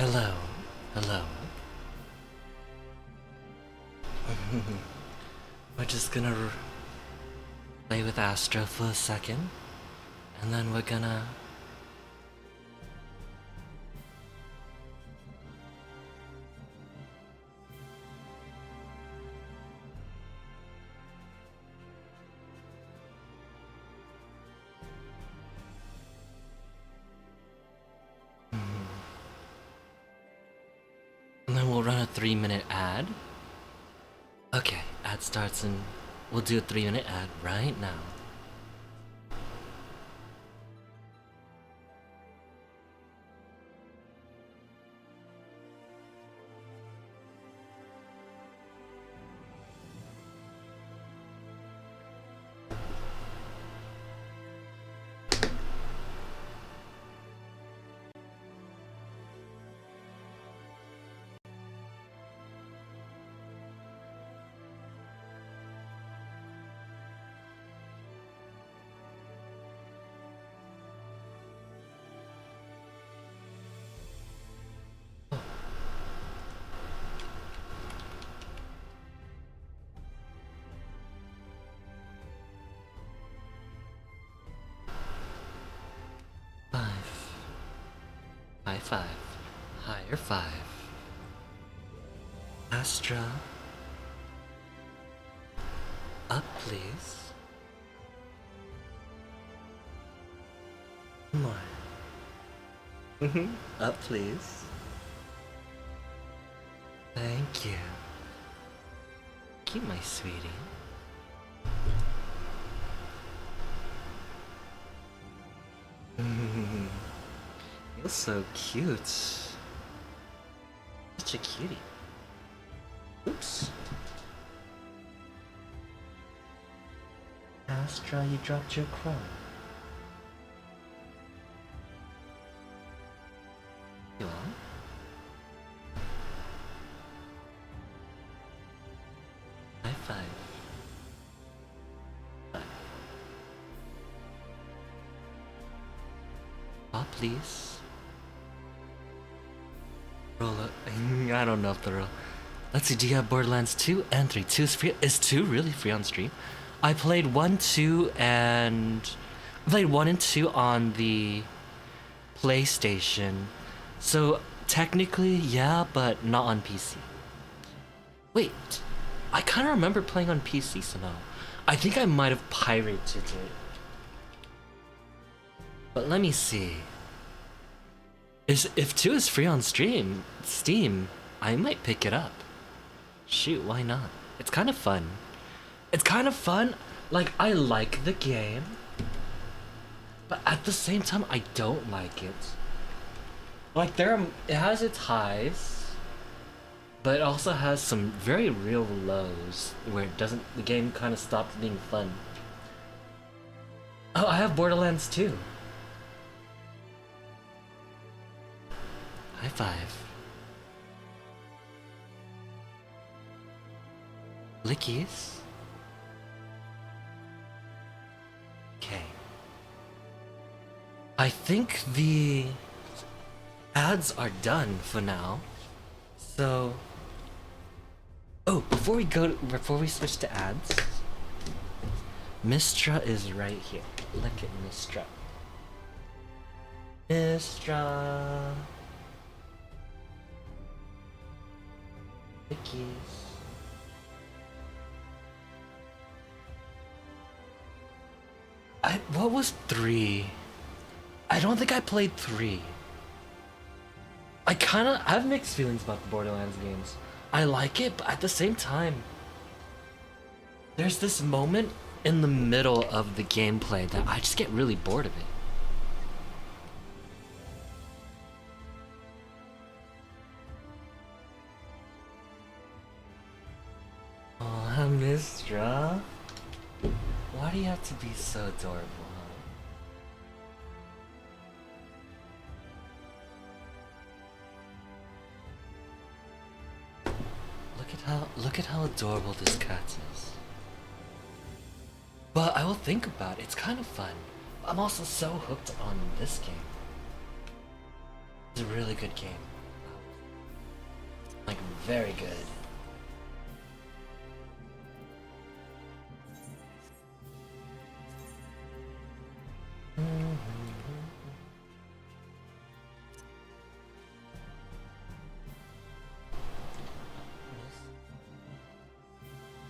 Hello. Hello. We're just gonna play with Astra for a second, and then we're gonna... And then we'll run a 3-minute ad. Okay, ad starts and we'll do a 3-minute ad right now. High five. Higher five. Astra. Up, please. More. Up, please. Thank you. Keep my sweetie. You're so cute. Such a cutie. Oops. Astra, you dropped your crumb. You are? High five. Oh, please. Roll up. I don't know if the roll. Let's see, do you have Borderlands 2 and 3? 2 is free. Is 2 really free on stream? I played 1, 2, and... I played 1 and 2 on the PlayStation. So, technically, yeah, but not on PC. Wait, I kind of remember playing on PC somehow. I think I might have pirated it. But let me see. If 2 is free on Steam, I might pick it up. Shoot, why not? It's kind of fun. It's kind of fun. Like, I like the game, but at the same time, I don't like it. Like, it has its highs, but it also has some very real lows where the game kind of stops being fun. Oh, I have Borderlands 2. High five. Lickies. Okay. I think the ads are done for now. So, oh, before we switch to ads, Mistra is right here. Look at Mistra. Mistra. Lickies. What was 3? I don't think I played 3. I have mixed feelings about the Borderlands games. I like it, but at the same time, there's this moment in the middle of the gameplay that I just get really bored of it. Oh, Mistra. Why do you have to be so adorable, huh? Look at how adorable this cat is. But I will think about it. It's kind of fun. I'm also so hooked on this game. It's a really good game. very good.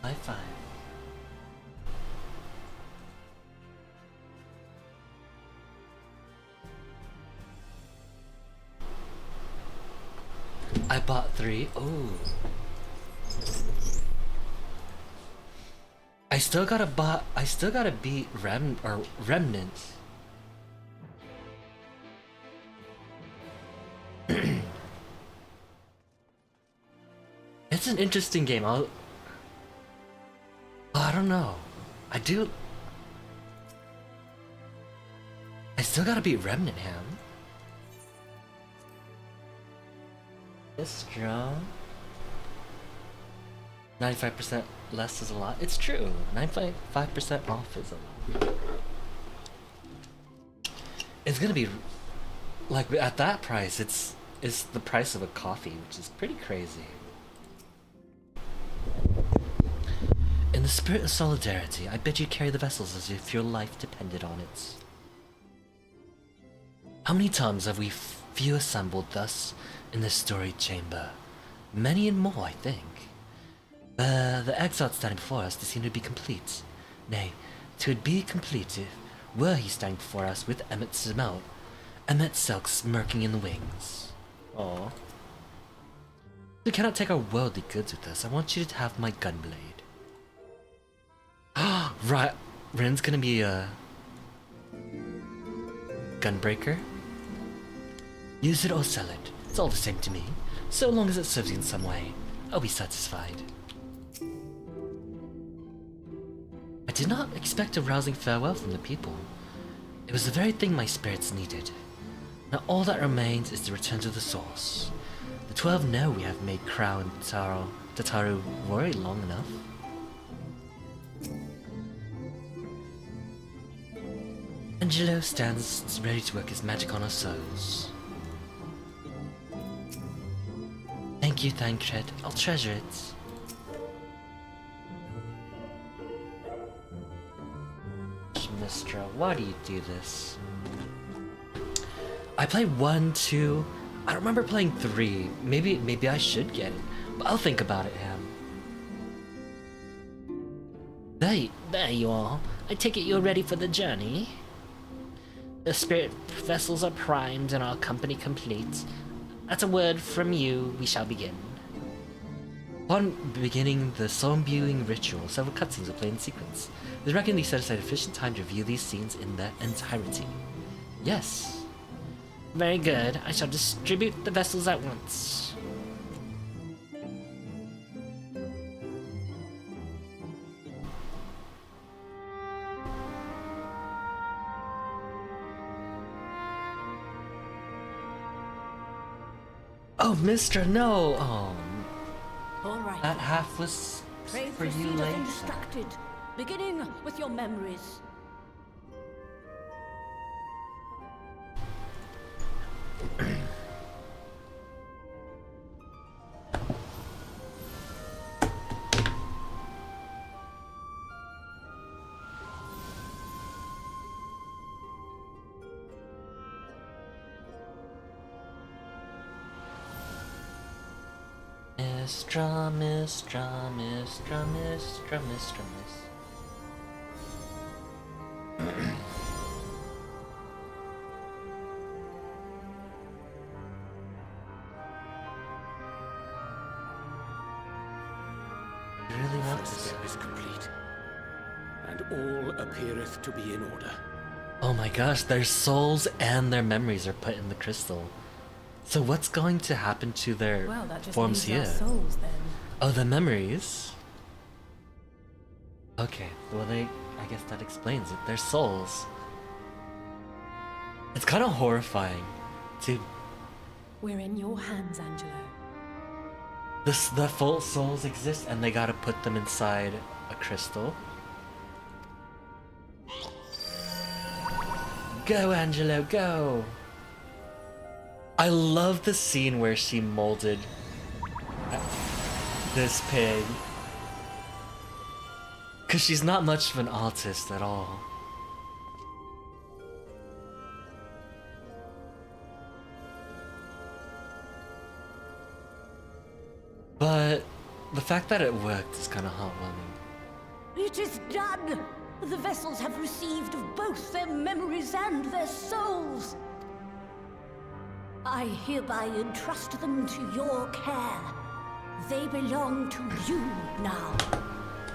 High five. I bought 3. Ooh. I still gotta beat Remnants. It's an interesting game. I don't know. I still gotta beat Remnant Ham. It's strong. 95% less is a lot. It's true. 95% off is a lot. It's gonna be like at that price. It's the price of a coffee, which is pretty crazy. In the spirit of solidarity, I bid you carry the vessels as if your life depended on it. How many times have we few assembled thus in this storied chamber? Many and more, I think. The exile standing before us seem to be complete. Nay, 'twould be complete if were he standing before us with Emmet Selk smirking in the wings. Aww. We cannot take our worldly goods with us. I want you to have my gunblade. Right, Ren's gonna be a gunbreaker. Use it or sell it. It's all the same to me. So long as it serves you in some way, I'll be satisfied. I did not expect a rousing farewell from the people. It was the very thing my spirits needed. Now all that remains is to return to the source. The 12 know we have made Crow and Tataru worry long enough. Angelo stands ready to work his magic on our souls. Thank you, Thancred. I'll treasure it. Mistra, why do you do this? I played 1, 2. I don't remember playing 3. Maybe I should get it, but I'll think about it, Ham. There you are. I take it you're ready for the journey. The spirit vessels are primed and our company complete. At a word from you, we shall begin. Upon beginning the soul-imbuing ritual, several cutscenes will play in sequence. It is reckoned we set aside sufficient time to review these scenes in their entirety. Yes. Very good. I shall distribute the vessels at once. Oh, Mister, no! Oh, all right. That half was for you later. Instructed, beginning with your memories. Mistra. Really want First step is complete, and all appeareth to be in order. Oh my gosh, their souls and their memories are put in the crystal. So what's going to happen to their forms here? Souls, then. Oh, the memories? Okay, well I guess that explains it. Their souls. It's kind of horrifying to... We're in your hands, Angelo. The full souls exist and they gotta put them inside a crystal. Go, Angelo, go! I love the scene where she molded this pig. Cause she's not much of an autist at all. But the fact that it worked is kind of heartwarming. It is done! The vessels have received both their memories and their souls. I hereby entrust them to your care. They belong to you now.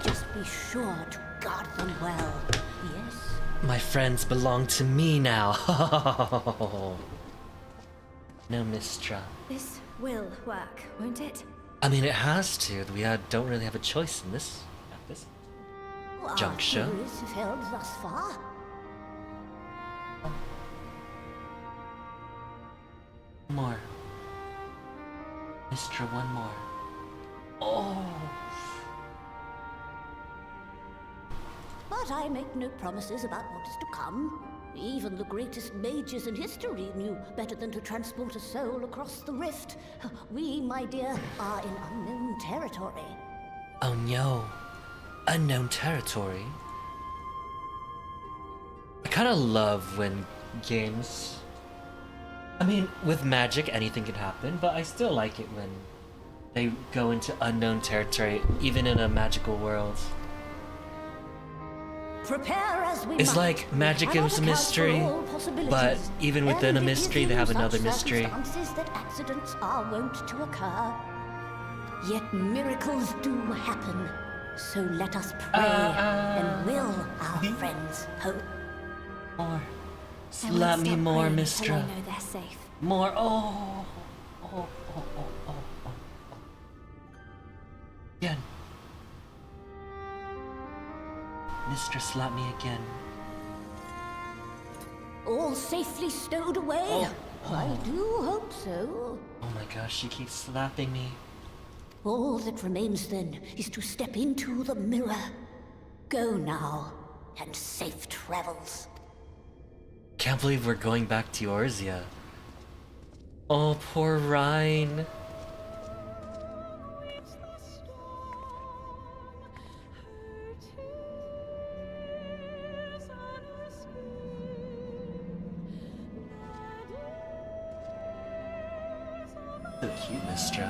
Just be sure to guard them well, yes? My friends belong to me now. No, Mistra. This will work, won't it? I mean, it has to. We don't really have a choice in this. At this. Our Juncture. theories have held thus far. More. Mistra, one more. Oh. But I make no promises about what is to come. Even the greatest mages in history knew better than to transport a soul across the rift. We, my dear, are in unknown territory. Oh no. Unknown territory. I kind of love when games... I mean, with magic, anything can happen, but I still like it when they go into unknown territory, even in a magical world. Prepare as we It's might. like magic We cannot is a account for mystery, all possibilities. but even within a And it is mystery, they in have such another mystery. circumstances that accidents are wont to occur. Yet miracles do happen. So let us pray and will our friends hope. More. I Slap won't me stop more, praying till I Mistra. know they're safe. More. Oh. Oh, oh, oh, oh, oh. Again. Mistra, slap me again. All safely stowed away? Oh. I do hope so. Oh my gosh, she keeps slapping me. All that remains then is to step into the mirror. Go now, and safe travels. Can't believe we're going back to Eorzea. Oh, poor Rhine. So cute, Mistra.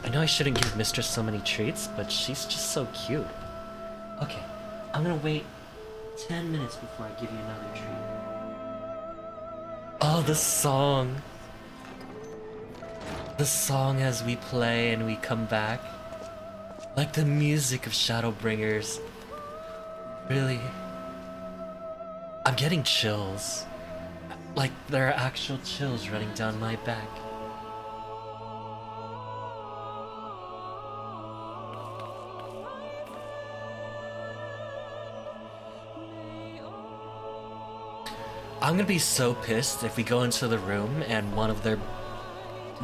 I know I shouldn't give Mistress so many treats, but she's just so cute. Okay, I'm gonna wait 10 minutes before I give you another treat. Oh, the song! The song as we play and we come back. Like the music of Shadowbringers. Really. I'm getting chills. Like there are actual chills running down my back. I'm gonna be so pissed if we go into the room and one of their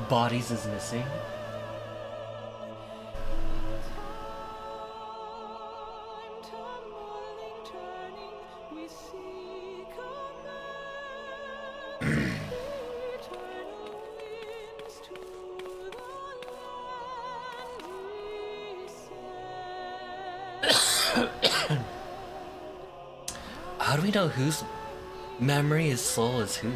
bodies is missing. How do we know whose memory is soul is whose?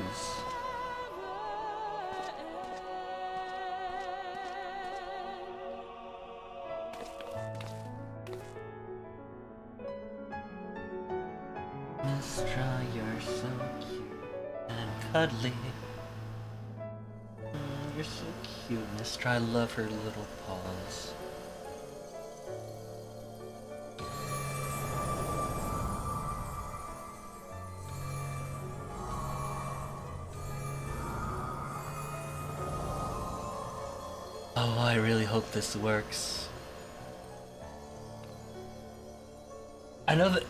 Mistra, you're so cute and cuddly. You're so cute, Mistra. I love her little paws. Oh, I really hope this works. I know that...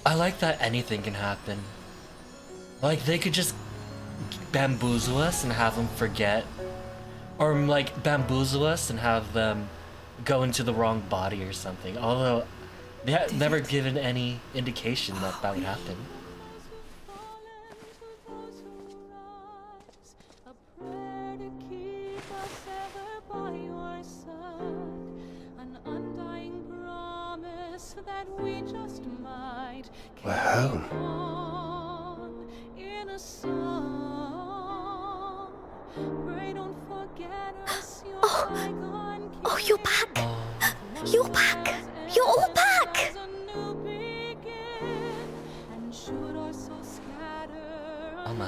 I like that anything can happen. Like, they could just bamboozle us and have them forget, or like bamboozle us and have them go into the wrong body or something. Although they have never given any indication that that would happen. We're home. Oh, you're back! You're back! You're all back! Oh my.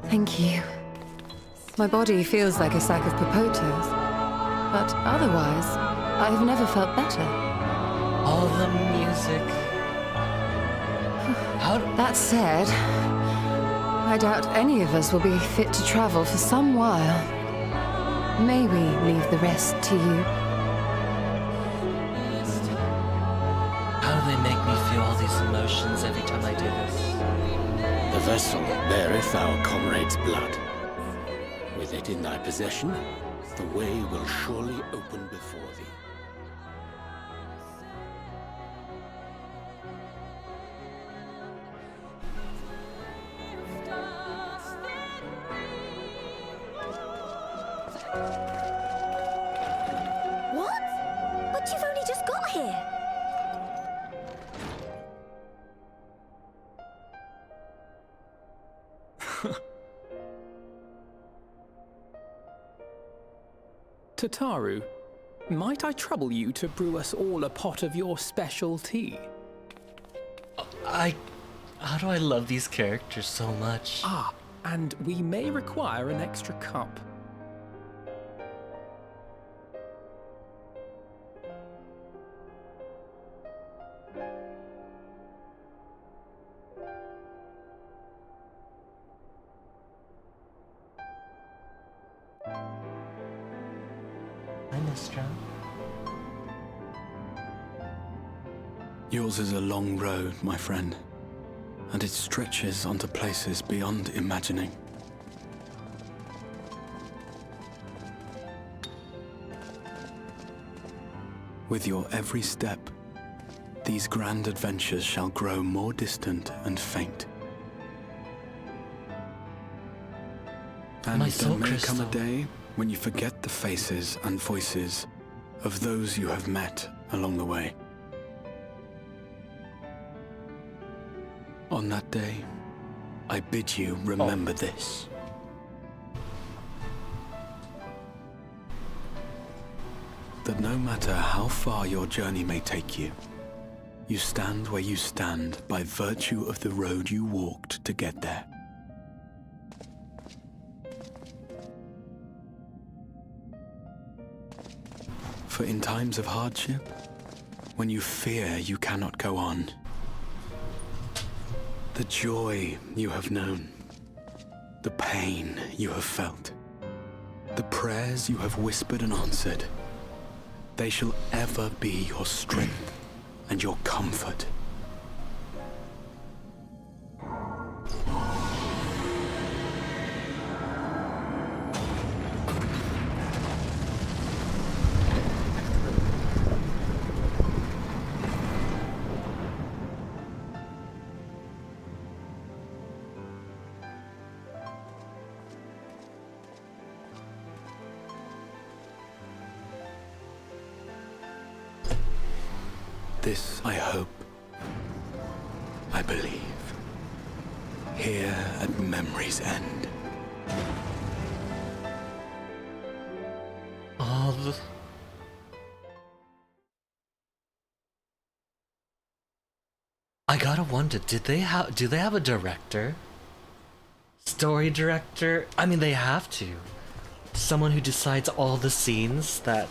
Thank you. My body feels like a sack of potatoes, but otherwise, I have never felt better. All the music. That said, I doubt any of us will be fit to travel for some while. May we leave the rest to you? How do they make me feel all these emotions every time I do this? The vessel beareth our comrade's blood. With it in thy possession, the way will surely open before thee. What? But you've only just got here. Tataru, might I trouble you to brew us all a pot of your special tea? How do I love these characters so much? Ah, and we may require an extra cup. Hi, Mistra. Yours is a long road, my friend, and it stretches onto places beyond imagining. With your every step, these grand adventures shall grow more distant and faint. And My there soul may crystal. come a day when you forget the faces and voices of those you have met along the way. On that day, I bid you remember this. That no matter how far your journey may take you, you stand where you stand by virtue of the road you walked to get there. For in times of hardship, when you fear you cannot go on, the joy you have known, the pain you have felt, the prayers you have whispered and answered, they shall ever be your strength and your comfort. This I hope, I believe, here at memory's end. All the... I gotta wonder, do they have a director? Story director? I mean, they have to. Someone who decides all the scenes that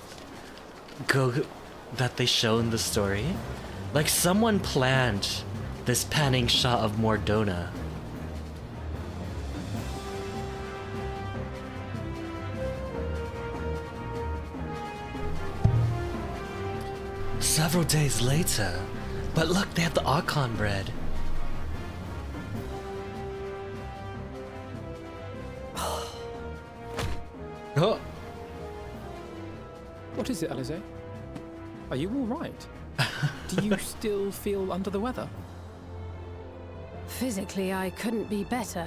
they show in the story. Like, someone planned this panning shot of Mordona. Several days later. But look, they have the Archon bread. Oh. What is it, Alize? Are you all right? Do you still feel under the weather? Physically, I couldn't be better.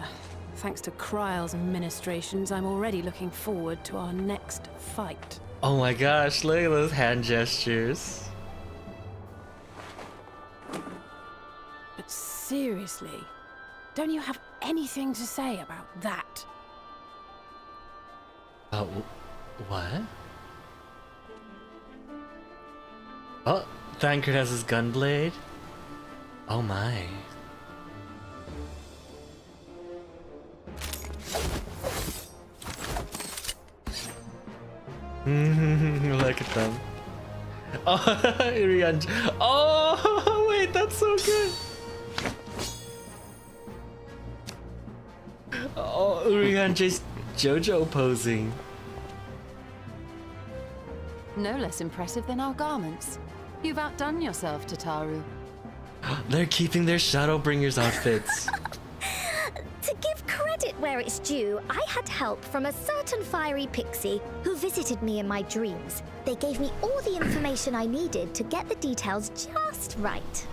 Thanks to Kryle's ministrations, I'm already looking forward to our next fight. Oh my gosh, look at those hand gestures. But seriously, don't you have anything to say about that? What? Oh, Thancred has his gunblade. Oh my. Look at them. Oh, Irian. Oh, wait, that's so good. Oh, Urian's JoJo posing. No less impressive than our garments. You've outdone yourself, Tataru. They're keeping their Shadowbringers outfits. To give credit where it's due, I had help from a certain fiery pixie who visited me in my dreams. They gave me all the information I needed to get the details just right.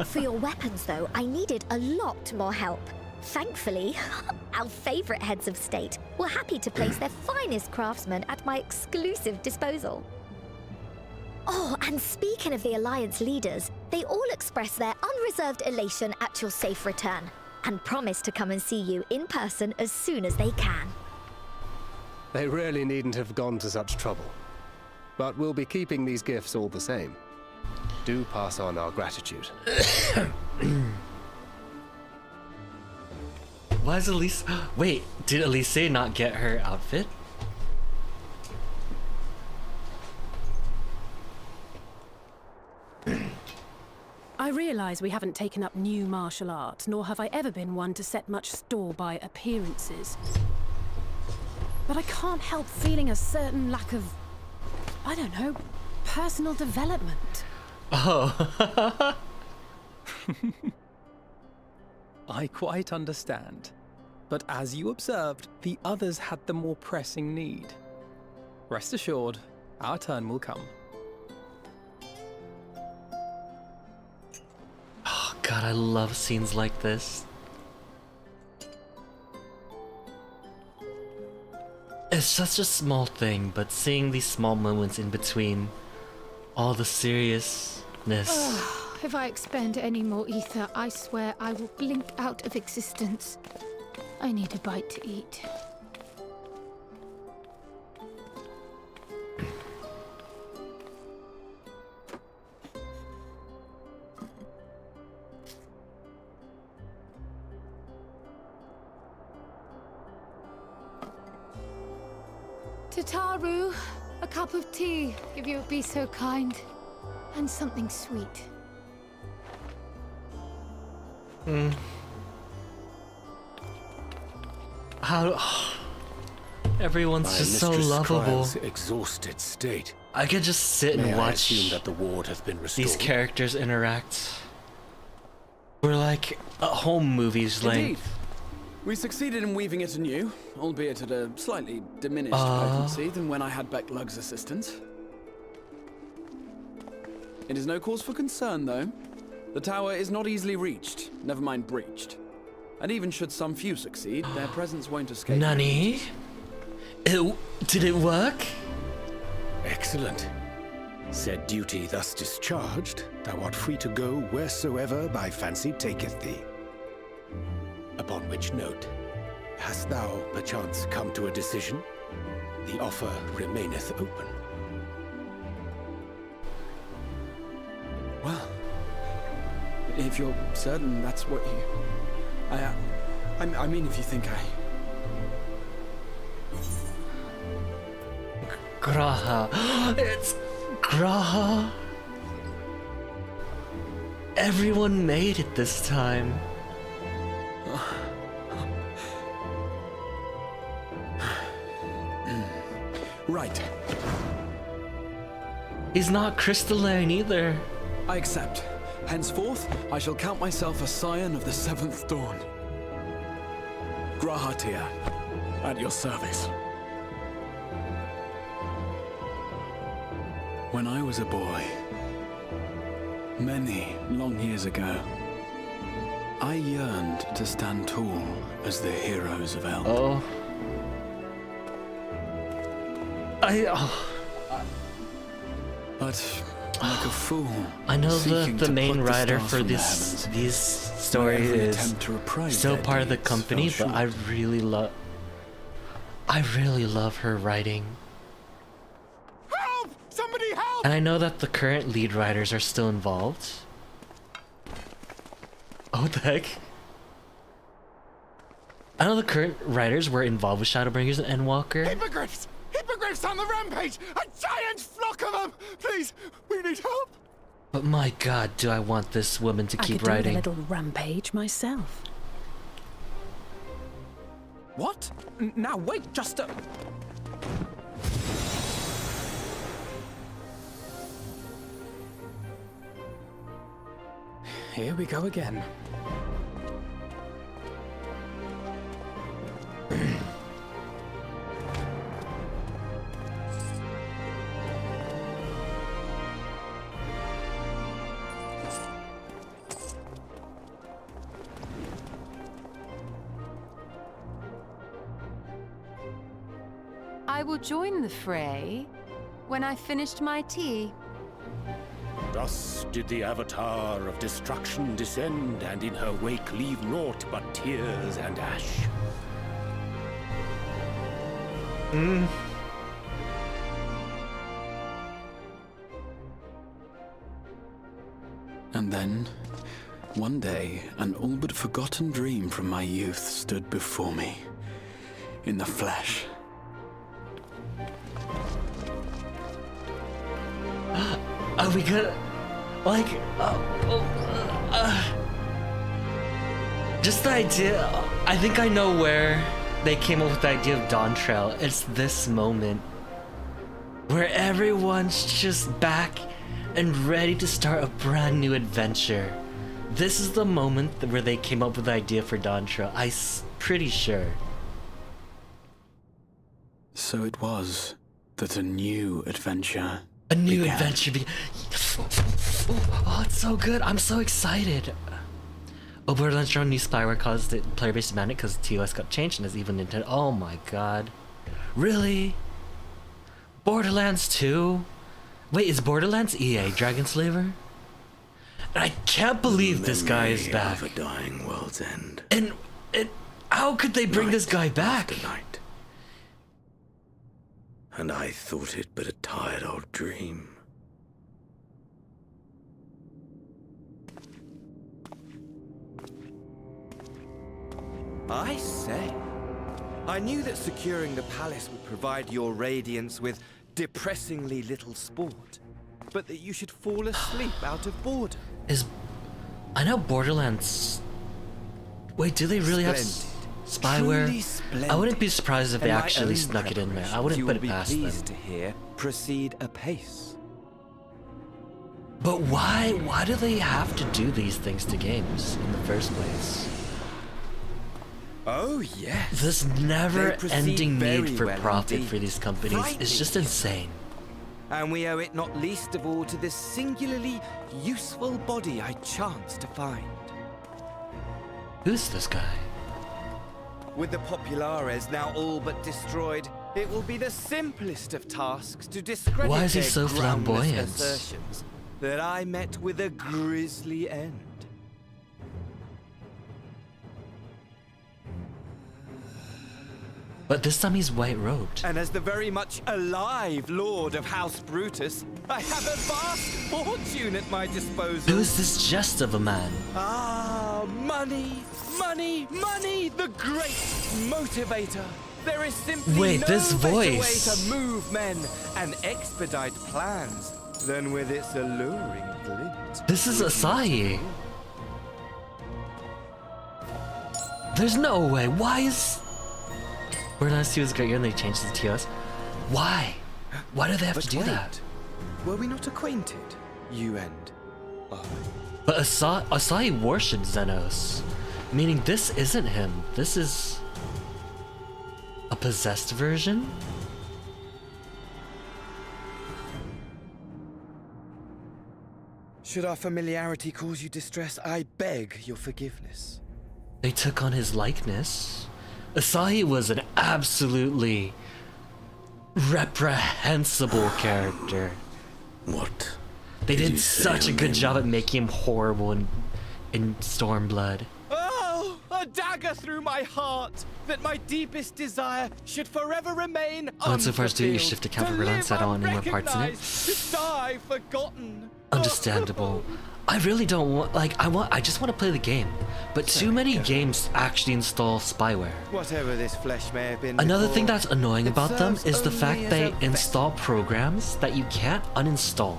For your weapons, though, I needed a lot more help. Thankfully, our favorite heads of state were happy to place their finest craftsmen at my exclusive disposal. Oh, and speaking of the Alliance leaders, they all expressed their unreserved elation at your safe return and promise to come and see you in person as soon as they can. They really needn't have gone to such trouble. But we'll be keeping these gifts all the same. Do pass on our gratitude. Why is Elise... Wait, did Elise not get her outfit? I realize we haven't taken up new martial arts, nor have I ever been one to set much store by appearances. But I can't help feeling a certain lack of, I don't know, personal development. Oh. I quite understand. But as you observed, the others had the more pressing need. Rest assured, our turn will come. Oh god, I love scenes like this. It's such a small thing, but seeing these small moments in between all the seriousness. If I expend any more ether, I swear I will blink out of existence. I need a bite to eat. Tataru, a cup of tea, if you would be so kind. And something sweet. How... Everyone's By just so Mistress lovable. Kryle's exhausted state. I could just sit May and I watch assume that the ward has been restored? these characters interact. We're like a home movie's Indeed. length. We succeeded in weaving it anew, albeit at a slightly diminished potency than when I had Becklug's assistance. It is no cause for concern, though. The tower is not easily reached, never mind breached. And even should some few succeed, their presence won't escape. Nani? Did it work? Excellent. Said duty thus discharged, thou art free to go wheresoever thy fancy taketh thee. Upon which note, hast thou perchance come to a decision? The offer remaineth open. Well, if you're certain that's what you... I mean, if you think Graha. It's Graha. Everyone made it this time. Right. He's not crystalline either. I accept. Henceforth, I shall count myself a scion of the seventh dawn. Grahatir, at your service. When I was a boy, many long years ago, I yearned to stand tall as the heroes of Eld. Oh. But like a fool, I know seeking the to main pluck the writer stars for from the these heavens, stories every is attempt to reprise still their part of the deeds company, fell but I short. really love her writing. Help! Somebody help! And I know that the current lead writers are still involved. Oh, what the heck? I know the current writers were involved with Shadowbringers and Endwalker. Hippogriffs! Hippogriffs on the rampage! A giant flock of them! Please, we need help! But my god, do I want this woman to I keep could do writing. with a little rampage myself. What? Now wait just a... Here we go again. I will join the fray when I finished my tea. Thus did the Avatar of Destruction descend, and in her wake leave naught but tears and ash. And then, one day, an all but forgotten dream from my youth stood before me, in the flesh. Are we gonna, like, just the idea, I think I know where they came up with the idea of Dawn Trail. It's this moment where everyone's just back and ready to start a brand new adventure. This is the moment where they came up with the idea for Dawn Trail. Pretty sure. So it was that a new adventure A new began. adventure. Oh, it's so good. I'm so excited. Oh, Borderlands Drone new spyware caused the player base to manic because TOS got changed and is even Nintendo. Oh my god. Really? Borderlands 2? Wait, is Borderlands EA Dragon Slaver? I can't believe this guy is back. Of a dying world's end. And how could they bring this guy back? After night. And I thought it but a tired old dream. I say, I knew that securing the palace would provide your Radiance with depressingly little sport, but that you should fall asleep out of boredom. I know Borderlands. Wait, do they really have spyware? Truly splendid. I wouldn't be surprised if they And my actually own snuck it in there. I preparations, wouldn't you put will it past be them. pleased to hear proceed apace. But why do they have to do these things to games in the first place? Oh yes. This They never-ending proceed very need for well profit indeed. for these companies is just insane. And we owe it not least of all to this singularly useful body I chanced to find. Who's this guy? With the Populares now all but destroyed, it will be the simplest of tasks to discredit Why is he their so groundless flamboyant? assertions that I met with a grisly end. But this time he's white-robed. And as the very much alive Lord of House Brutus, I have a vast fortune at my disposal. Who is this jest of a man? Ah, money, money, money, the great motivator. There is simply Wait, no this better voice. way to move men and expedite plans than with its alluring glint. This is Asahi. There's no way. Why is... Borderlands 2 is great year and they changed the TOS. Why? Why do they have But to do wait, that? Were we not acquainted, you and I? But Asahi worshipped Xenos, meaning this isn't him. This is a possessed version? Should our familiarity cause you distress, I beg your forgiveness. They took on his likeness. Asahi was an absolutely reprehensible character. What? They did such a good job at making him horrible in Stormblood. Oh, a dagger through my heart, that my deepest desire should forever remain Gone so far as to do your unfulfilled, shift to cover relance, I don't want any more parts in it. unrecognized, to die forgotten. Understandable. I really don't want, I just want to play the game. But too many games actually install spyware. Whatever this flesh may have been Another before, thing that's annoying it about them serves is the only fact as they a install programs that you can't uninstall.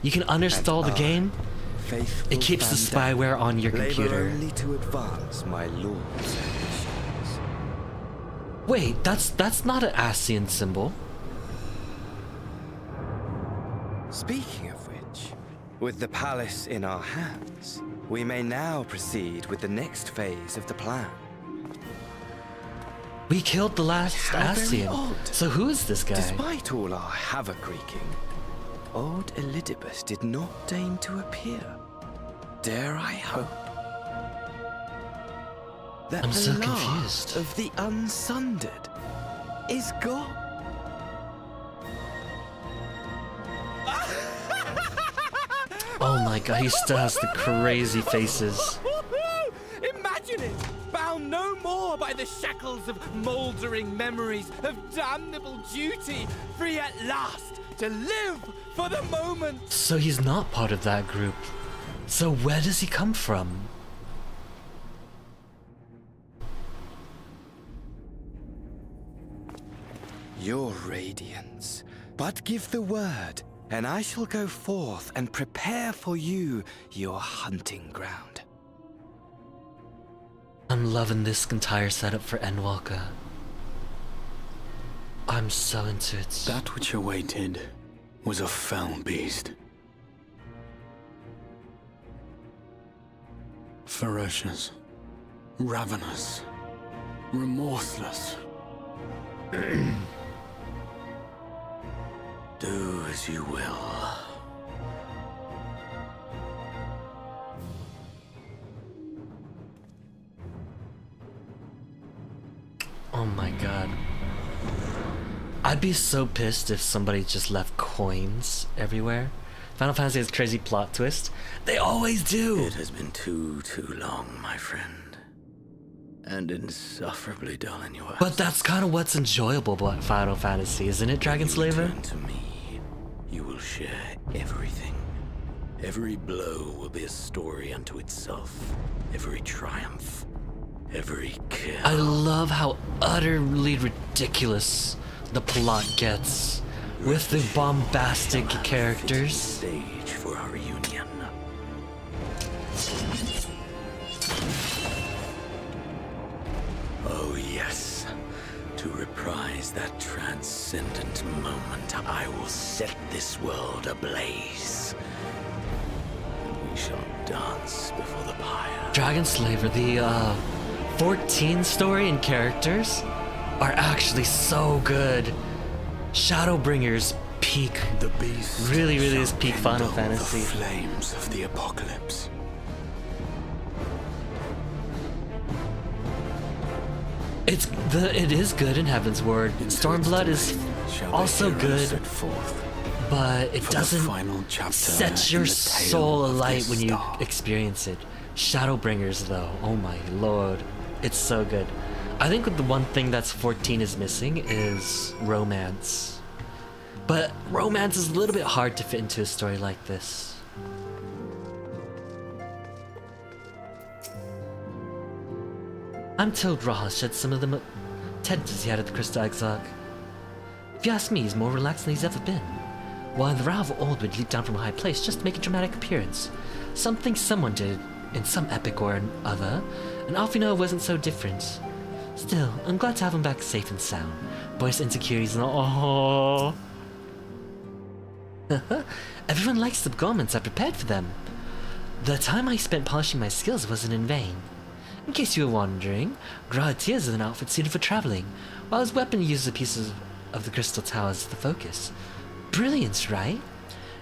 You can uninstall the game, faithful it keeps the Van Dam, spyware on your labor computer. only to advance my lord's ambitions. Wait, that's not an Ascian symbol. Speaking of which, with the palace in our hands, we may now proceed with the next phase of the plan. We killed the last How very Ascian. odd. So who is this guy? Despite all our havoc-wreaking, old Elidibus did not deign to appear. Dare I hope that I'm the so last confused. of the unsundered is gone? Oh my god, he still has the crazy faces. Imagine it! Bound no more by the shackles of mouldering memories of damnable duty, free at last to live for the moment! So he's not part of that group. So where does he come from? Your radiance, but give the word, and I shall go forth and prepare for you your hunting ground. I'm loving this entire setup for Endwalker. I'm so into it. That which awaited was a fell beast. Ferocious, ravenous, remorseless. Do as you will. Oh my god. I'd be so pissed if somebody just left coins everywhere. Final Fantasy has a crazy plot twist. They always do! It has been too long, my friend. And insufferably dull in your But that's kind of what's enjoyable about Final Fantasy, isn't it, Dragon Slaver? Turn to me. You will share everything. Every blow will be a story unto itself. Every triumph. Every kill. I love how utterly ridiculous the plot gets with the bombastic characters. Stage for our union. Oh yes, to reprise that transcendent moment, I will set this world ablaze. And we shall dance before the pyre. Dragon Slaver, the 14 story and characters are actually so good. Shadowbringers peak. The beast really is shall peak Final kindle Fantasy. The flames of the apocalypse. It is good in Heaven's Word. Stormblood is also good, but it doesn't set your soul alight when you experience it. Shadowbringers, though, oh my lord, it's so good. I think the one thing that's 14 is missing is romance. But romance is a little bit hard to fit into a story like this. I'm told Raha shed some of the tenders he had at the Crystal Exarch. If you ask me, he's more relaxed than he's ever been. While the Ra of old would leap down from a high place just to make a dramatic appearance. Something someone did in some epic or other, and Alfino wasn't so different. Still, I'm glad to have him back safe and sound. Boy's insecurities and all. Everyone likes the garments I prepared for them. The time I spent polishing my skills wasn't in vain. In case you were wondering, Gratias is an outfit suited for traveling, while his weapon uses a piece of the crystal tower as the focus. Brilliant, right?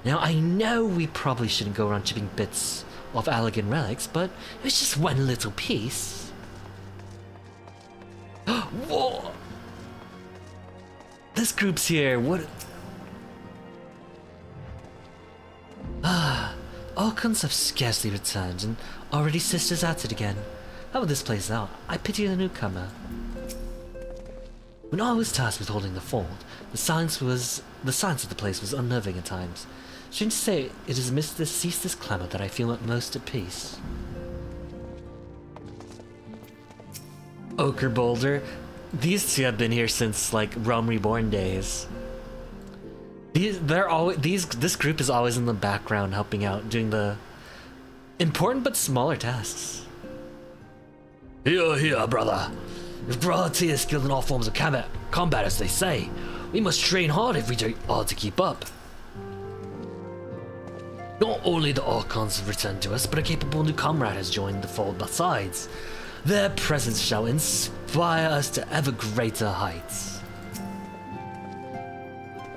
Now, I know we probably shouldn't go around chipping bits off Allegan relics, but it was just one little piece. Whoa! This group's here, what... Orcons have scarcely returned, and already sisters at it again. How will this plays out? I pity the newcomer. When I was tasked with holding the fort, the silence of the place was unnerving at times. Strange to say, it is amidst this ceaseless clamor that I feel most at peace. Ochre Boulder, these two have been here since like Realm Reborn days. This group is always in the background helping out, doing the important but smaller tasks. Here, brother. If Grati is skilled in all forms of combat, as they say, we must train hard if we are to keep up. Not only the Archons have returned to us, but a capable new comrade has joined the fold besides. Their presence shall inspire us to ever greater heights.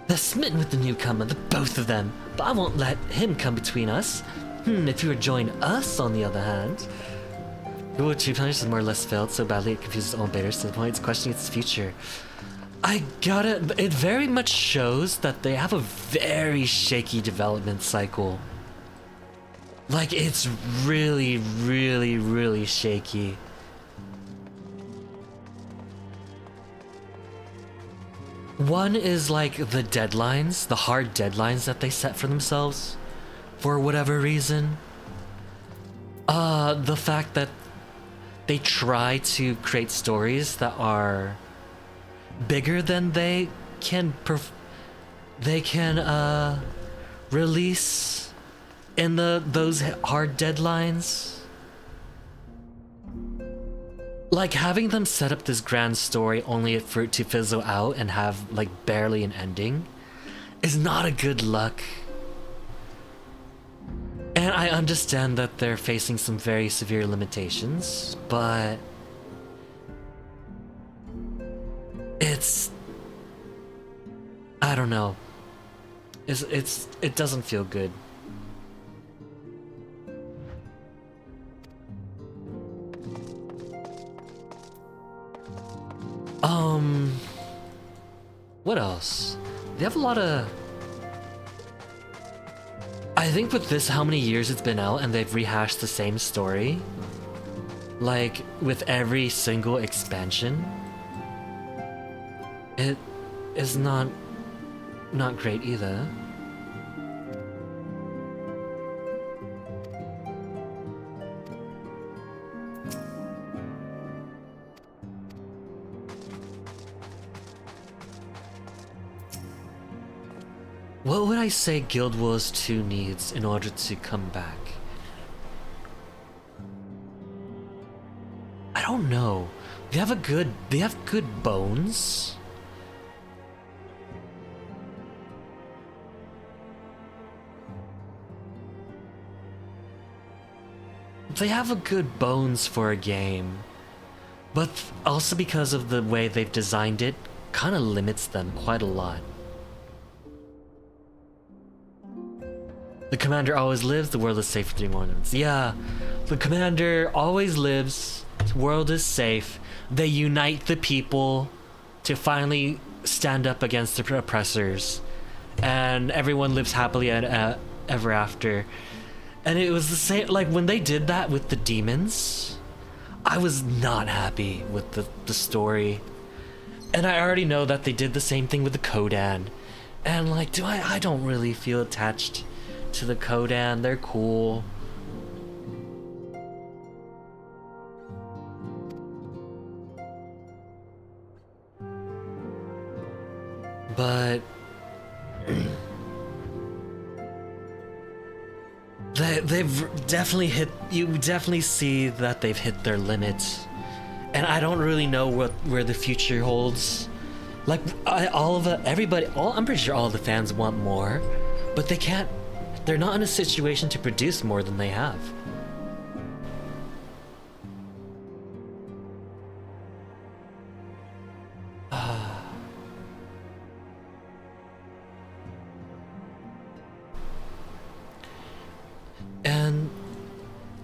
They're smitten with the newcomer, the both of them, but I won't let him come between us. If you would join us, on the other hand... Google Tree Plungers has more or less failed so badly it confuses all betas to the point it's questioning its future. It very much shows that they have a very shaky development cycle. Like, it's really, really, really shaky. One is like the deadlines, the hard deadlines that they set for themselves, for whatever reason. The fact that they try to create stories that are bigger than they can release in those hard deadlines. Like, having them set up this grand story only for it to fizzle out and have, like, barely an ending is not a good look. And I understand that they're facing some very severe limitations, but... it's... I don't know. It doesn't feel good. What else? They have a lot of... I think with this, how many years it's been out and they've rehashed the same story, like with every single expansion, it is not great either. What would I say Guild Wars 2 needs in order to come back? I don't know. They have good bones. They have a good bones for a game, but also because of the way they've designed it, kind of limits them quite a lot. The commander always lives, the world is safe for 3 more months. Yeah, the commander always lives, the world is safe. They unite the people to finally stand up against the oppressors, and everyone lives happily ever after. And it was the same, like when they did that with the demons, I was not happy with the story. And I already know that they did the same thing with the Kodan. And like, I don't really feel attached to the Kodan. They're cool. But they've definitely hit, you definitely see that they've hit their limits. And I don't really know where the future holds. Like, I'm pretty sure all the fans want more. but they can't. They're not in a situation to produce more than they have. And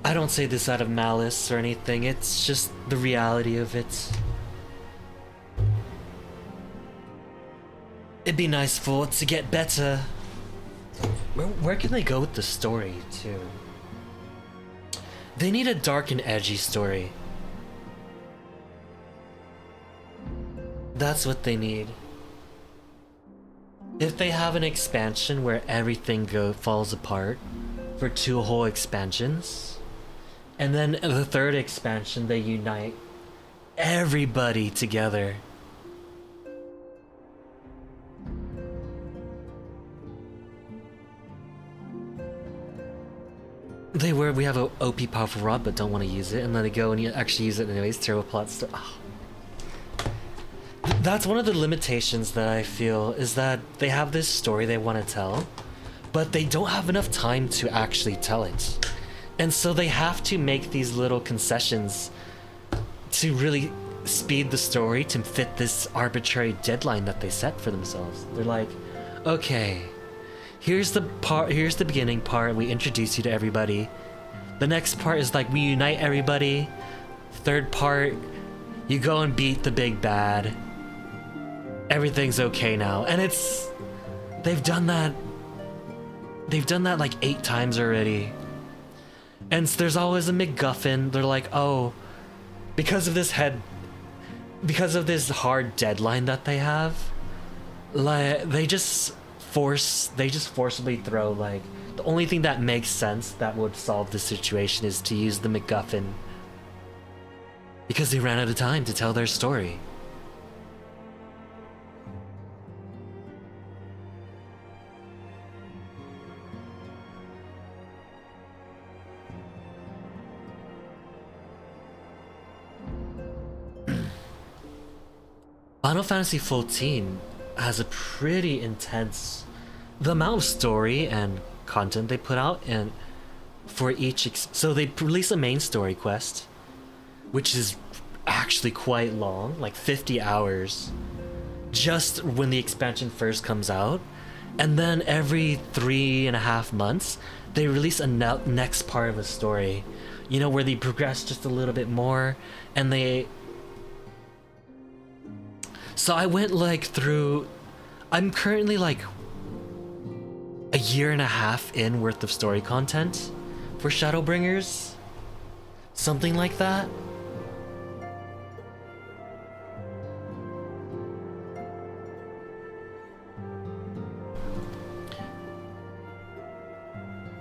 I don't say this out of malice or anything, it's just the reality of it. It'd be nice for it to get better. Where can they go with the story, too? They need a dark and edgy story. That's what they need. If they have an expansion where everything falls apart for 2 whole expansions, and then the 3rd expansion they unite everybody together. We have a OP powerful rod but don't want to use it, and then they go and actually use it anyways. Terrible plots. Oh. That's one of the limitations that I feel, is that they have this story they want to tell, but they don't have enough time to actually tell it. And so they have to make these little concessions to really speed the story to fit this arbitrary deadline that they set for themselves. They're like, okay, here's the beginning part, we introduce you to everybody. The next part is like, we unite everybody. 3rd part, you go and beat the big bad. Everything's okay now. And they've done that like 8 times already. And there's always a MacGuffin. They're like, oh, because of this hard deadline that they have, like they just forcibly throw, like, the only thing that makes sense that would solve the situation is to use the MacGuffin. Because they ran out of time to tell their story. Final Fantasy XIV has a pretty intense... The amount of story and content they put out, and for each... So they release a main story quest, which is actually quite long, like 50 hours, just when the expansion first comes out. And then every 3.5 months, they release a next part of the story, you know, where they progress just a little bit more, and they... So I went like through... I'm currently like a 1.5 years in worth of story content for Shadowbringers. Something like that.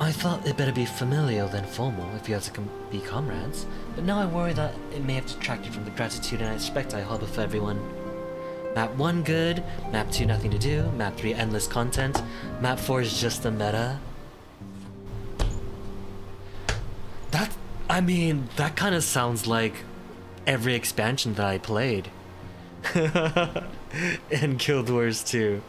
I thought it better be familial than formal if you have to be comrades, but now I worry that it may have detracted from the gratitude and I expect I harbor for everyone. Map 1 good, Map 2 nothing to do, Map 3 endless content, Map 4 is just a meta. That kind of sounds like every expansion that I played. In Guild Wars 2.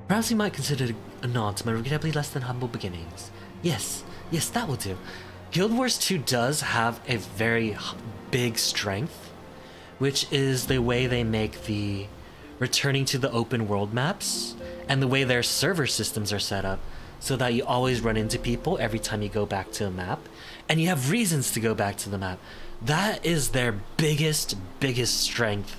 Perhaps you might consider it a nod to my regrettably less than humble beginnings. Yes, that will do. Guild Wars 2 does have a very big strength, which is the way they make the returning to the open world maps and the way their server systems are set up so that you always run into people every time you go back to a map, and you have reasons to go back to the map. That is their biggest strength.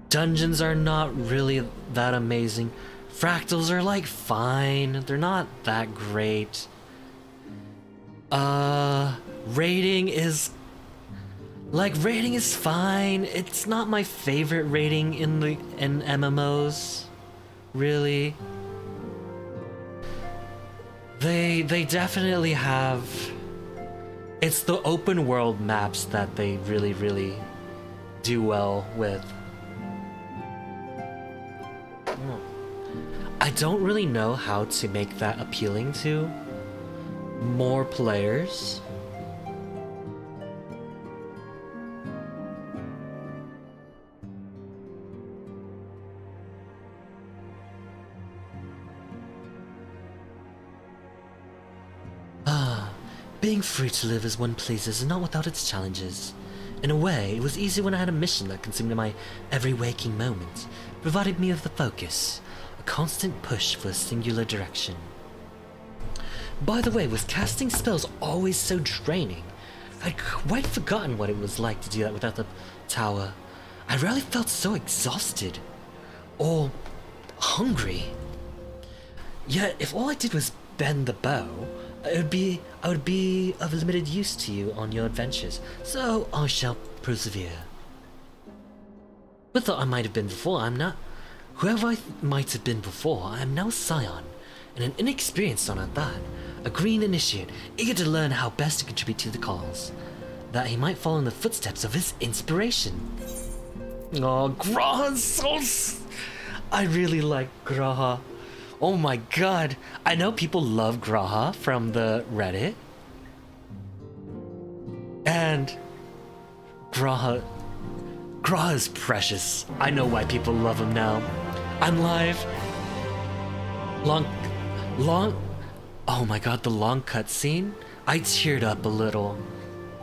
Dungeons are not really that amazing. Fractals are like fine. They're not that great. Rating is fine. It's not my favorite rating in MMOs, really. They definitely have... It's the open world maps that they really do well with. I don't really know how to make that appealing to more players. Being free to live as one pleases is not without its challenges. In a way, it was easy when I had a mission that consumed my every waking moment, provided me with a focus, a constant push for a singular direction. By the way, was casting spells always so draining? I'd quite forgotten what it was like to do that without the tower. I rarely felt so exhausted, or hungry. Yet, if all I did was bend the bow, I would be of limited use to you on your adventures, so I shall persevere. But though I might have been before, I'm not. Whoever I might have been before, I am now Scion, and an inexperienced one at that. A green initiate, eager to learn how best to contribute to the cause, that he might follow in the footsteps of his inspiration. Oh, Graha's so... I really like Graha. Oh my god, I know people love Graha from the Reddit. And Graha is precious. I know why people love him now. I'm live. Long, oh my god, the long cutscene. I teared up a little.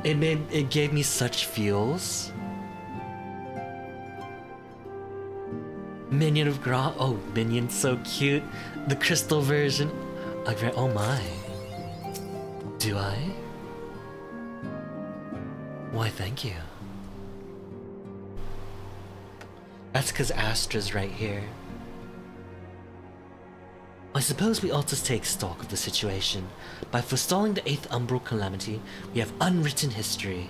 It gave me such feels. Minion of Graha. Oh, Minion's so cute. The crystal version. Oh my. Do I? Why, thank you. That's because Astra's right here. I suppose we ought to take stock of the situation. By forestalling the 8th Umbral Calamity, we have unwritten history.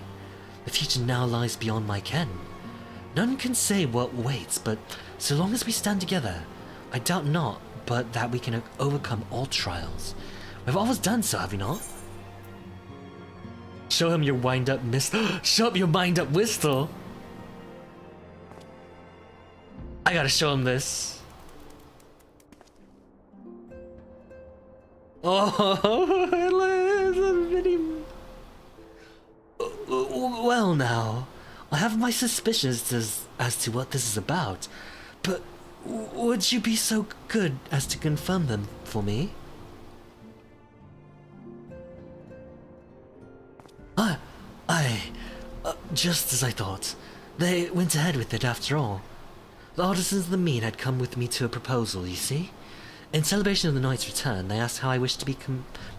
The future now lies beyond my ken. None can say what waits, but so long as we stand together, I doubt not but that we can overcome all trials. We've always done so, have we not? Show him your wind-up Show up your wind-up whistle! I gotta show him this. Oh, well now, I have my suspicions as to what this is about, but would you be so good as to confirm them for me? Just as I thought. They went ahead with it after all. The artisans of the mead had come with me to a proposal, you see? In celebration of the knight's return, they asked how I wished to be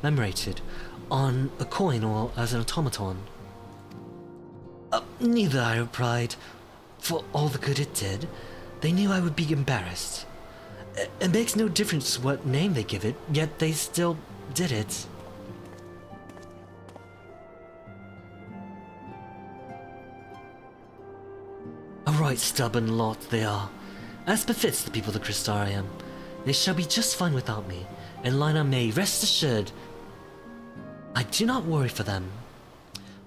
commemorated, on a coin or as an automaton. Neither, I replied. For all the good it did, they knew I would be embarrassed. It makes no difference what name they give it, yet they still did it. A right stubborn lot they are. As befits the people of the Crystarium, they shall be just fine without me, and Lina may rest assured I do not worry for them.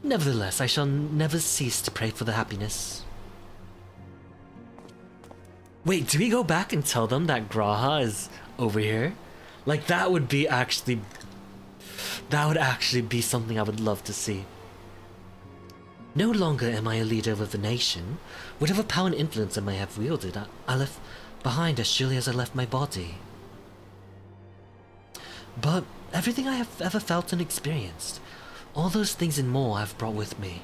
Nevertheless, I shall never cease to pray for their happiness. Wait, do we go back and tell them that Graha is over here? Like, that would actually be something I would love to see. No longer am I a leader of the nation. Whatever power and influence I may have wielded, I left behind as surely as I left my body. But everything I have ever felt and experienced, all those things and more I have brought with me.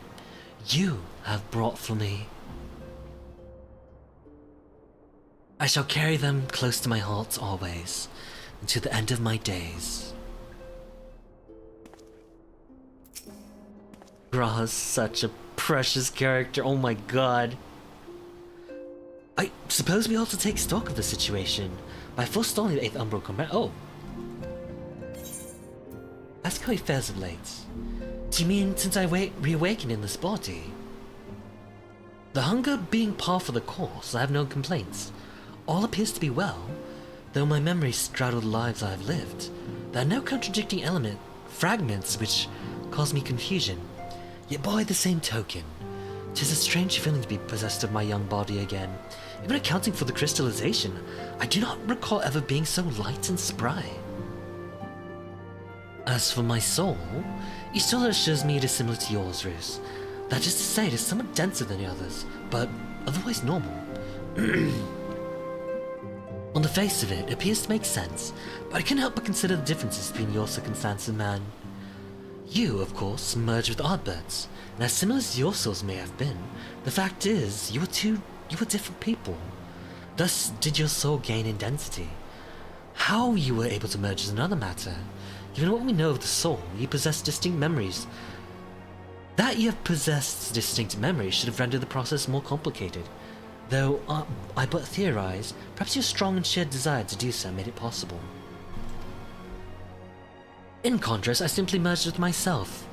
You have brought for me. I shall carry them close to my heart always, until the end of my days. Graha's such a precious character, oh my god. I suppose we ought to take stock of the situation by forestalling the 8th Umbral Combat. Oh. Ask how he fares of late. Do you mean since I reawakened in this body? The hunger being par for the course, I have no complaints. All appears to be well, though my memories straddle the lives I have lived. There are no contradicting fragments which cause me confusion. Yet by the same token, 'Tis a strange feeling to be possessed of my young body again. Even accounting for the crystallization, I do not recall ever being so light and spry. As for my soul, it still assures me it is similar to yours, Ruth. That is to say, it is somewhat denser than the others, but otherwise normal. On the face of it, it appears to make sense, but I can't help but consider the differences between your circumstance and mine. You, of course, merged with Oddbirds, and as similar as your souls may have been, the fact is, you were different people. Thus did your soul gain in density. How you were able to merge is another matter. Given what we know of the soul, you possess distinct memories. That you have possessed distinct memories should have rendered the process more complicated. Though I but theorize, perhaps your strong and shared desire to do so made it possible. In contrast, I simply merged with myself.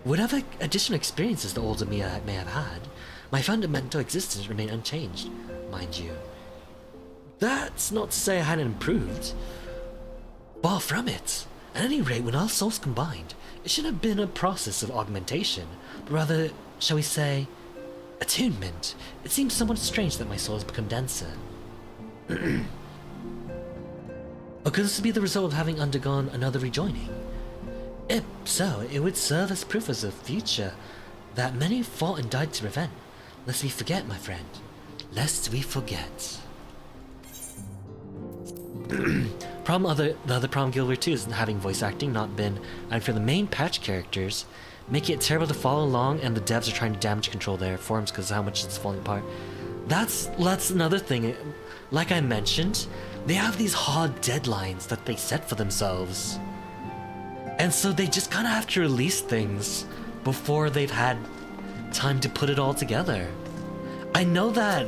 Whatever additional experiences the older me may have had, my fundamental existence remained unchanged, mind you. That's not to say I hadn't improved. Far from it. At any rate, when our souls combined, it shouldn't have been a process of augmentation, but rather, shall we say, attunement. It seems somewhat strange that my soul has become denser. Or could this be the result of having undergone another rejoining? If so, it would serve as proof of the future that many fought and died to prevent. Lest we forget, my friend. Lest we forget. The other problem Guild Wars 2 is having voice acting not been, and for the main patch characters, making it terrible to follow along, and the devs are trying to damage control their forms because of how much it's falling apart. That's another thing. Like I mentioned, they have these hard deadlines that they set for themselves. And so they just kind of have to release things before they've had time to put it all together. I know that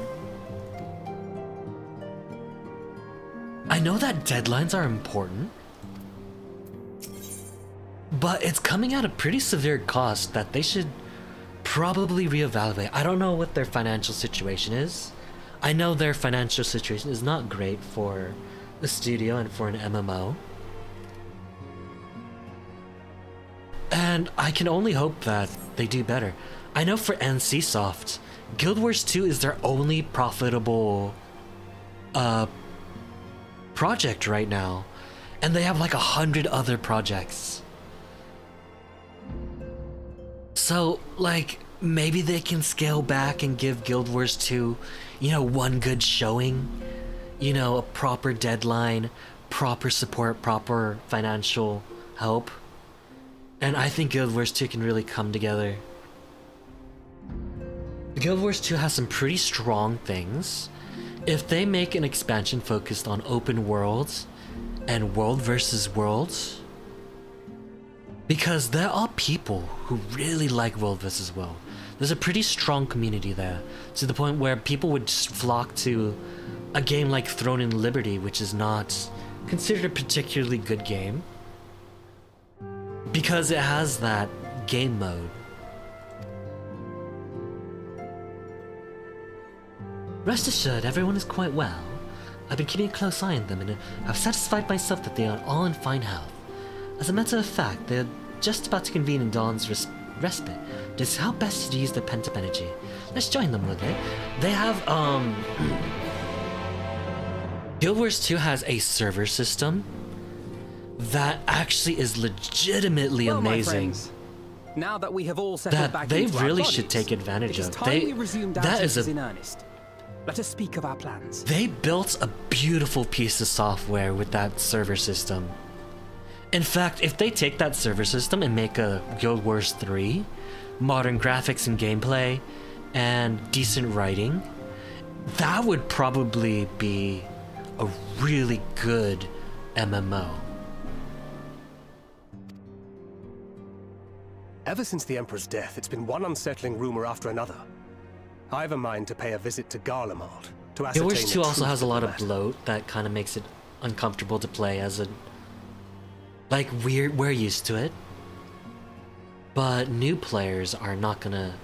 deadlines are important, but it's coming at a pretty severe cost that they should probably reevaluate. I don't know what their financial situation is. I know their financial situation is not great for a studio and for an MMO. And I can only hope that they do better. I know for NCSoft, Guild Wars 2 is their only profitable project right now. And they have like 100 other projects. So, like, maybe they can scale back and give Guild Wars 2, one good showing. A proper deadline, proper support, proper financial help. And I think Guild Wars 2 can really come together. Guild Wars 2 has some pretty strong things. If they make an expansion focused on open worlds and world versus worlds, because there are people who really like world versus world. There's a pretty strong community there, to the point where people would just flock to a game like Throne and Liberty, which is not considered a particularly good game, because it has that game mode. Rest assured, everyone is quite well. I've been keeping a close eye on them, and I've satisfied myself that they are all in fine health. As a matter of fact, they're just about to convene in Dawn's respite. Just how best to use their pent-up energy. Let's join them, will they? They have, Guild Wars 2 has a server system that actually is legitimately amazing. Now that we have all settled back they into our really bodies, should take advantage of. We resumed That is in earnest. Let us speak of our plans. They built a beautiful piece of software with that server system. In fact, if they take that server system and make a Guild Wars 3, modern graphics and gameplay, and decent writing, that would probably be a really good MMO. Ever since the Emperor's death, it's been one unsettling rumor after another. I have a mind to pay a visit to Garlemald to ascertain Guild Wars 2 also has a lot of matter. bloat that kind of makes it uncomfortable to play as a... Like, we're used to it. But new players are not gonna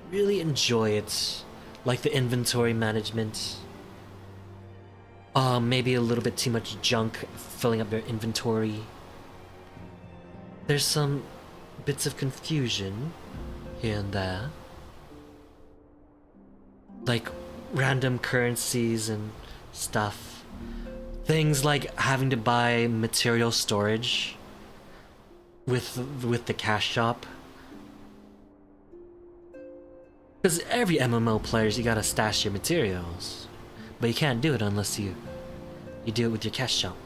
really enjoy it. Like the inventory management. Maybe a little bit too much junk filling up their inventory. There's some bits of confusion here and there. like random currencies and stuff. Things like having to buy material storage with the cash shop. Because every MMO players, you gotta stash your materials, but you can't do it unless you do it with your cash shop.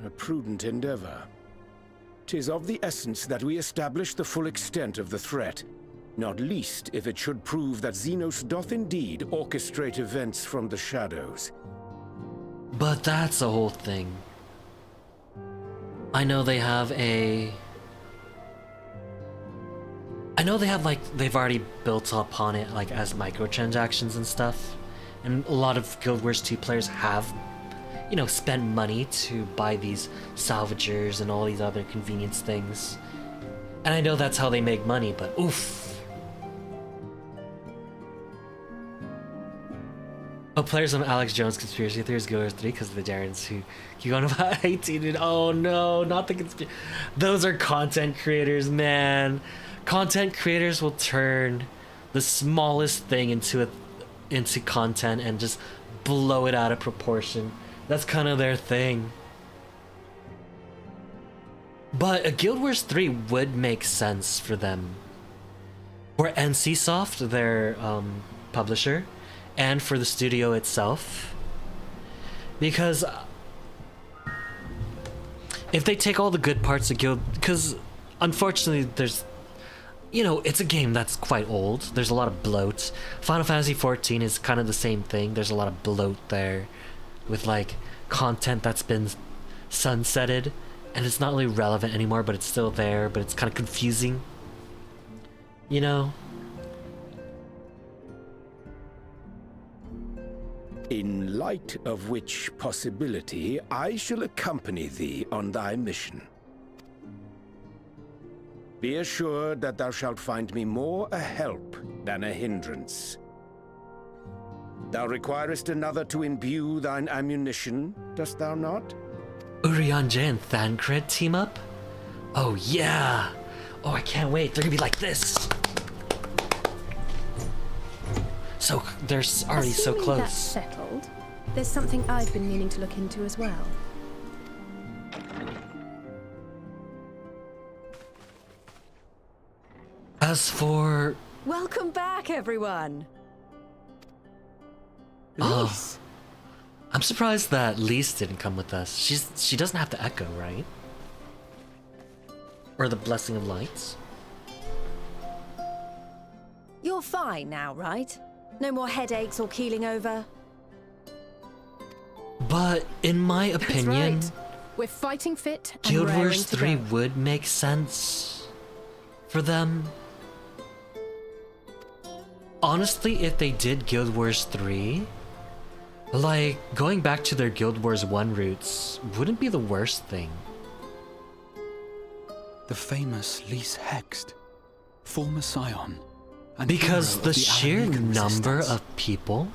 A prudent endeavor. 'Tis of the essence that we establish the full extent of the threat, not least if it should prove that Xenos doth indeed orchestrate events from the shadows. But that's the whole thing. I know they have like, they've already built upon it like as microtransactions and stuff. And a lot of Guild Wars 2 players have, you know, spent money to buy these salvagers and all these other convenience things. And I know that's how they make money, but oof. Oh, players on Alex Jones conspiracy theories Guild Wars 3 because of the Darrens who keep on about 18 and oh no, not the conspiracy. Those are content creators, man. Content creators will turn the smallest thing into content and just blow it out of proportion. That's kind of their thing. But a Guild Wars 3 would make sense for them. For NCSoft, their publisher, and for the studio itself. Because if they take all the good parts of Guild... Because unfortunately there's... You know, it's a game that's quite old. There's a lot of bloat. Final Fantasy XIV is kind of the same thing. There's a lot of bloat there. With like content that's been sunsetted. And it's not really relevant anymore, but it's still there. But it's kind of confusing. You know? In light of which possibility, I shall accompany thee on thy mission. Be assured that thou shalt find me more a help than a hindrance. Thou requirest another to imbue thine ammunition, dost thou not? Urianger and Thancred team up? Oh yeah! Oh, I can't wait. They're gonna be like this. So they're already so Assuming close. That's settled. There's something I've been meaning to look into as well. As for... Welcome back, everyone. Oh, I'm surprised that Lise didn't come with us. She doesn't have the Echo, right? Or the Blessing of Lights. You're fine now, right? No more headaches or keeling over? But in my opinion, That's right. We're fighting fit and Guild raring Wars to 3 go. would make sense for them. Honestly, if they did Guild Wars 3, like, going back to their Guild Wars 1 roots wouldn't be the worst thing. The famous Lise Hext, former Scion, and Because hero the of sheer Aramegan number resistance. of people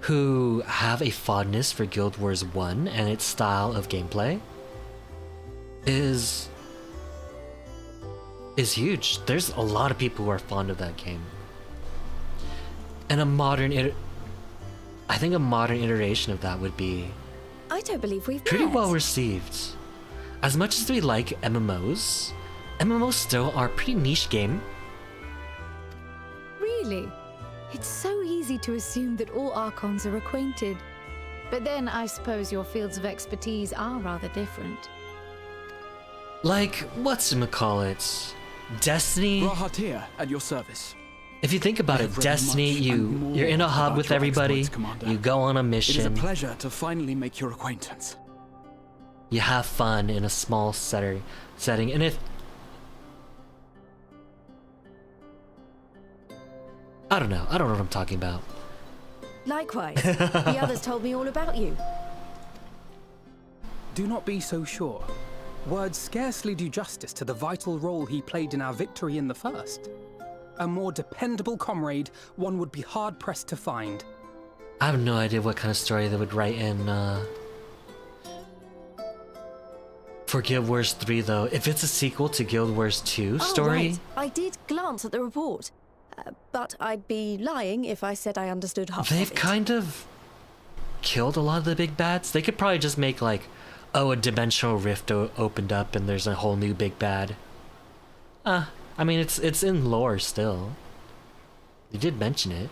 who have a fondness for Guild Wars 1 and its style of gameplay is huge. There's a lot of people who are fond of that game. And I think a modern iteration of that would be I don't believe we've pretty met. well received. As much as we like MMOs still are a pretty niche game. Really? It's so easy to assume that all Archons are acquainted. But then I suppose your fields of expertise are rather different. Like, whatchamacallit? Destiny? Rahat here, at your service. If you think about I it, have read Destiny, much and more you're in a hub about with your everybody, exploits, Commander. you go on a It is a mission, pleasure to finally make your acquaintance. you have fun in a small setting, and if... I don't know what I'm talking about. Likewise. The others told me all about you. Do not be so sure. Words scarcely do justice to the vital role he played in our victory in the first. A more dependable comrade, one would be hard-pressed to find. I have no idea what kind of story they would write in, For Guild Wars 3 though, if it's a sequel to Guild Wars 2 story... Right. I did glance at the report. But I'd be lying if I said I understood half of it. They've kind of killed a lot of the big bads. They could probably just make like, oh, a dimensional rift opened up and there's a whole new big bad. I mean, it's in lore still. You did mention it.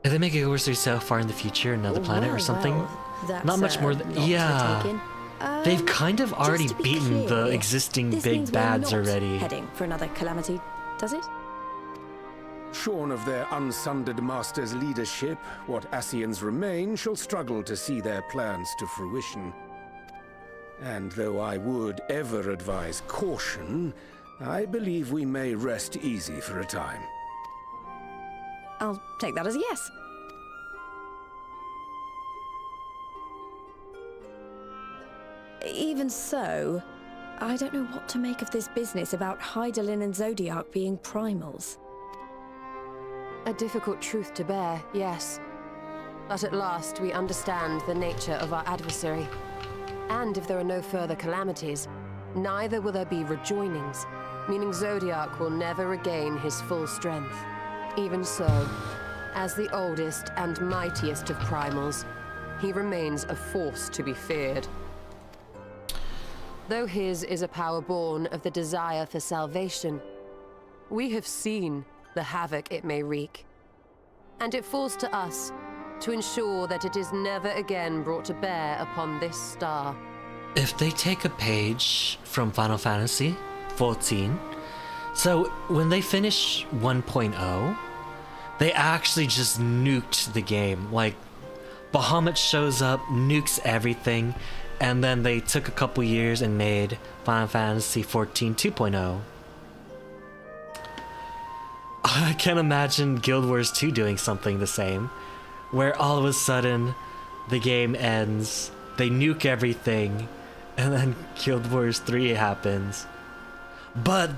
If they make Guild Wars 3 so far in the future, another planet or something, That's, not much more than... Yeah. They've kind of already beaten the existing big bads already. Heading for another calamity, does it? Shorn of their unsundered master's leadership, what Ascians remain shall struggle to see their plans to fruition. And though I would ever advise caution, I believe we may rest easy for a time. I'll take that as a yes. Even so, I don't know what to make of this business about Hydaelyn and Zodiac being primals. A difficult truth to bear, yes. But at last we understand the nature of our adversary. And if there are no further calamities, neither will there be rejoinings, meaning Zodiac will never regain his full strength. Even so, as the oldest and mightiest of primals, he remains a force to be feared. Though his is a power born of the desire for salvation, we have seen the havoc it may wreak. And it falls to us to ensure that it is never again brought to bear upon this star. If they take a page from Final Fantasy 14, so when they finish 1.0, they actually just nuked the game. Like, Bahamut shows up, nukes everything, and then they took a couple years and made Final Fantasy 14 2.0. I can't imagine Guild Wars 2 doing something the same, where all of a sudden the game ends, they nuke everything, and then Guild Wars 3 happens. But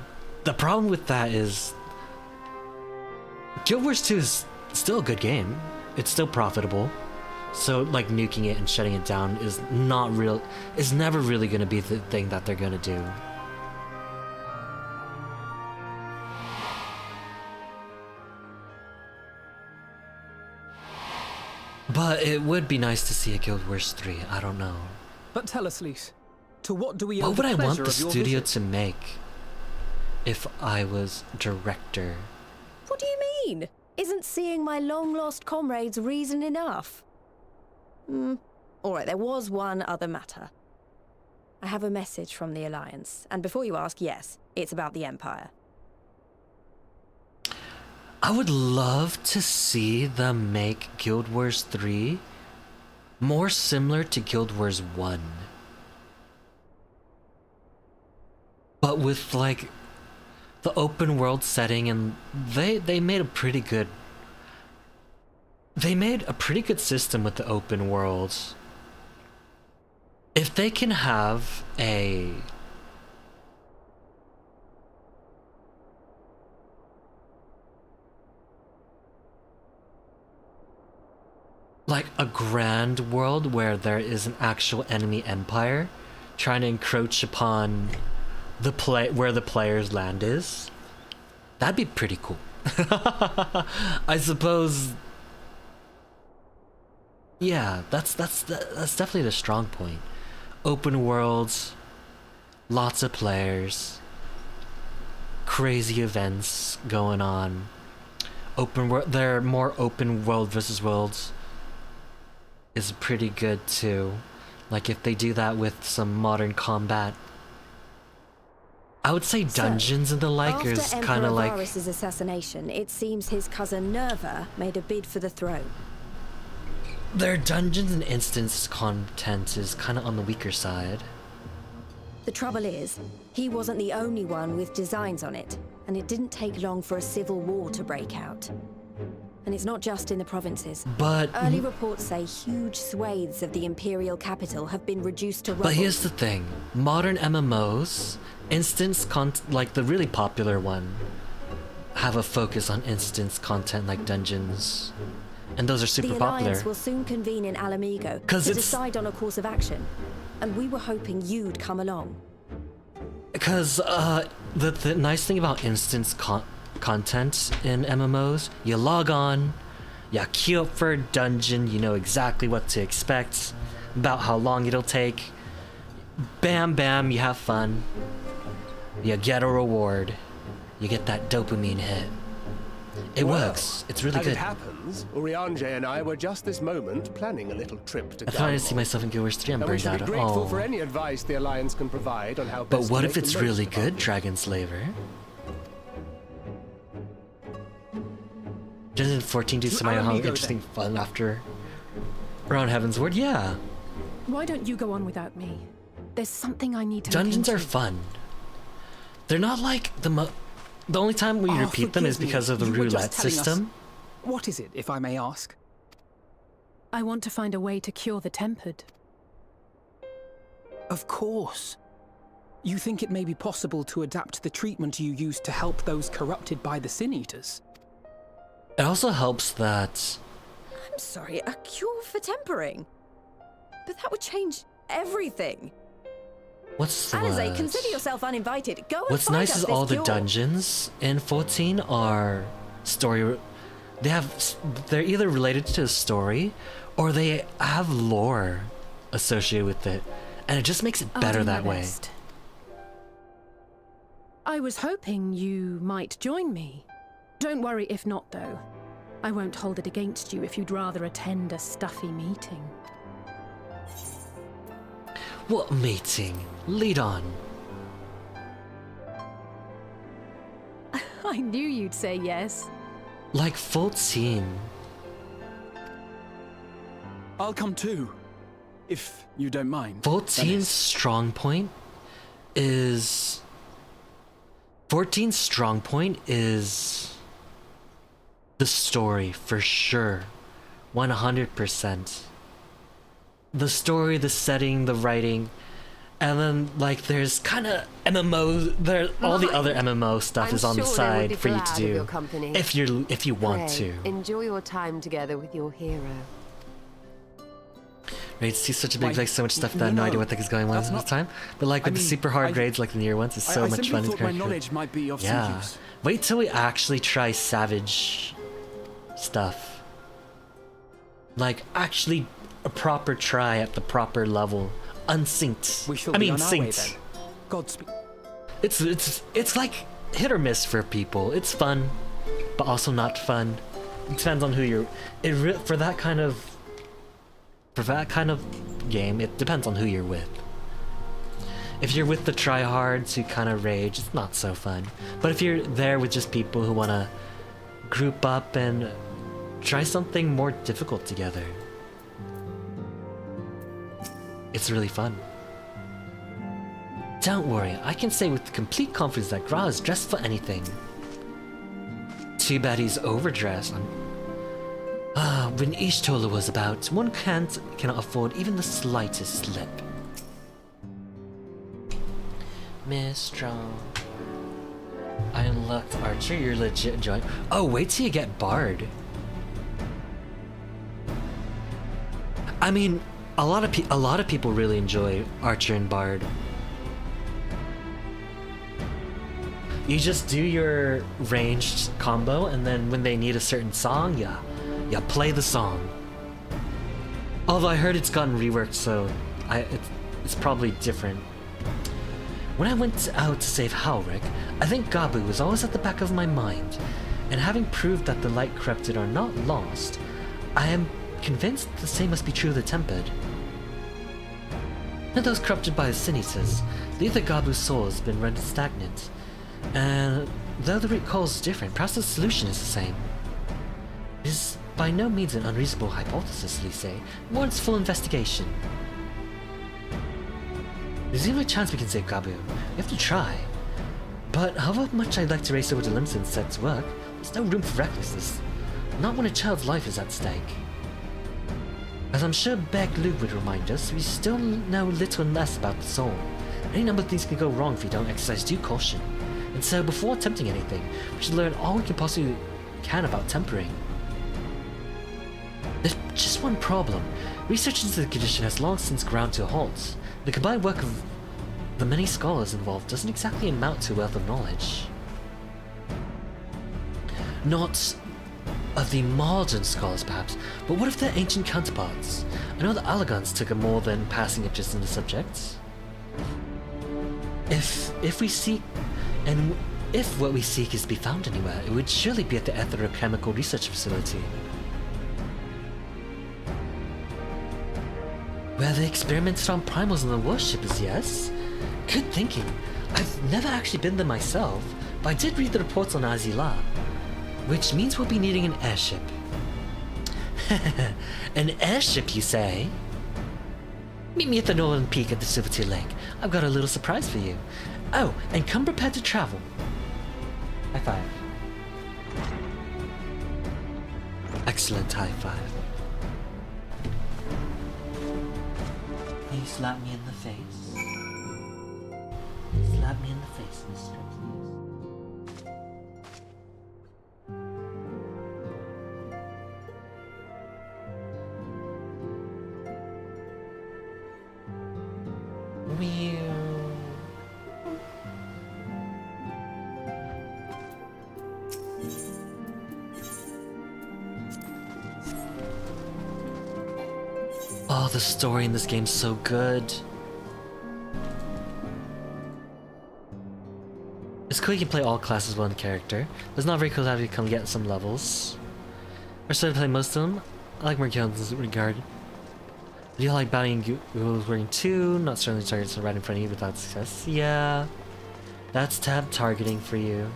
the problem with that is Guild Wars 2 is still a good game. It's still profitable. So like nuking it and shutting it down is never really going to be the thing that they're going to do. But it would be nice to see a Guild Wars 3. I don't know. But tell us, Lise, to what do we owe What the would I want pleasure the of your studio visit? to make if I was director? What do you mean? Isn't seeing my long-lost comrades reason enough? All right, there was one other matter. I have a message from the Alliance, and before you ask, yes, it's about the Empire. I would love to see them make Guild Wars 3 more similar to Guild Wars 1. But with like the open world setting, and they made a pretty good system with the open world. If they can have a grand world where there is an actual enemy empire trying to encroach upon where the player's land is, that'd be pretty cool. I suppose. Yeah, that's definitely the strong point. Open worlds, lots of players, crazy events going on. Open world, there are more open world versus worlds is pretty good too. Like if they do that with some modern combat. I would say dungeons and the like is kind of like... After Emperor Varus's assassination, it seems his cousin Nerva made a bid for the throne. Their dungeons and instance content is kind of on the weaker side. The trouble is, he wasn't the only one with designs on it, and it didn't take long for a civil war to break out. And it's not just in the provinces. But early reports say huge swathes of the imperial capital have been reduced to rubble. But here's the thing. Modern MMOs, like the really popular one, have a focus on instance content like dungeons and those are super the popular. Alliance will soon convene in Alamigo 'Cause to it's- decide on a course of action, and we were hoping you'd come along. Because the nice thing about instance content in MMOs, you log on, you queue up for a dungeon, you know exactly what to expect, about how long it'll take. Bam, bam, you have fun. You get a reward. You get that dopamine hit. It works. It's really as good. It happens, Eorzea and I were just this moment planning a little trip to I thought I'd see myself in Guild Wars 3. I'm and we burned should out. be grateful for Oh. any advice the Alliance can provide on how But best what to if make it's the most really of our good, Dragon Slaver? Doesn't 14 do somehow how interesting fun after around Heaven's Ward? Yeah. Why don't you go on without me? There's something I need to Dungeons look are into. fun. They're not like the only time we repeat them is forgive me, because of the you were just roulette telling us- system. What is it, if I may ask? I want to find a way to cure the tempered. Of course. You think it may be possible to adapt the treatment you use to help those corrupted by the Sin Eaters? It also helps that I'm sorry, a cure for tempering? But that would change everything. what's the Alize, word? consider yourself uninvited. Go and What's find nice us is this all the cure. dungeons in 14 are story. They're either related to a story, or they have lore associated with it, and it just makes it I'll better do my that way. best. I was hoping you might join me. Don't worry if not, though. I won't hold it against you if you'd rather attend a stuffy meeting. What meeting? Lead on. I knew you'd say yes. Like 14. I'll come too, if you don't mind. 14's strong point is 14's strong point is the story for sure. 100%. The story, the setting, the writing, and then like there's kind of MMO. There, all the other MMO stuff I'm is on the sure they would side be for you glad to of do your company. if you want Pray, to. enjoy your time together with your hero. Right, see such a big like so much stuff that I have no idea what the heck is going on that's this not- time. But like with the super hard grades, like the near ones, it's so I much simply fun. It's thought my very cool. knowledge might be of some Yeah. use. Wait till we actually try Savage stuff. Like actually a proper try at the proper level, unsynced. We shall I be mean on our way synced. then. Godspeed. It's like hit or miss for people. It's fun, but also not fun. It depends on who you're. For that kind of game, it depends on who you're with. If you're with the tryhards who kind of rage, it's not so fun. But if you're there with just people who want to group up and try something more difficult together, it's really fun. Don't worry, I can say with complete confidence that Gra is dressed for anything. Too bad he's overdressed. When Ishtola was about, one cannot afford even the slightest slip. Miss Strong. I unlocked Archer, you're legit enjoying. Oh, wait till you get Bard. I mean, a lot of people really enjoy Archer and Bard. You just do your ranged combo, and then when they need a certain song, you play the song. Although I heard it's gotten reworked, so it's probably different. When I went out to save Halric, I think Gabu was always at the back of my mind, and having proved that the light corrupted are not lost, I am convinced the same must be true of the tempered. And those corrupted by the Sin Eaters, the other Gabu's soul has been rendered stagnant. And though the root cause is different, perhaps the solution is the same. It is by no means an unreasonable hypothesis, Lise. It warrants full investigation. There's even a chance we can save Gabu. We have to try. But however much I'd like to race over to Limsa and set to work, there's no room for recklessness. Not when a child's life is at stake. As I'm sure Beg Luke would remind us, we still know little and less about the soul. Any number of things can go wrong if we don't exercise due caution. And so, before attempting anything, we should learn all we can possibly can about tempering. There's just one problem. Research into the condition has long since ground to a halt. The combined work of the many scholars involved doesn't exactly amount to a wealth of knowledge. Not of the modern scholars, perhaps, but what of their ancient counterparts? I know the Allagons took a more than passing interest in the subject. If we seek, and if what we seek is to be found anywhere, it would surely be at the Etherochemical Research Facility, where they experimented on primals and the worshippers. Yes, good thinking. I've never actually been there myself, but I did read the reports on Azila. Which means we'll be needing an airship. An airship, you say? Meet me at the northern peak of the Silvertear Lake. I've got a little surprise for you. Oh, and come prepared to travel. High five. Excellent high five. Can you slap me in the face? Slap me in the face, mister, please. Oh, the story in this game's so good. It's cool you can play all classes with one character. It's not very cool to have you come get some levels. I started to play most of them. I like Mercury in this regard. Do you like bounty ghouls wearing 2? Not certainly targets right in front of you without success. Yeah. That's tab targeting for you.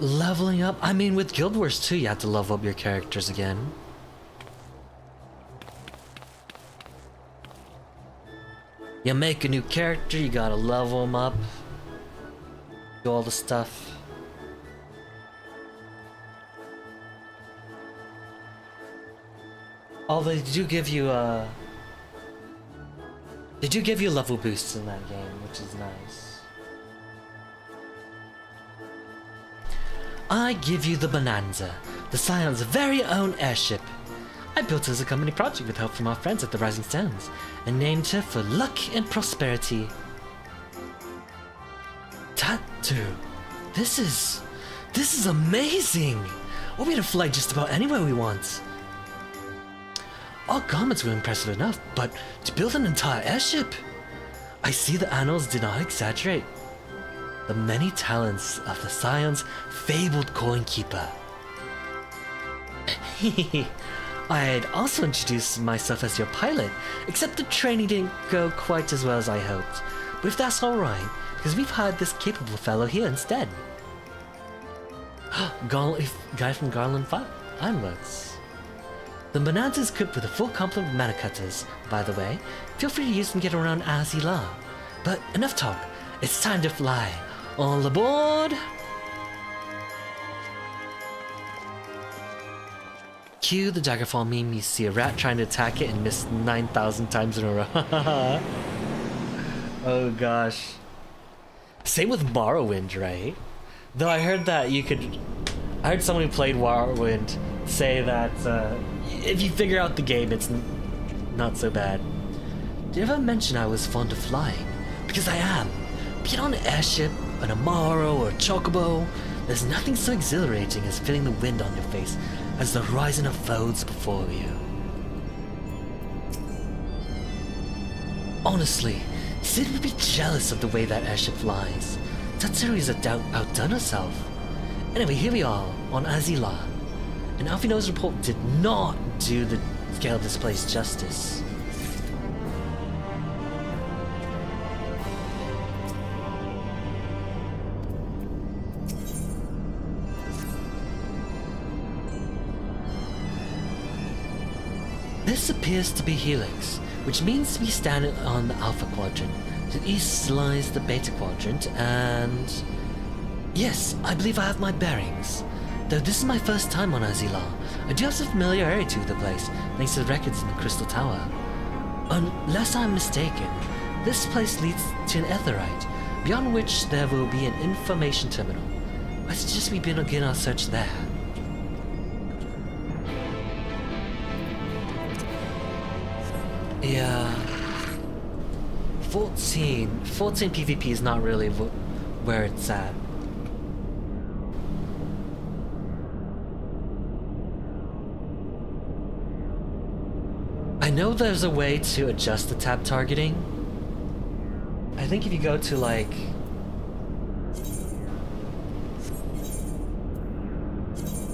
Leveling up? I mean, with Guild Wars 2, you have to level up your characters again. You make a new character, you gotta level them up. Do all the stuff. Although they do give you level boosts in that game, which is nice. I give you the Bonanza, the Scion's very own airship. I built it as a company project with help from our friends at the Rising Stones, and named her for luck and prosperity. Tattoo, this is amazing! We'll be able to fly just about anywhere we want. Our garments were impressive enough, but to build an entire airship? I see the annals did not exaggerate the many talents of the Scion's fabled coin keeper. I'd also introduce myself as your pilot, except the training didn't go quite as well as I hoped. But if that's alright, because we've hired this capable fellow here instead. Guy from Garland Ironworks. The Bonanza is equipped with a full complement of mana cutters, by the way. Feel free to use them to get around Azila. But enough talk, it's time to fly. All aboard! Cue the Daggerfall meme. You see a rat trying to attack it and miss 9,000 times in a row. Oh gosh. Same with Morrowind, right? Though I heard that I heard someone who played Morrowind say that if you figure out the game, it's not so bad. Did I ever mention I was fond of flying? Because I am. Being on an airship, an Amaro, or a Chocobo, there's nothing so exhilarating as feeling the wind on your face as the horizon unfolds before you. Honestly, Sid would be jealous of the way that airship flies. Tatsuri's outdone herself. Anyway, here we are on Azila. And Alfino's report did not do the scale of this place justice. This appears to be Helix, which means we stand on the Alpha Quadrant. To the east lies the Beta Quadrant, and... yes, I believe I have my bearings. Though this is my first time on Azila, I do have some familiarity with the place, thanks to the records in the Crystal Tower. Unless I'm mistaken, this place leads to an Aetheryte, beyond which there will be an information terminal. I suggest we begin our search there. Yeah... 14 PvP is not really where it's at. I know there's a way to adjust the tab targeting. I think if you go to like...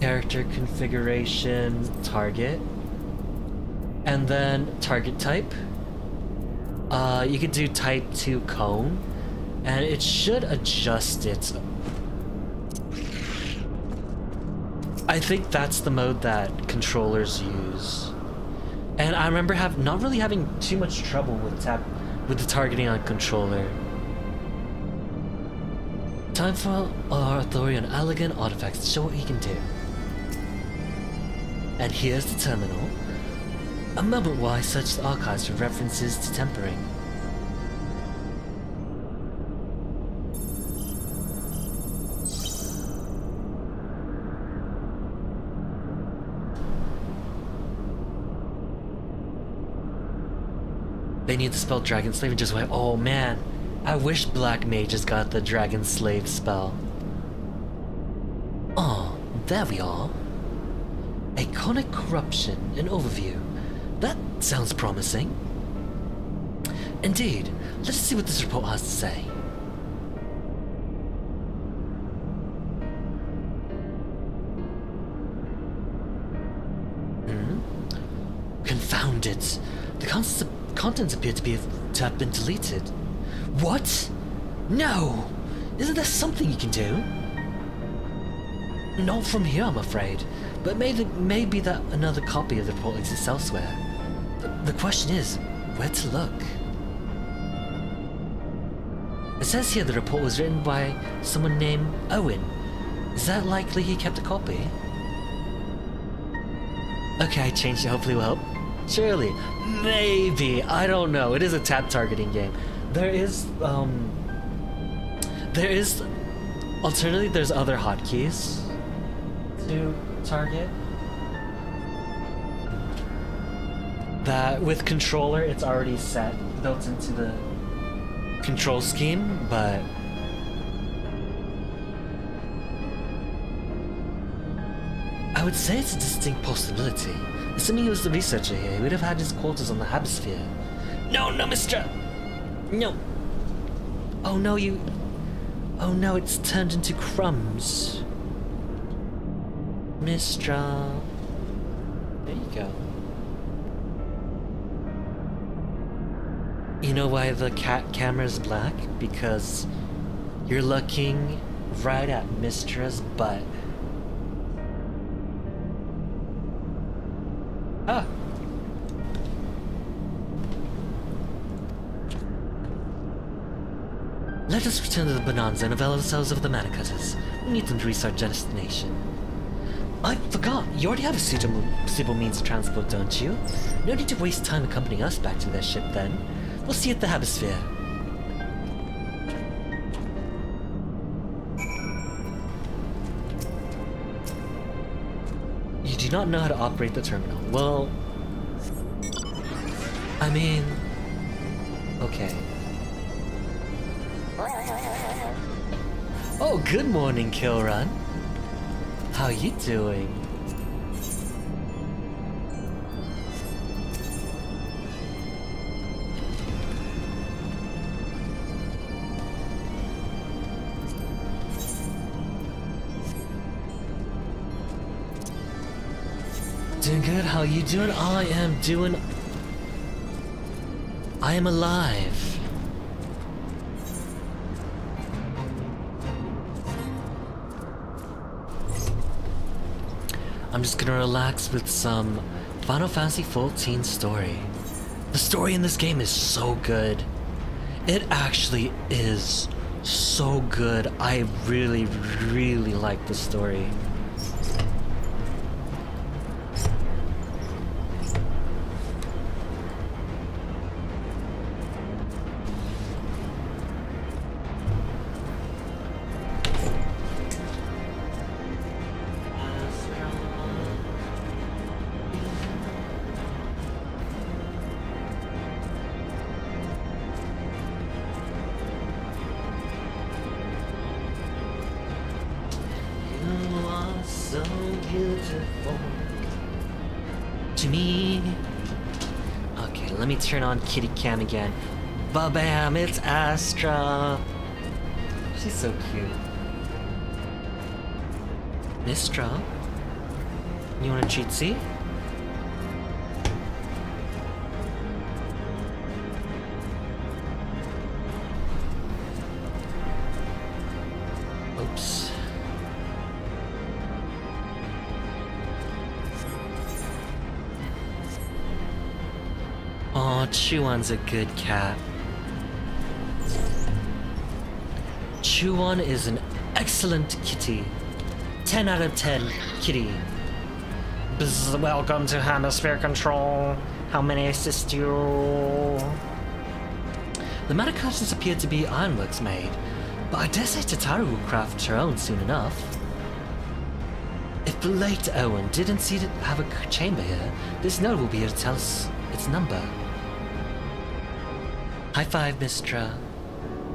character configuration, target, and then target type, you could do type 2 cone, and it should adjust it. I think that's the mode that controllers use. And I remember not really having too much trouble with the targeting on controller. Time for our authority on elegant artifacts to show what he can do. And here's the terminal. A moment while I search the archives for references to tempering. They need to spell Dragon Slave and just went, oh man, I wish Black Mages got the Dragon Slave spell. Oh, there we are. Iconic Corruption, an overview. That sounds promising. Indeed, let's see what this report has to say. Confound it. The contents appear to have been deleted. What? No! Isn't there something you can do? Not from here, I'm afraid. But maybe that another copy of the report exists elsewhere. The question is, where to look? It says here the report was written by someone named Owen. Is that likely he kept a copy? Okay, I changed it, hopefully it will help. Surely, maybe, I don't know. It is a tab targeting game. Alternatively, there's other hotkeys to target. That with controller, it's already set, built into the control scheme, but I would say it's a distinct possibility. Assuming he was the researcher here, he would have had his quarters on the Hemisphere. No, Mistra! No! Oh no, oh no, it's turned into crumbs. Mistra. There you go. You know why the camera's black? Because you're looking right at Mistra's butt. Ah. Let us return to the Bonanza and avail ourselves of the mana cutters. We need them to reach our destination. I forgot, you already have a suitable means of transport, don't you? No need to waste time accompanying us back to their ship then. We'll see you at the Hemisphere. You do not know how to operate the terminal. Well, I mean, okay. Oh, good morning, Kilrun. How you doing? good. How you doing? I am doing... I am alive. I'm just gonna relax with some Final Fantasy XIV story. The story in this game is so good. It actually is so good. I really, really like the story. So beautiful to me. Okay, let me turn on kitty cam again. Ba-bam, it's Astra. She's so cute. Mistra, you want a treatsy? Oops. Aw, Chuan's a good cat. Chuan is an excellent kitty. 10 out of 10 kitty. Bzz, welcome to Hemisphere Control. How may I assist you? The mana curtains appear to be ironworks made, but I dare say Tataru will craft her own soon enough. If the late Owen didn't see to have a chamber here, this note will be here to tell us its number. High five, Mistra.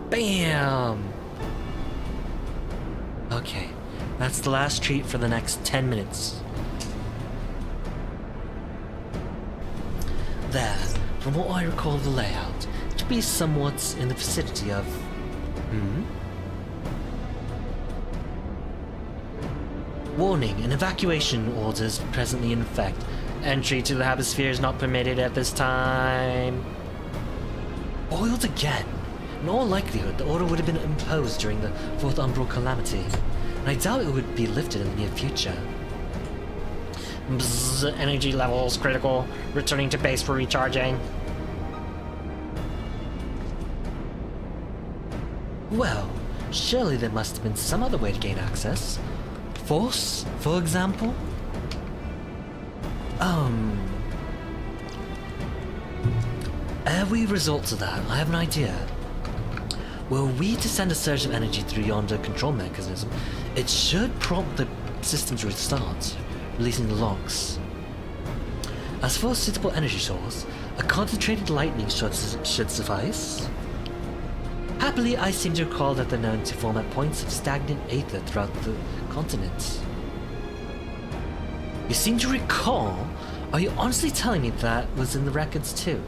Bam! Okay, that's the last treat for the next 10 minutes. There, from what I recall of the layout, it should be somewhat in the vicinity of... Warning, an evacuation order is presently in effect. Entry to the hemisphere is not permitted at this time. Boiled again? In all likelihood, the order would have been imposed during the Fourth Umbral Calamity, and I doubt it would be lifted in the near future. Bzz, energy levels critical. Returning to base for recharging. Well, surely there must have been some other way to gain access. Force, for example? Ere we resort to that, I have an idea. Were we to send a surge of energy through yonder control mechanism, it should prompt the system to restart, releasing the locks. As for a suitable energy source, a concentrated lightning should suffice. Happily, I seem to recall that they're known to form at points of stagnant aether throughout the continent. You seem to recall? Are you honestly telling me that was in the records too?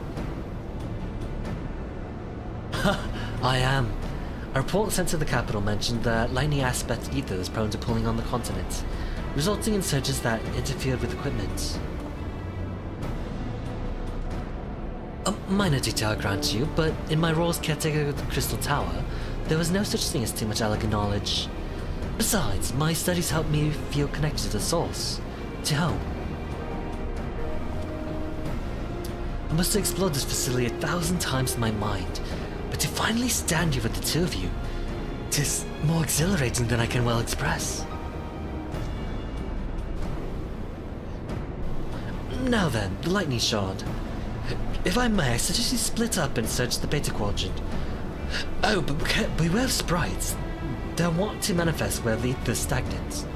I am. A report sent to the capital mentioned that lightning aspect ether is prone to pulling on the continent, resulting in surges that interfered with equipment. A minor detail, I grant you, but in my role as caretaker of the Crystal Tower, there was no such thing as too much elegant knowledge. Besides, my studies helped me feel connected to the source, to home. I must have explored this facility 1,000 times in my mind, but to finally stand here with the two of you, it is more exhilarating than I can well express. Now then, the lightning shard. If I may, I suggest you split up and search the beta quadrant. Oh, but beware of sprites. They'll want to manifest where the ether stagnates.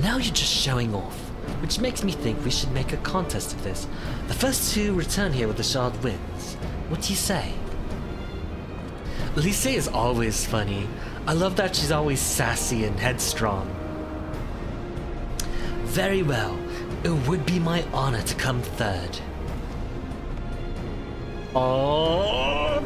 Now you're just showing off, which makes me think we should make a contest of this. The first two return here with the shard wins. What do you say? Lise is always funny. I love that she's always sassy and headstrong. Very well. It would be my honor to come third. Oh,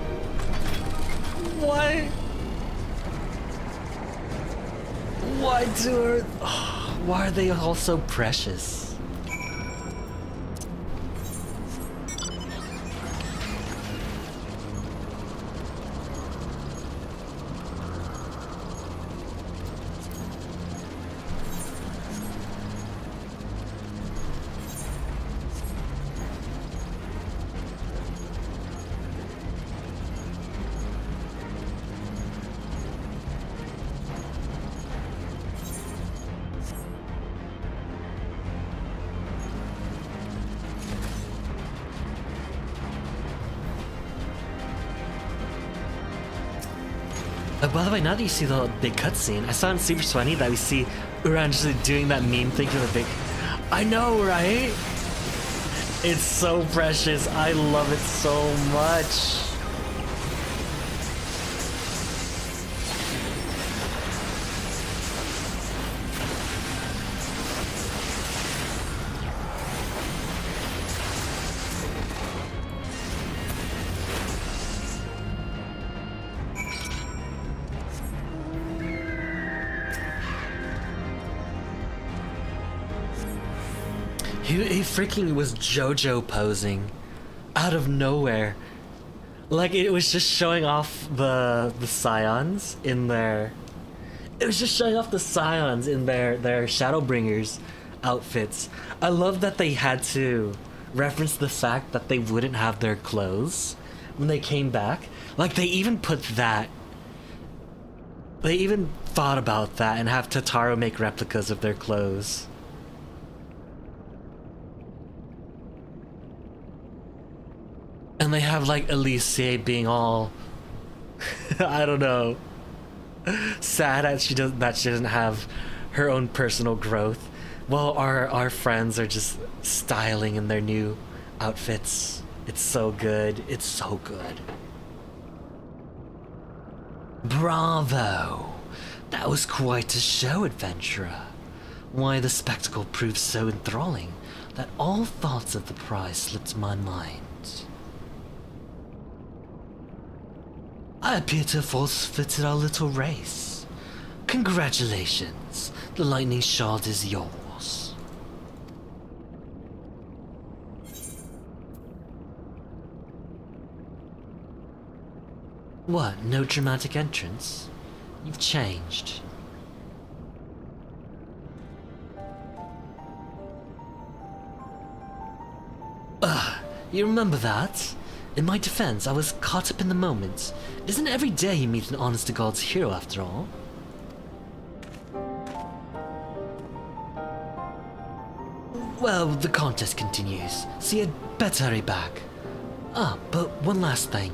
why are they all so precious? By the way, now that you see the big cutscene, I saw in Super Swanny that we see Uran just doing that meme thing to the big. I know, right? It's so precious. I love it so much. He freaking was JoJo posing out of nowhere. Like, it was just showing off the scions in their... It was just showing off the scions in their Shadowbringers outfits. I love that they had to reference the fact that they wouldn't have their clothes when they came back. Like, they even put that... They even thought about that and have Totaro make replicas of their clothes. And they have like Eorzea being all, I don't know, sad that she doesn't have her own personal growth, while our friends are just styling in their new outfits. It's so good. It's so good. Bravo! That was quite a show, adventurer. Why, the spectacle proved so enthralling that all thoughts of the prize slipped my mind. I appear to have forfeited our little race. Congratulations. The lightning shard is yours. What, no dramatic entrance? You've changed. You remember that? In my defense, I was caught up in the moment. Isn't every day you meet an honest-to-God's hero, after all? Well, the contest continues, so you'd better hurry back. But one last thing.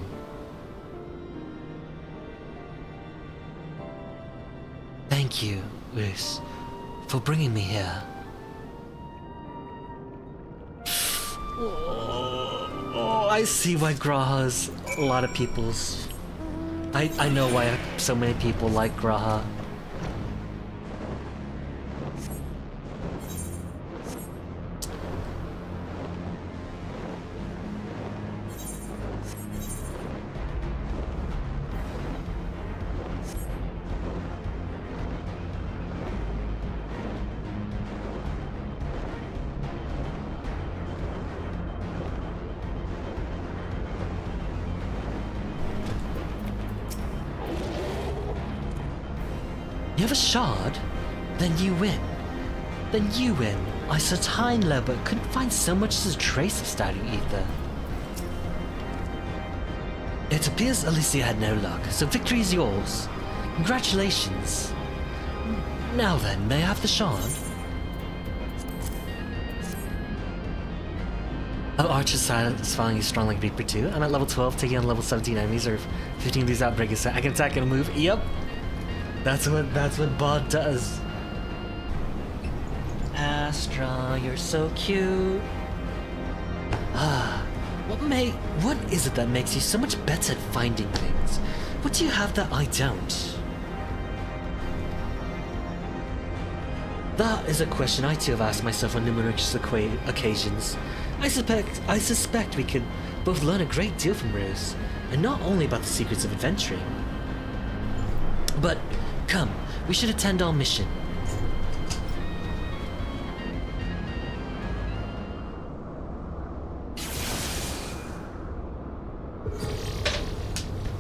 Thank you, Ruth, for bringing me here. I see why Graha's a lot of people's... I know why so many people like Graha. You have a shard? Then you win. Then you win. I searched high and low, but couldn't find so much as a trace of static ether. It appears Alicia had no luck, so victory is yours. Congratulations. Now then, may I have the shard? Oh, Archer's satisfying you strong like Reaper 2. I'm at level 12, taking on level 17 enemies, or 15 of these outbreakers. I can attack and move. Yep. That's what Bod does. Astra, you're so cute. What is it that makes you so much better at finding things? What do you have that I don't? That is a question I too have asked myself on numerous occasions. I suspect we could both learn a great deal from Rose, and not only about the secrets of adventuring. But come, we should attend our mission.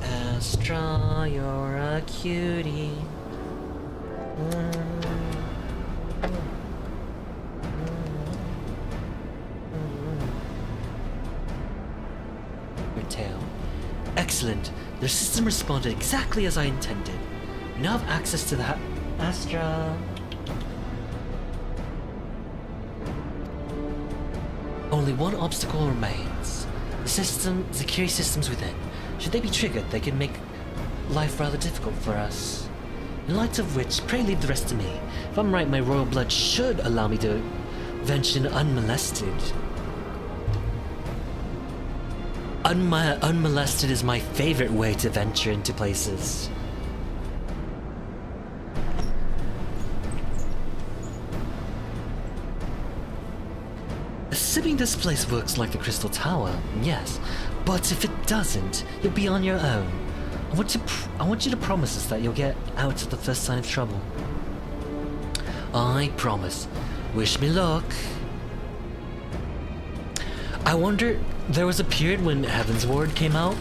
Astra, you're a cutie. Your tail. Excellent. Their system responded exactly as I intended. We now have access to that. Astra. Only one obstacle remains. The security systems within. Should they be triggered, they can make life rather difficult for us. In light of which, pray leave the rest to me. If I'm right, my royal blood should allow me to venture unmolested. Unmolested is my favorite way to venture into places. Assuming this place works like the Crystal Tower, yes. But if it doesn't, you'll be on your own. I want you to promise us that you'll get out at the first sign of trouble. I promise. Wish me luck. I wonder, there was a period when Heaven's Ward came out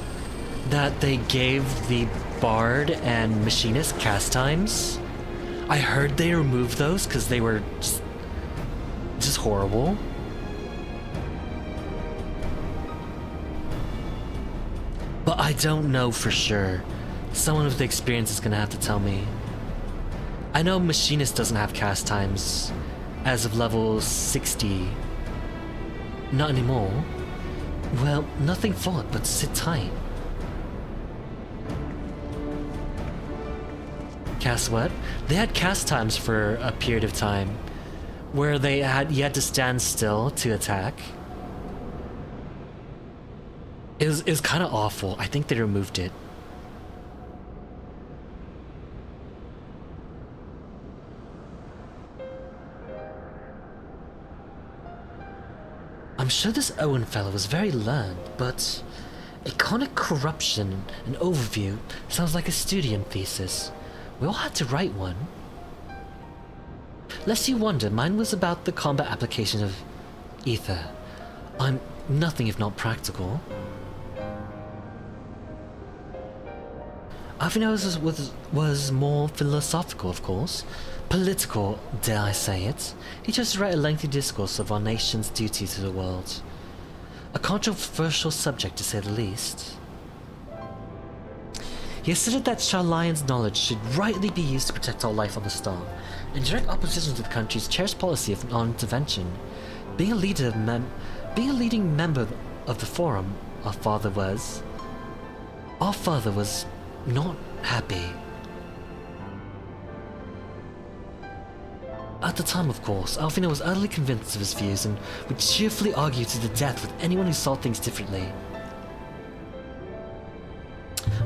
that they gave the Bard and Machinist cast times. I heard they removed those because they were just horrible. But I don't know for sure. Someone with the experience is gonna have to tell me. I know Machinist doesn't have cast times as of level 60. Not anymore. Well, nothing for it but sit tight. Cast what? They had cast times for a period of time where you had to stand still to attack. It was kind of awful. I think they removed it. I'm sure this Owen fellow was very learned, but iconic corruption and overview sounds like a studium thesis. We all had to write one. Lest you wonder, mine was about the combat application of ether. I'm nothing if not practical. Alphinaud's was more philosophical, of course. Political, dare I say it. He chose to write a lengthy discourse of our nation's duty to the world. A controversial subject, to say the least. He asserted that Sharlayon's knowledge should rightly be used to protect all life on the star, in direct opposition to the country's cherished policy of non-intervention. Being a leading member of the Forum, our father was not happy. At the time, of course, Alphinaud was utterly convinced of his views and would cheerfully argue to the death with anyone who saw things differently.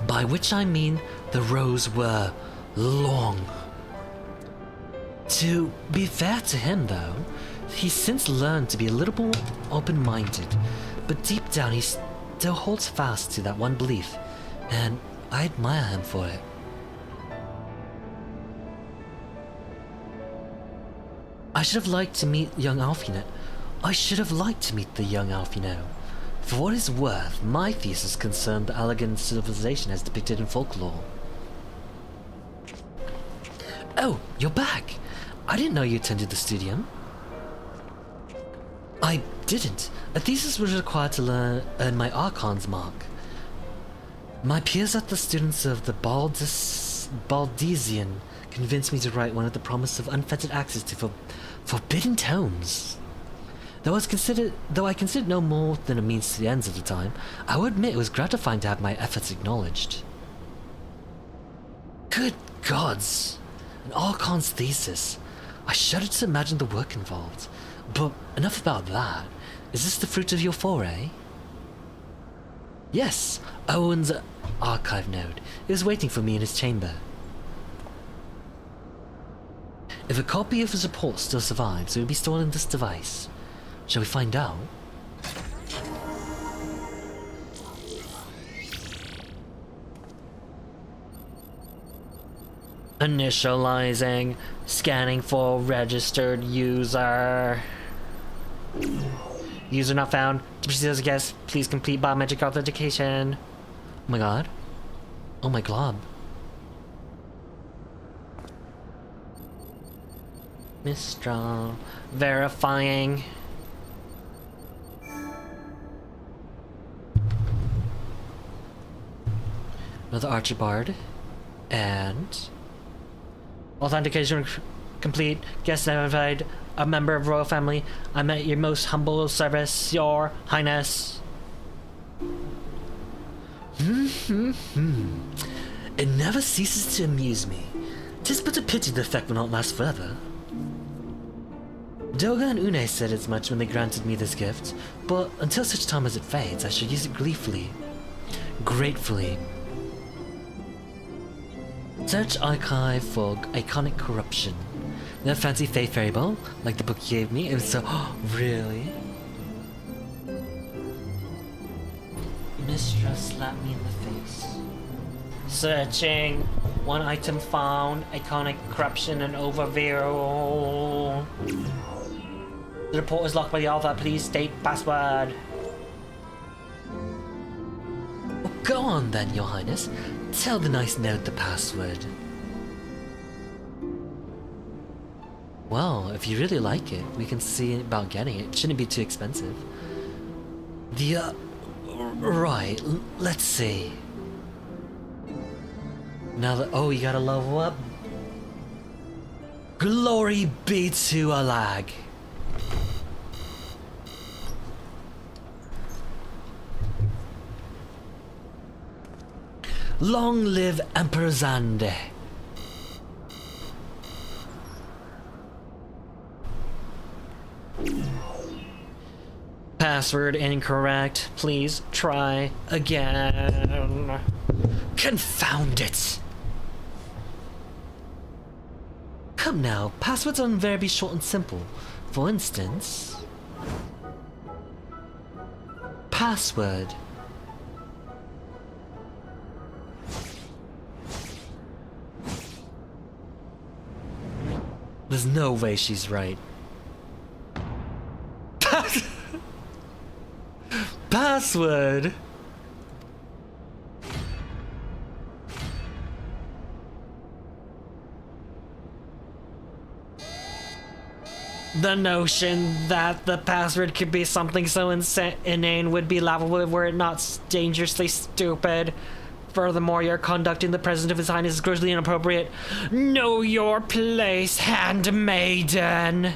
By which I mean the rows were long. To be fair to him, though, he's since learned to be a little more open-minded, but deep down he still holds fast to that one belief, and I admire him for it. I should have liked to meet young Alphinaud. I should have liked to meet the young Alphinaud. For what it's worth, my thesis concerned the elegant civilization as depicted in folklore. Oh, you're back! I didn't know you attended the studium. I didn't. A thesis was required to earn my Archon's mark. My peers at the students of the Baldesian convinced me to write one with the promise of unfettered access to forbidden tomes. Though I considered no more than a means to the ends at the time, I will admit it was gratifying to have my efforts acknowledged. Good gods! An Archon's thesis. I shudder to imagine the work involved. But enough about that. Is this the fruit of your foray? Yes, Owen's archive node. It was waiting for me in his chamber. If a copy of his report still survives, it will be stored in this device. Shall we find out? Initializing. Scanning for registered user. User not found. To proceed as a guest, please complete biometric authentication. Oh my god. Oh my glob. Mistral. Verifying. Another Archibald. And authentication complete. Guest identified. A member of royal family. I'm at your most humble service, Your Highness. It never ceases to amuse me. 'Tis but a pity the effect will not last further. Doga and Une said as much when they granted me this gift, but until such time as it fades, I shall use it gleefully. Gratefully. Search archive for iconic corruption. That fancy Faith Fairy Bowl, like the book you gave me? It was so... really? Mistress slapped me in the face. Searching. One item found. Iconic corruption and overview. The report is locked by the author. Please state password. Well, go on then, Your Highness. Tell the nice node the password. Well, if you really like it, we can see about getting it. It shouldn't be too expensive. Right, let's see. Now that, oh, you gotta level up. Glory be to Alag. Long live Emperor Zande. Password incorrect. Please try again. Confound it! Come now, passwords are invariably short and simple. For instance... Password. There's no way she's right. Password! The notion that the password could be something so inane would be laughable were it not dangerously stupid. Furthermore, your conduct in the presence of His Highness is grossly inappropriate. Know your place, handmaiden!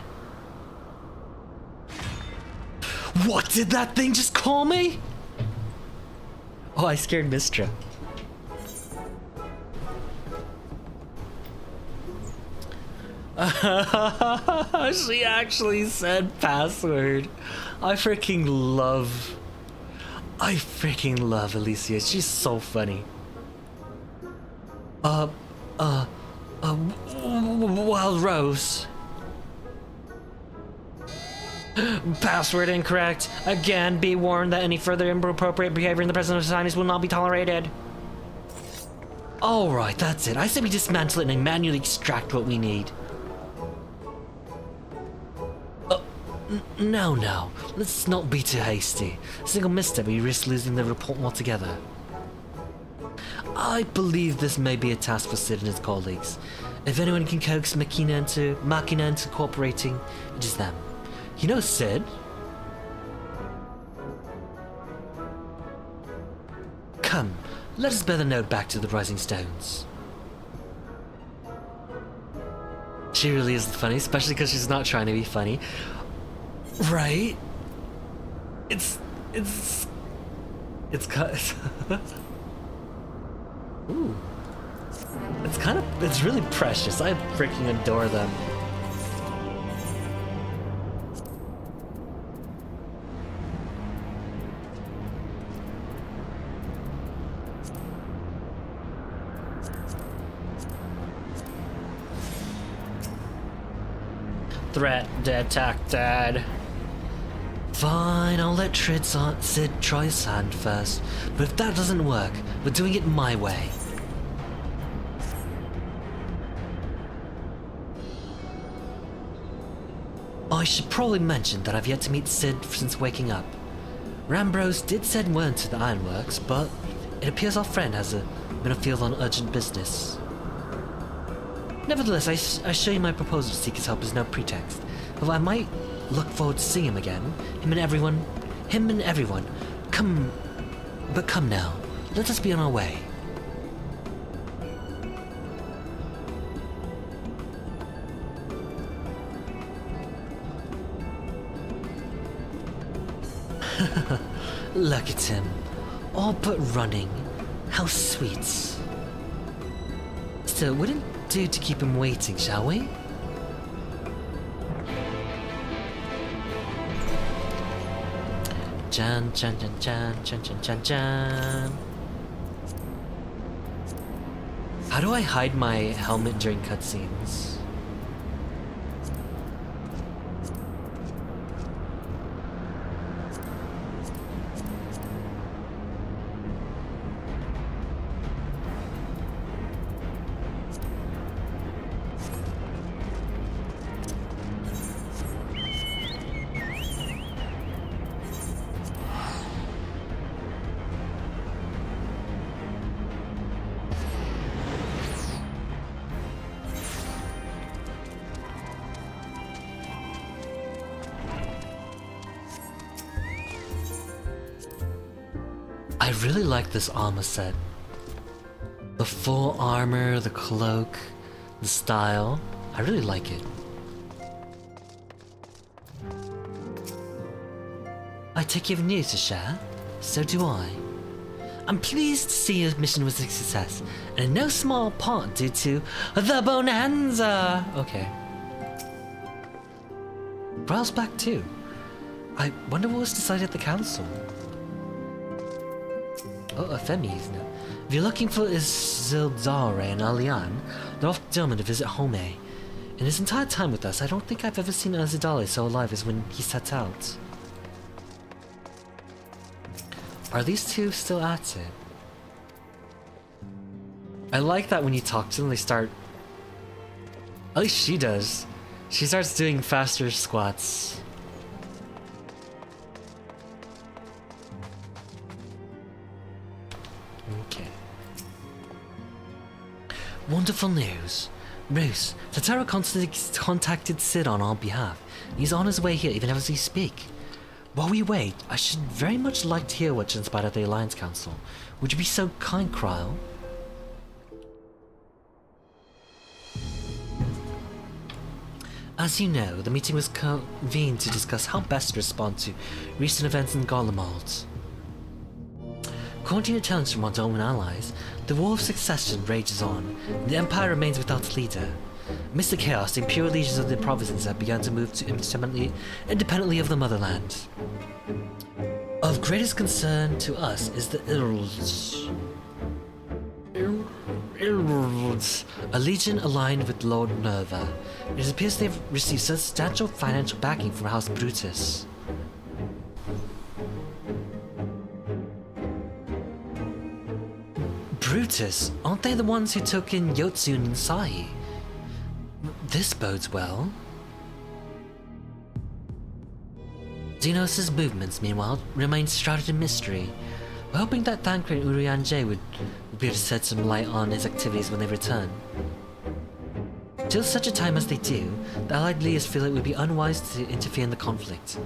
What did that thing just call me? Oh, I scared Mistra. She actually said password. I freaking love Alicia. She's so funny. Wild Rose. Password incorrect. Again, be warned that any further inappropriate behavior in the presence of His Highness will not be tolerated. Alright, that's it. I say we dismantle it and manually extract what we need. No. Let's not be too hasty. A single misstep, we risk losing the report altogether. I believe this may be a task for Sid and his colleagues. If anyone can coax Machina into cooperating, it is them. You know Sid? Come, let us bear the note back to the Rising Stones. She really is funny, especially because she's not trying to be funny. Right? It's ooh. It's really precious. I freaking adore them. Threat detected. Fine, I'll let Sid try his hand first, but if that doesn't work, we're doing it my way. I should probably mention that I've yet to meet Sid since waking up. Rambros did send word to the Ironworks, but it appears our friend has been afield on urgent business. Nevertheless, I show you my proposal to seek his help as no pretext. Although I might look forward to seeing him again. Him and everyone. Come now. Let us be on our way. Look at him. All but running. How sweet. Still, it wouldn't do to keep him waiting, shall we? Jan, Jan, Jan, Jan, Jan, Jan, Jan, Jan. How do I hide my helmet during cutscenes? I really like this armor set. The full armor, the cloak, the style. I really like it. I take you have news to share. So do I. I'm pleased to see your mission was a success, and in no small part due to the bonanza. Okay. Browse back too. I wonder what was decided at the council. Oh, a Femi's now. If you're looking for Isildare and Alian, they're off to Dilman to visit Home. In his entire time with us, I don't think I've ever seen Isildare so alive as when he set out. Are these two still at it? I like that when you talk to them, they start... At least she does. She starts doing faster squats. Okay. Wonderful news. Bruce, Tatara contacted Sid on our behalf. He's on his way here even as we speak. While we wait, I should very much like to hear what transpired at the Alliance Council. Would you be so kind, Kryle? As you know, the meeting was convened to discuss how best to respond to recent events in Garlemald. According to tellings from our Dolmen allies, the war of succession rages on, and the Empire remains without a leader. Amidst the chaos, the imperial legions of the provinces have begun to move to independently of the motherland. Of greatest concern to us is the Eorzea, a legion aligned with Lord Nerva. It appears they've received substantial financial backing from House Brutus. Brutus? Aren't they the ones who took in Yotsun and Sahi? This bodes well. Xenos' movements, meanwhile, remain shrouded in mystery. We're hoping that Thancred and Urianger would be able to shed some light on his activities when they return. Till such a time as they do, the Allied leaders feel it would be unwise to interfere in the conflict.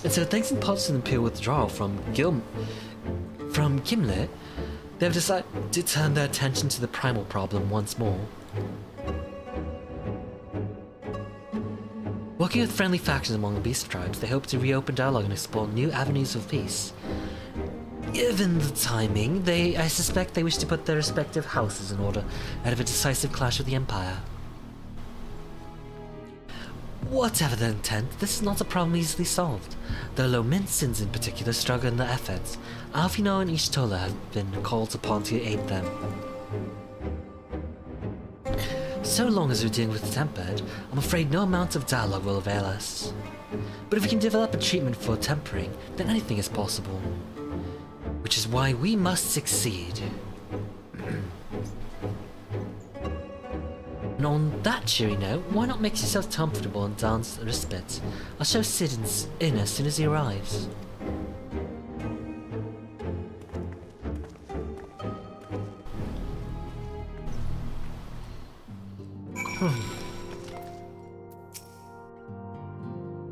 And so thanks in part to the Imperial withdrawal from Gimlet, they've decided to turn their attention to the primal problem once more. Working with friendly factions among the beast tribes, they hope to reopen dialogue and explore new avenues of peace. Given the timing, I suspect they wish to put their respective houses in order ahead of a decisive clash with the Empire. Whatever their intent, this is not a problem easily solved. The Lominsins in particular struggle in their efforts. Alfino and Ishtola have been called upon to aid them. So long as we're dealing with the tempered, I'm afraid no amount of dialogue will avail us. But if we can develop a treatment for tempering, then anything is possible. Which is why we must succeed. And on that cheery note, why not make yourself comfortable and dance a respite? I'll show Sid in as soon as he arrives.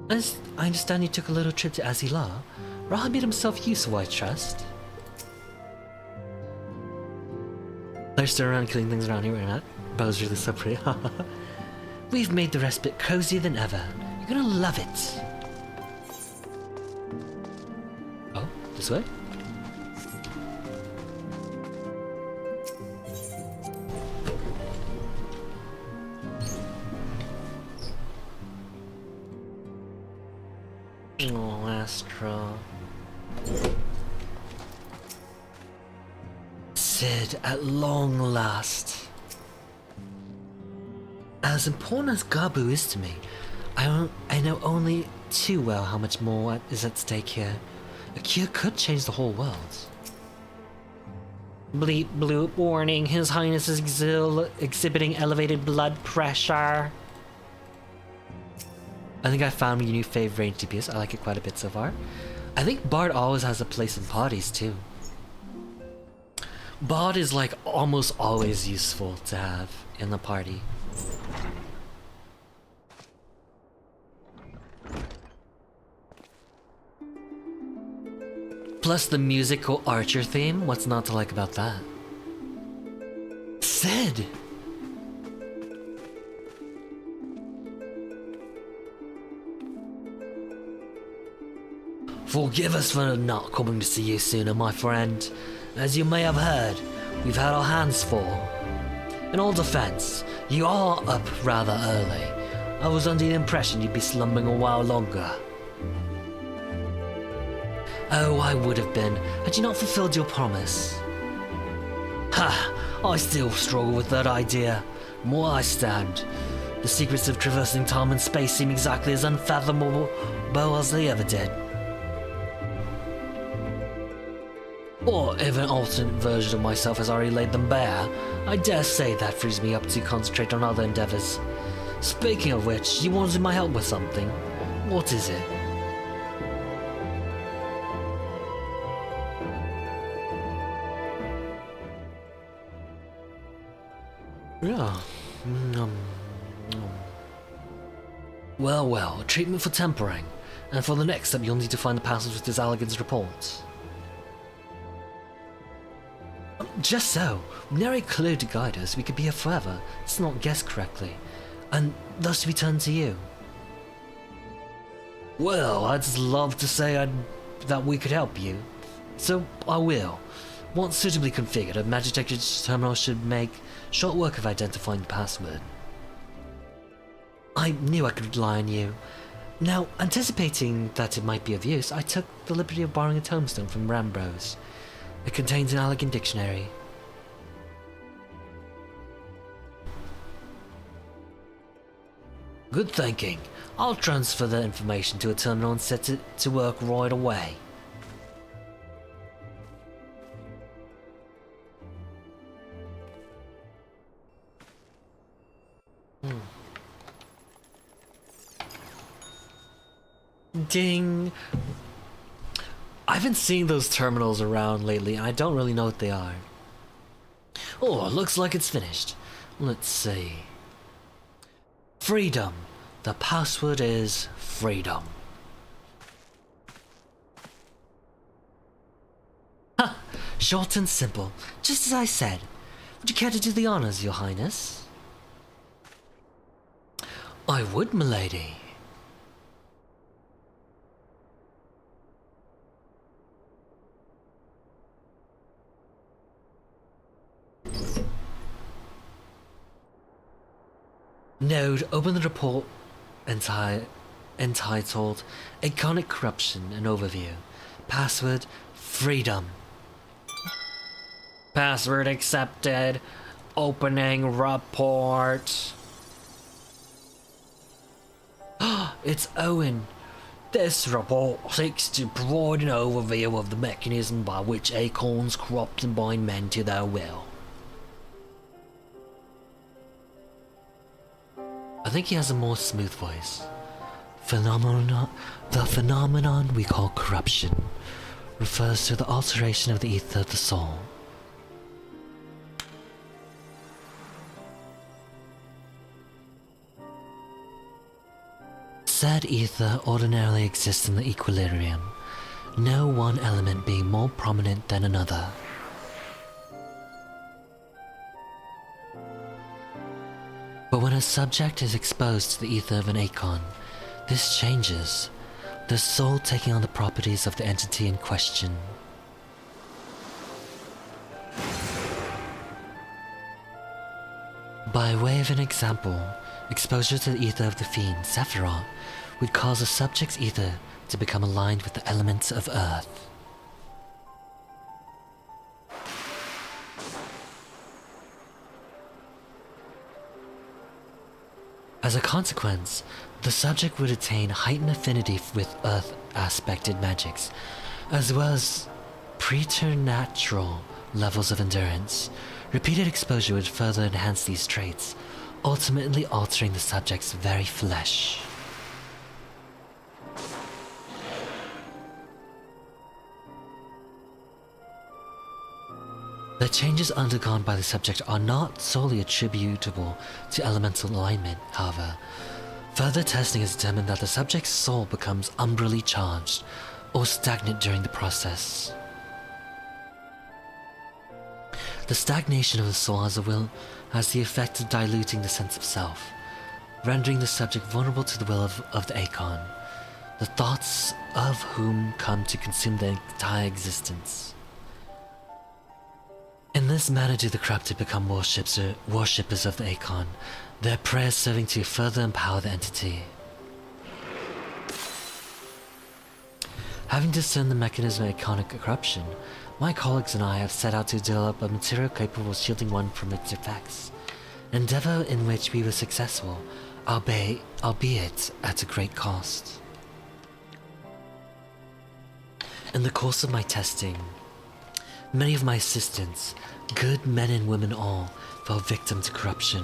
As I understand you took a little trip to Azila. Raha made himself useful, I trust. They're still around killing things around here, we're not. Bo's really so pretty. We've made the respite cozier than ever. You're gonna love it. Oh, this way? Oh, Astra. Sid, at long last. As important as Gabu is to me, I know only too well how much more is at stake here. A cure could change the whole world. Bleep bloop warning, His Highness is exhibiting elevated blood pressure. I think I found my new favorite range DPS. I like it quite a bit so far. I think Bard always has a place in parties too. Bard is like almost always useful to have in the party. Plus the musical Archer theme, what's not to like about that? Sid! Forgive us for not coming to see you sooner, my friend. As you may have heard, we've had our hands full. In all defense, you are up rather early. I was under the impression you'd be slumbering a while longer. Oh, I would have been, had you not fulfilled your promise. Ha! I still struggle with that idea. The more I stand, the secrets of traversing time and space seem exactly as unfathomable as they ever did. Or if an alternate version of myself has already laid them bare, I dare say that frees me up to concentrate on other endeavors. Speaking of which, you wanted my help with something. What is it? Yeah. Well, well, a treatment for tempering. And for the next step, you'll need to find the passage with this Allegan's report. Just so. Nary clue to guide us, we could be here forever. Let's not guess correctly. And thus we turn to you. Well, I'd love to say that we could help you. So, I will. Once suitably configured, a magic detector terminal should make short work of identifying the password. I knew I could rely on you. Now, anticipating that it might be of use, I took the liberty of borrowing a tombstone from Rambros. It contains an elegant dictionary. Good thinking. I'll transfer the information to a terminal and set it to work right away. Ding! I've been seeing those terminals around lately, and I don't really know what they are. Oh, looks like it's finished. Let's see. Freedom. The password is freedom. Ha! Short and simple, just as I said. Would you care to do the honors, Your Highness? I would, milady. Node, open the report entitled Iconic Corruption and Overview. Password, freedom. Password accepted. Opening report. It's Owen. This report seeks to provide an overview of the mechanism by which acorns corrupt and bind men to their will. I think he has a more smooth voice. The phenomenon we call corruption refers to the alteration of the ether of the soul. Said ether ordinarily exists in the equilibrium, no one element being more prominent than another. But when a subject is exposed to the ether of an acorn, this changes, the soul taking on the properties of the entity in question. By way of an example, exposure to the ether of the fiend, Sephiroth, would cause the subject's ether to become aligned with the elements of Earth. As a consequence, the subject would attain heightened affinity with Earth-aspected magics, as well as preternatural levels of endurance. Repeated exposure would further enhance these traits, ultimately altering the subject's very flesh. The changes undergone by the subject are not solely attributable to elemental alignment, however. Further testing has determined that the subject's soul becomes umbrally charged or stagnant during the process. The stagnation of the soul as a will has the effect of diluting the sense of self, rendering the subject vulnerable to the will of the Aeon, the thoughts of whom come to consume their entire existence. In this manner do the corrupted become worshippers of the Aeon, their prayers serving to further empower the entity. Having discerned the mechanism of Aeonic corruption, my colleagues and I have set out to develop a material capable of shielding one from its effects, an endeavor in which we were successful, albeit at a great cost. In the course of my testing, many of my assistants, good men and women all, fell victim to corruption.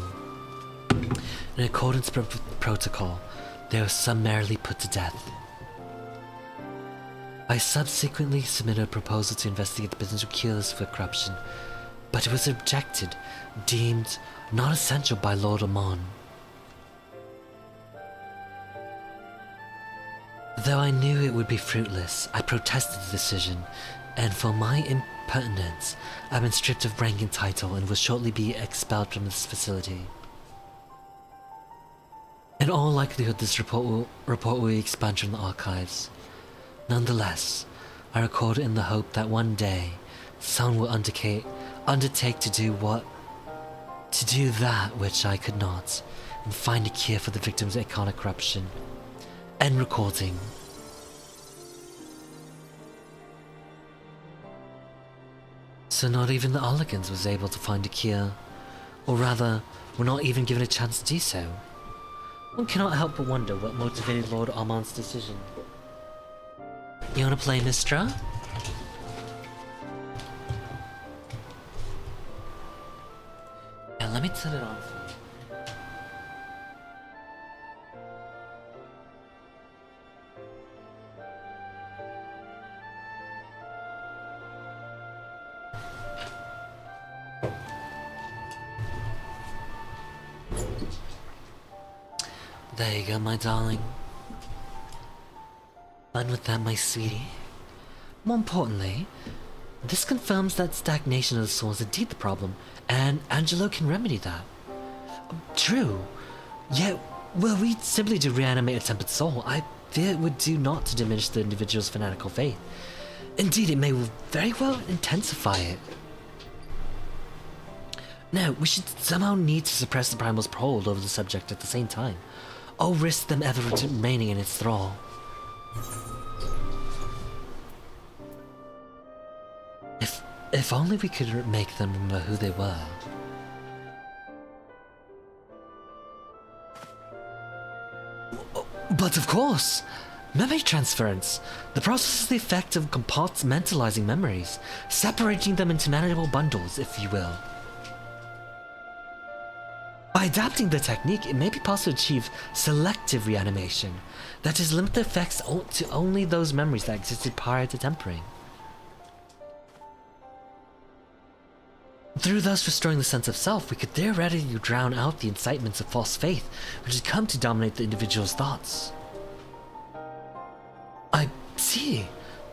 In accordance with protocol, they were summarily put to death. I subsequently submitted a proposal to investigate the potential cures for corruption, but it was rejected, deemed not essential by Lord Amon. Though I knew it would be fruitless, I protested the decision, and for my impertinence, I've been stripped of rank and title and will shortly be expelled from this facility. In all likelihood, this report will be expunged from the archives. Nonetheless, I record it in the hope that one day, someone will undertake to do that which I could not, and find a cure for the victims of Aeonic corruption. End recording. So not even the Oligans was able to find a cure, or rather, were not even given a chance to do so. One cannot help but wonder what motivated Lord Amon's decision. You wanna play Mistra? Yeah, let me turn it on for you. There you go, my darling. Fun with that, my sweetie. More importantly, this confirms that stagnation of the soul is indeed the problem, and Angelo can remedy that. True. Yet, were we simply to reanimate a tempered soul, I fear it would do naught to diminish the individual's fanatical faith. Indeed, it may very well intensify it. No, we should somehow need to suppress the primal's hold over the subject at the same time. Or risk them ever remaining in its thrall. If only we could make them remember who they were. But of course! Memory transference. The process is the effect of compartmentalizing memories, separating them into manageable bundles, if you will. By adapting the technique, it may be possible to achieve selective reanimation, that is, limit the effects to only those memories that existed prior to tempering. Through thus restoring the sense of self, we could theoretically drown out the incitements of false faith, which had come to dominate the individual's thoughts. I see.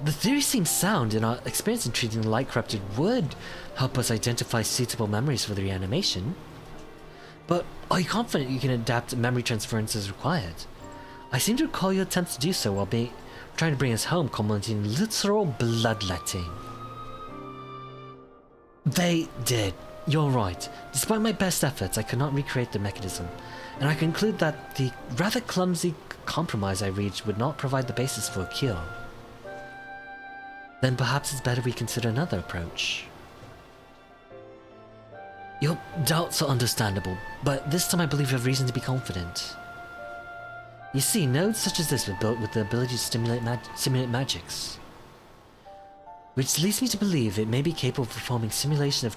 The theory seems sound, and our experience in treating the light corrupted would help us identify suitable memories for the reanimation. But are you confident you can adapt memory transference as required? I seem to recall your attempts to do so while trying to bring us home, culminating in literal bloodletting. They did. You're right. Despite my best efforts, I could not recreate the mechanism, and I conclude that the rather clumsy compromise I reached would not provide the basis for a cure, then perhaps it's better we consider another approach. Your doubts are understandable, but this time I believe you have reason to be confident. You see, nodes such as this were built with the ability to simulate magics, which leads me to believe it may be capable of performing simulation of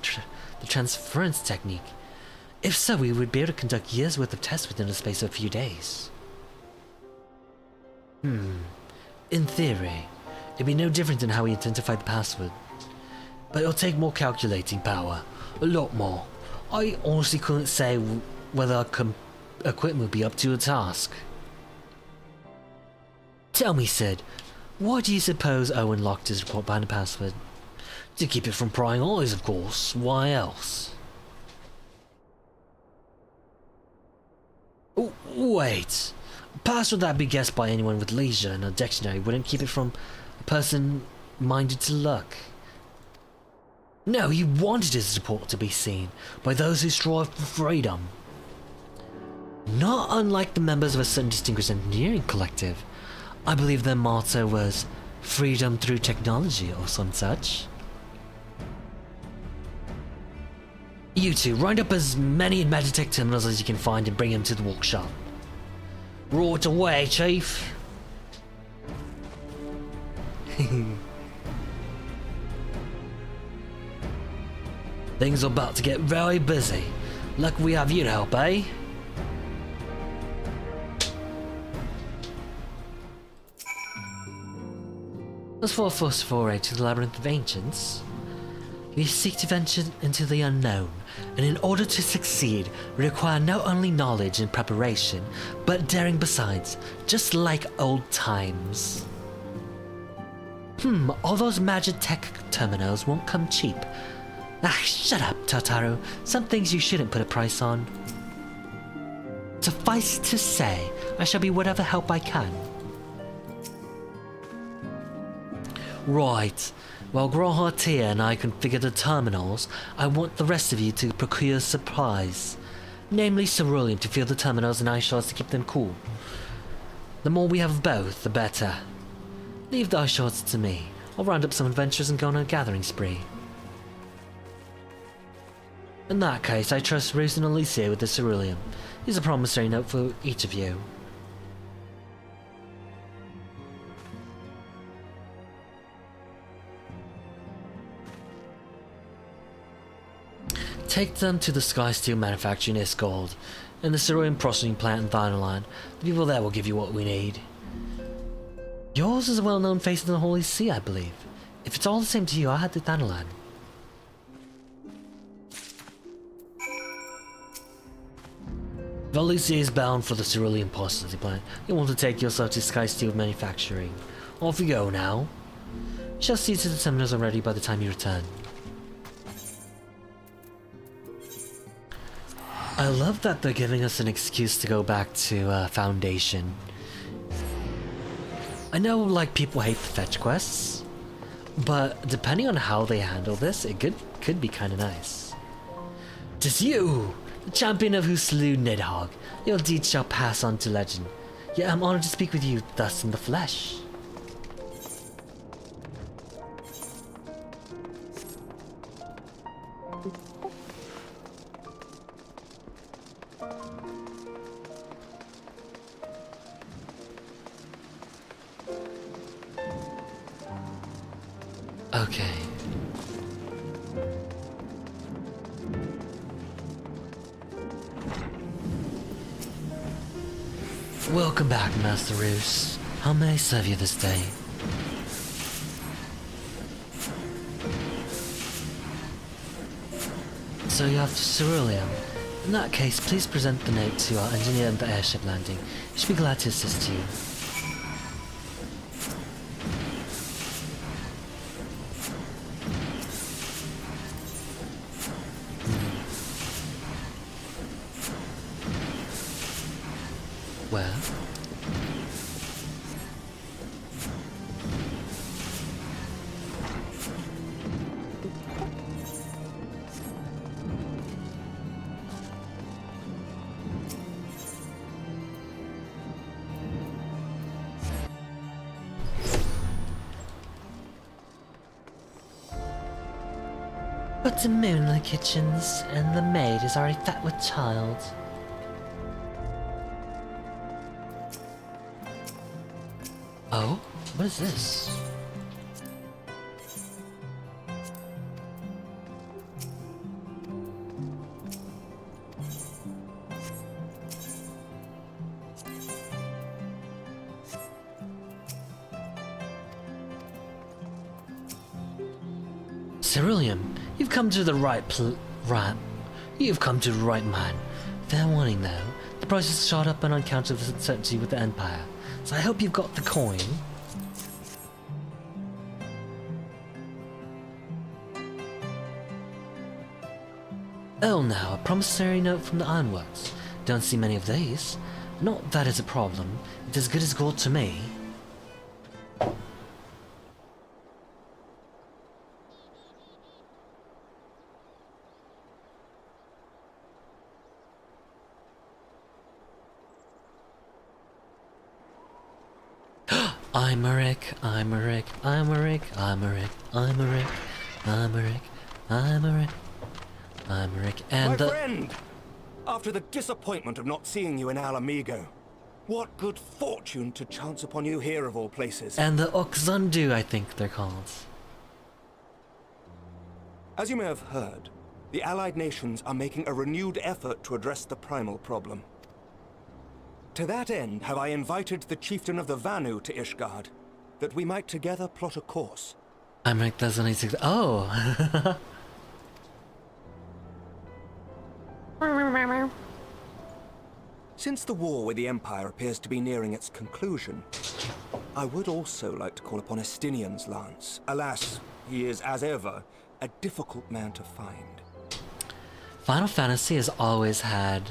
the transference technique. If so, we would be able to conduct years' worth of tests within the space of a few days. In theory, it'd be no different than how we identified the password, but it'll take more calculating power. A lot more. I honestly couldn't say whether our equipment would be up to the task. Tell me, Sid, why do you suppose Owen locked his report behind the password? To keep it from prying eyes, of course. Why else? Oh, wait. A password that'd be guessed by anyone with leisure and a dictionary wouldn't keep it from a person minded to look. No, he wanted his report to be seen by those who strive for freedom. Not unlike the members of a certain distinguished engineering collective. I believe their motto was freedom through technology or some such. You two, round up as many Magitech terminals as you can find and bring them to the workshop. Right away, Chief. Things are about to get very busy. Lucky we have you to help, eh? As for our first foray to the Labyrinth of Ancients, we seek to venture into the unknown, and in order to succeed, we require not only knowledge and preparation, but daring besides, just like old times. All those Magitech terminals won't come cheap. Ah, shut up, Totaro. Some things you shouldn't put a price on. Suffice to say, I shall be whatever help I can. Right. While Grohartia and I configure the terminals, I want the rest of you to procure supplies. Namely cerulean to fuel the terminals and ice shards to keep them cool. The more we have of both, the better. Leave the ice shards to me. I'll round up some adventurers and go on a gathering spree. In that case, I trust Ruth and Alicia with the cerulean. Here's a promissory note for each of you. Take them to the Sky Steel manufacturer in Isgold, and the cerulean processing plant in Thanalan. The people there will give you what we need. Yours is a well-known face in the Holy See, I believe. If it's all the same to you, I had to Thanalan. Alicia is bound for the cerulean processing plant. You want to take yourself to Sky Steel manufacturing. Off you go now. You shall see to the terminals are ready by the time you return. I love that they're giving us an excuse to go back to Foundation. I know, like, people hate the fetch quests, but depending on how they handle this, it could be kind of nice. 'Tis you, the champion of who slew Nidhogg. Your deeds shall pass on to legend. Yet I'm honored to speak with you thus in the flesh. Okay. Welcome back, Master Roos. How may I serve you this day? So you have cerulean. In that case, please present the note to our engineer at the airship landing. He should be glad to assist you. Where? Put the moon in the kitchens, and the maid is already fat with child. Oh? What is this? Cerulean, you've come to the right You've come to the right man. Fair warning though, the price has shot up on account of the uncertainty with the Empire, so I hope you've got the coin. Oh now, a promissory note from the Ironworks. Don't see many of these. Not that it's a problem, it's as good as gold to me. I'm a Rick, I'm a Rick, I'm a Rick, I'm a Rick, I'm a Rick, I'm a Rick, I'm a Rick, I'm a Rick, and my friend! After the disappointment of not seeing you in Alamigo, what good fortune to chance upon you here of all places. And the Oxundu, I think they're called. As you may have heard, the Allied nations are making a renewed effort to address the primal problem. To that end, have I invited the chieftain of the Vanu to Ishgard, that we might together plot a course. I'm like, that's only 6. Oh! Since the war with the Empire appears to be nearing its conclusion, I would also like to call upon Estinian's lance. Alas, he is, as ever, a difficult man to find. Final Fantasy has always had,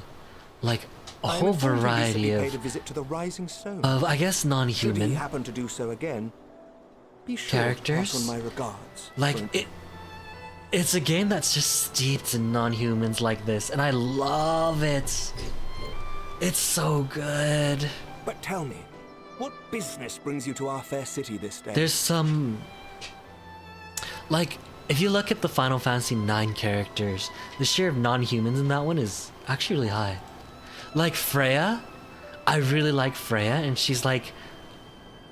like, a whole variety of, paid a visit to the Rising Stone. I guess, non-human. Should he happen to do so again, be sure characters. to pass on my regards. Like, it's a game that's just steeped in non-humans like this, and I love it. It's so good. But tell me, what business brings you to our fair city this day? There's some, like, if you look at the Final Fantasy IX characters, the share of non-humans in that one is actually really high. Like Freya, I really like Freya, and she's like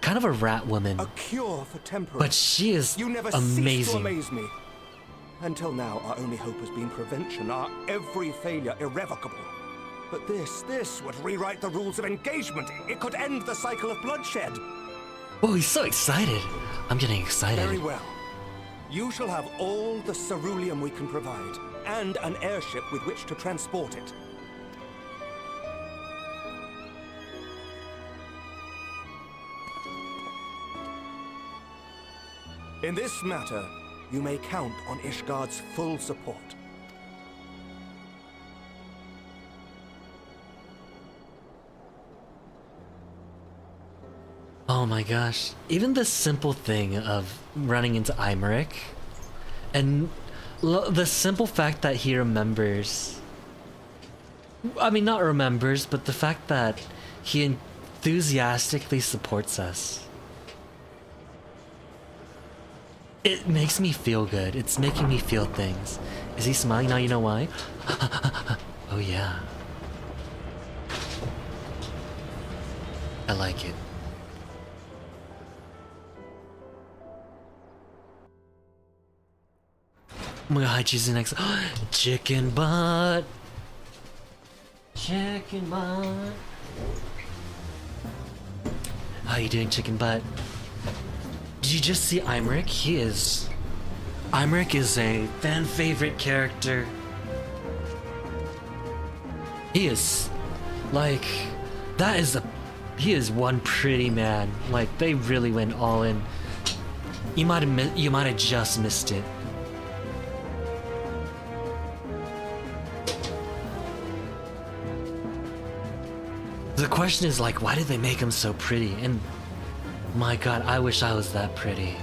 kind of a rat woman. A cure for temperance. But she is you never amazing. Cease to amaze me. Until now, our only hope has been prevention, our every failure irrevocable. But this would rewrite the rules of engagement. It could end the cycle of bloodshed. Oh, he's so excited. I'm getting excited. Very well. You shall have all the ceruleum we can provide, and an airship with which to transport it. In this matter, you may count on Ishgard's full support. Oh my gosh. Even the simple thing of running into Imeric, and the simple fact that he remembers, I mean not remembers, but the fact that he enthusiastically supports us. It makes me feel good. It's making me feel things. Is he smiling now? You know why? Oh yeah. I like it. Oh my god, choose the next. Chicken butt. Chicken butt. How you doing, chicken butt? Did you just see Imeric? Imeric is a fan favorite character. He is, like, he is one pretty man. Like, they really went all in. You might have just missed it. The question is, like, why did they make him so pretty? And my god, I wish I was that pretty.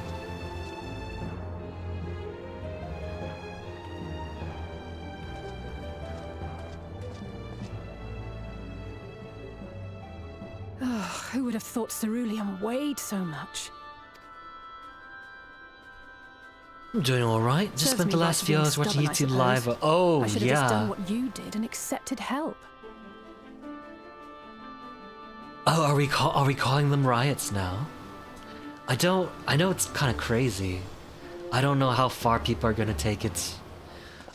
Oh, who would have thought ceruleum weighed so much? I'm doing alright. Just Serves spent the me right last for few being hours watching stubborn, I YouTube suppose. live. Oh, I should have just done yeah. what you did and accepted help. Oh, are we calling them riots now? I know it's kind of crazy. I don't know how far people are gonna take it.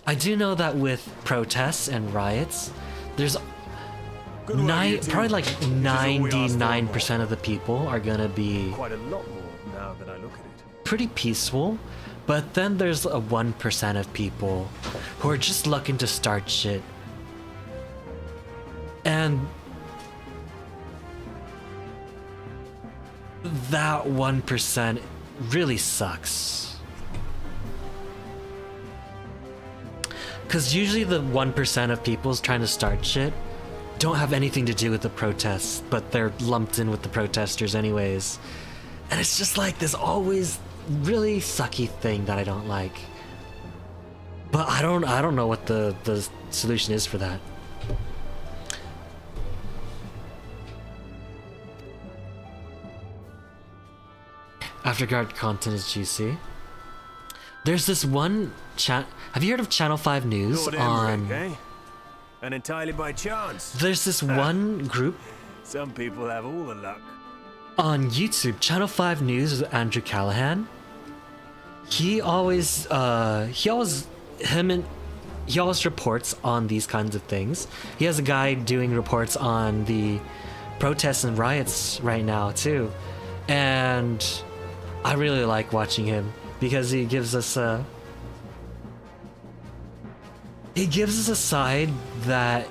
I do know that with protests and riots, there's probably like 99% of the people are gonna be Quite a lot more now that I look at it. pretty peaceful, but then there's a 1% of people who are just looking to start shit. And that 1% really sucks. Because usually the 1% of people trying to start shit don't have anything to do with the protests, but they're lumped in with the protesters anyways. And it's just like this always really sucky thing that I don't like. But I don't know what the solution is for that. Afterguard content is juicy. There's this one have you heard of Channel 5 News Lord on... Emmerich, eh? And entirely by chance. There's this one group... Some people have all the luck. On YouTube, Channel 5 News with Andrew Callahan. He always reports on these kinds of things. He has a guy doing reports on the protests and riots right now too. And I really like watching him because he gives us a side that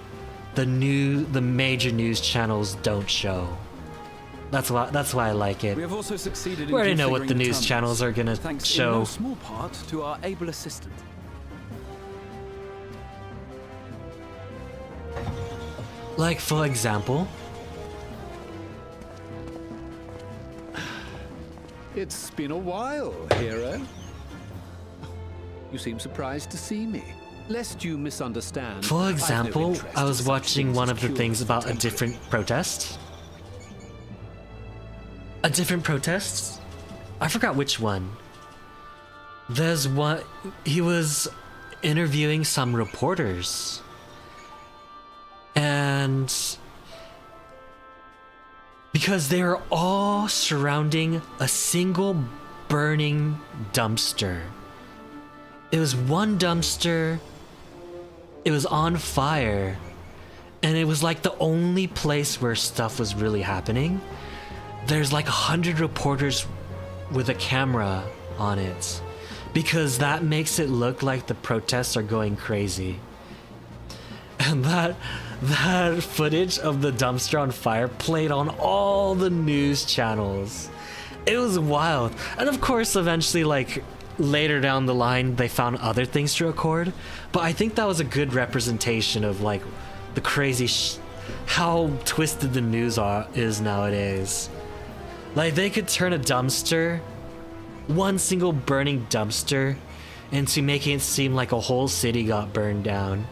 the major news channels don't show. That's why I like it. We have also succeeded in we already know what the configuring news tunnels, channels are gonna thanks show. in no small part to our able assistant. Like, for example, It's been a while, hero. You seem surprised to see me. Lest you misunderstand. for I've no example, interest I in was such watching things one as of the cures things for about a temporary. different protest. A different protest? I forgot which one. There's one, he was interviewing some reporters. And because they were all surrounding a single burning dumpster. It was one dumpster, it was on fire, and it was like the only place where stuff was really happening. There's like 100 reporters with a camera on it, because that makes it look like the protests are going crazy. And that footage of the dumpster on fire played on all the news channels. It was wild. And of course, eventually, like, later down the line, they found other things to record. But I think that was a good representation of, like, the crazy how twisted the news is nowadays. Like, they could turn a dumpster, one single burning dumpster, into making it seem like a whole city got burned down.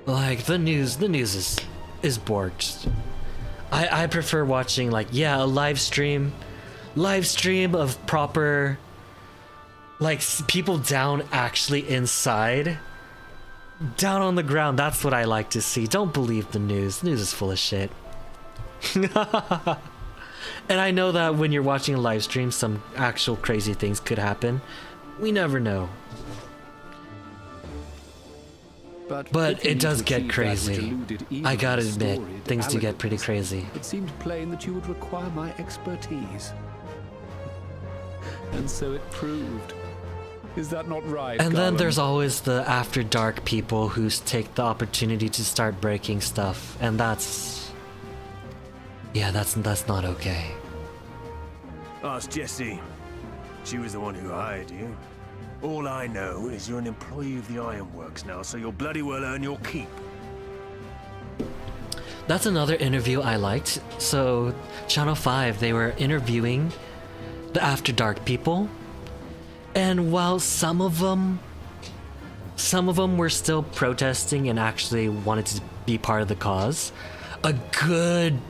Like, the news is borked. I prefer watching, like, yeah, a live stream of proper, like, people down actually inside, down on the ground. That's what I like to see. Don't believe the news. The news is full of shit. And I know that when you're watching a live stream, some actual crazy things could happen. We never know. But it does get crazy. I gotta admit, things do get pretty crazy. It seemed plain that you would require my expertise. And so it proved. Is that not right, And then Garland? there's always the after dark people who take the opportunity to start breaking stuff, and that's not okay. Ask Jessie. She was the one who hired you. All I know is you're an employee of the Ironworks now, so you'll bloody well earn your keep. That's another interview I liked. So, Channel 5, they were interviewing the After Dark people. And while some of them were still protesting and actually wanted to be part of the cause, a good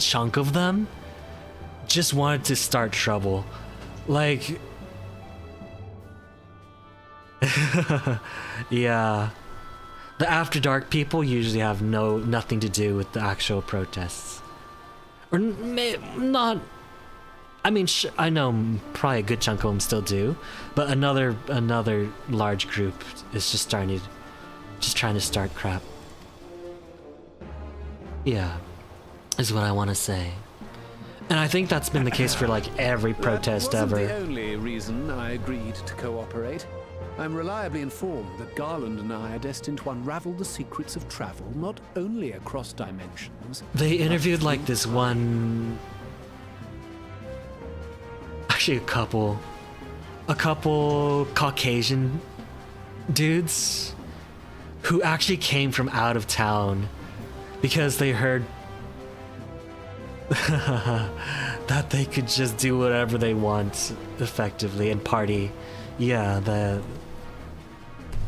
chunk of them just wanted to start trouble. Like, Yeah. The After Dark people usually have nothing to do with the actual protests. Or not... I mean, I know probably a good chunk of them still do, but another large group is just trying to start crap. Yeah, is what I want to say. And I think that's been the case for like every protest that wasn't ever. the only reason I agreed to cooperate. I'm reliably informed that Garland and I are destined to unravel the secrets of travel, not only across dimensions. They interviewed like this one... Actually, a couple Caucasian dudes who actually came from out of town because they heard that they could just do whatever they want effectively and party. Yeah,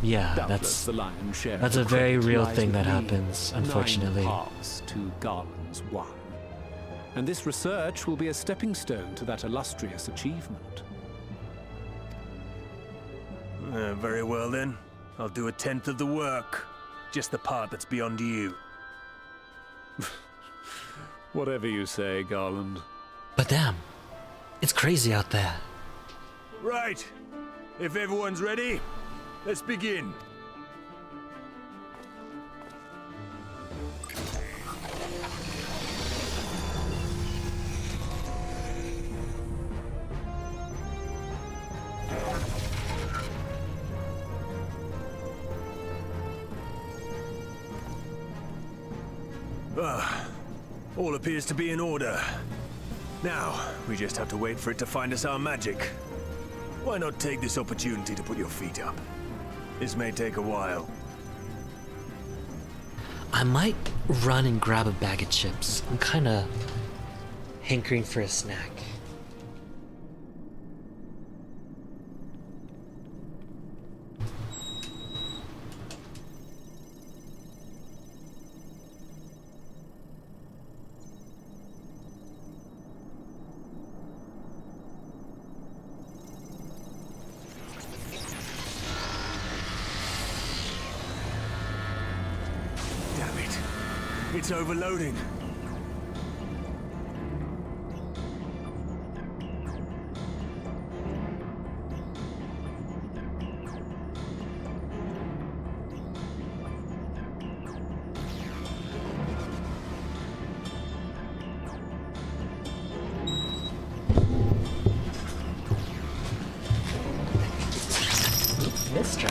Doubtless the lion's share that's of a the very credit real lies thing with that me. happens, unfortunately. 9 paths to Garland's 1. And this research will be a stepping stone to that illustrious achievement. Very well then. I'll do 1/10 of the work. Just the part that's beyond you. Whatever you say, Garland. But damn, it's crazy out there. Right. If everyone's ready, let's begin. All appears to be in order. Now, we just have to wait for it to find us our magic. Why not take this opportunity to put your feet up? This may take a while. I might run and grab a bag of chips. I'm kind of hankering for a snack. It's overloading. Mister.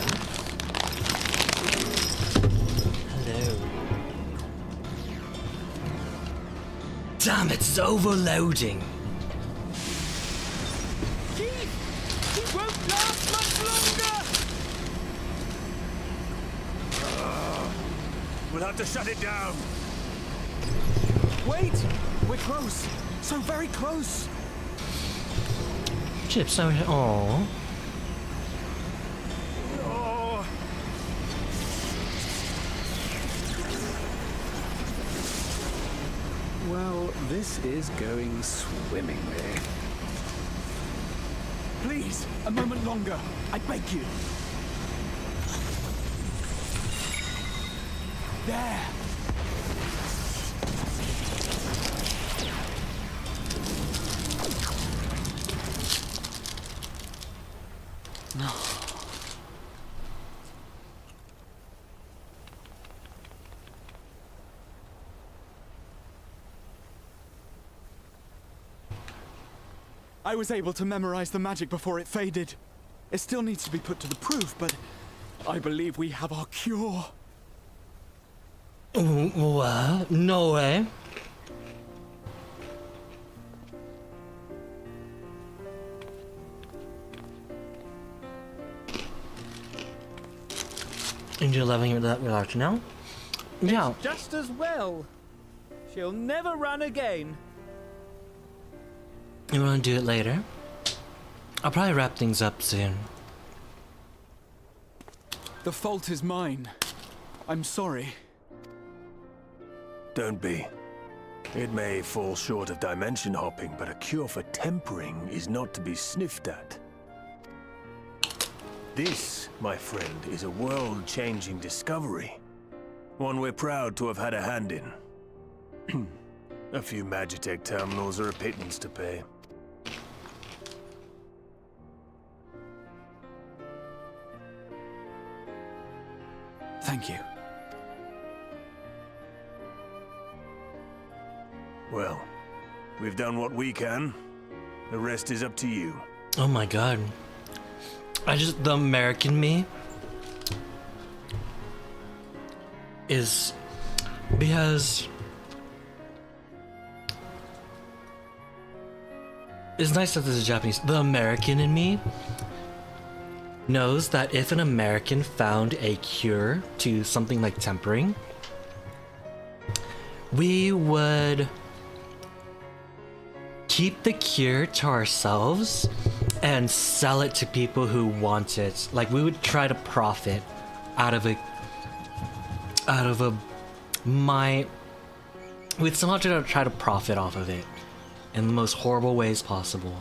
Hello. Damn, it's overloading. It won't last much longer! We'll have to shut it down. Wait! We're close. So very close. Chips, oh. Well, this is going swimmingly. Please, a moment longer. I beg you. There. No. I was able to memorize the magic before it faded. It still needs to be put to the proof, but I believe we have our cure. What? No way. And you're loving that without now? Yeah. It's just as well. She'll never run again. You want to do it later? I'll probably wrap things up soon. The fault is mine. I'm sorry. Don't be. It may fall short of dimension hopping, but a cure for tempering is not to be sniffed at. This, my friend, is a world-changing discovery. One we're proud to have had a hand in. A few Magitech terminals are a pittance to pay. Thank you. Well, we've done what we can. The rest is up to you. Oh my god. The American me is because it's nice that this is Japanese. The American in me knows that if an American found a cure to something like tempering, we would keep the cure to ourselves and sell it to people who want it. Like, we would try to profit we'd somehow try to profit off of it in the most horrible ways possible.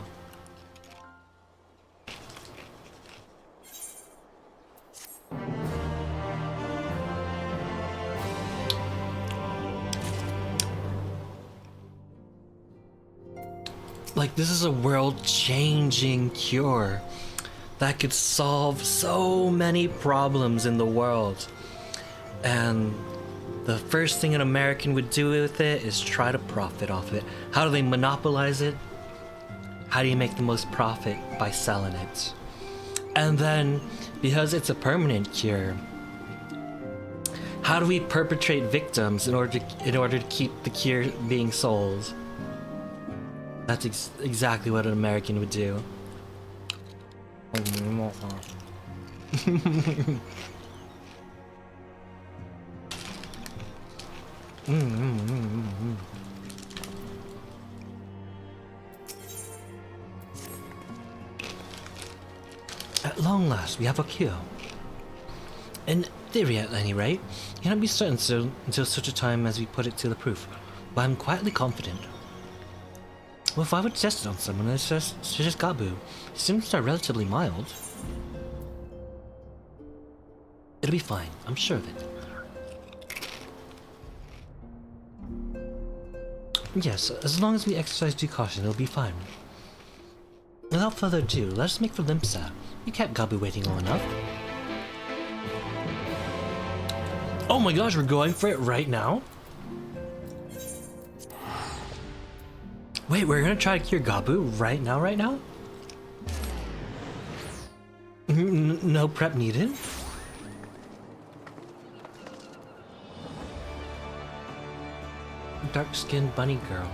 Like, this is a world-changing cure that could solve so many problems in the world. And the first thing an American would do with it is try to profit off it. How do they monopolize it? How do you make the most profit? By selling it. And then, because it's a permanent cure, how do we perpetrate victims in order to keep the cure being sold? That's exactly what an American would do. At long last, we have a cure. In theory, at any rate. Cannot be certain until such a time as we put it to the proof. But I'm quietly confident. Well, if I would test it on someone, such as Gabu, symptoms are relatively mild. It'll be fine, I'm sure of it. Yes, as long as we exercise due caution, it'll be fine. Without further ado, let us make for Limpsa. You kept Gabu waiting long enough. Oh my gosh, we're going for it right now? Wait, we're gonna try to cure Gabu right now? No prep needed? Dark-skinned bunny girl.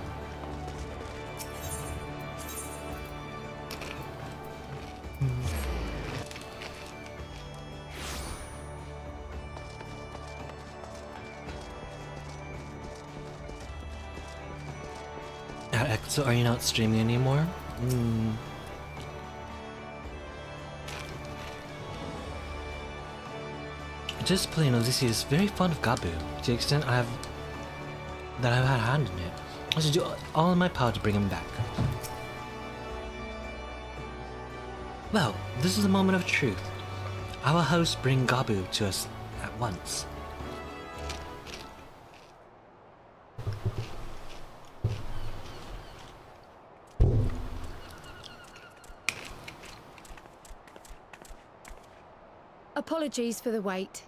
So are you not streaming anymore? Discipline Odysseus is very fond of Gabu, to the extent I've had a hand in it. I should do all in my power to bring him back. Well, this is a moment of truth. Our host bring Gabu to us at once. Apologies for the wait.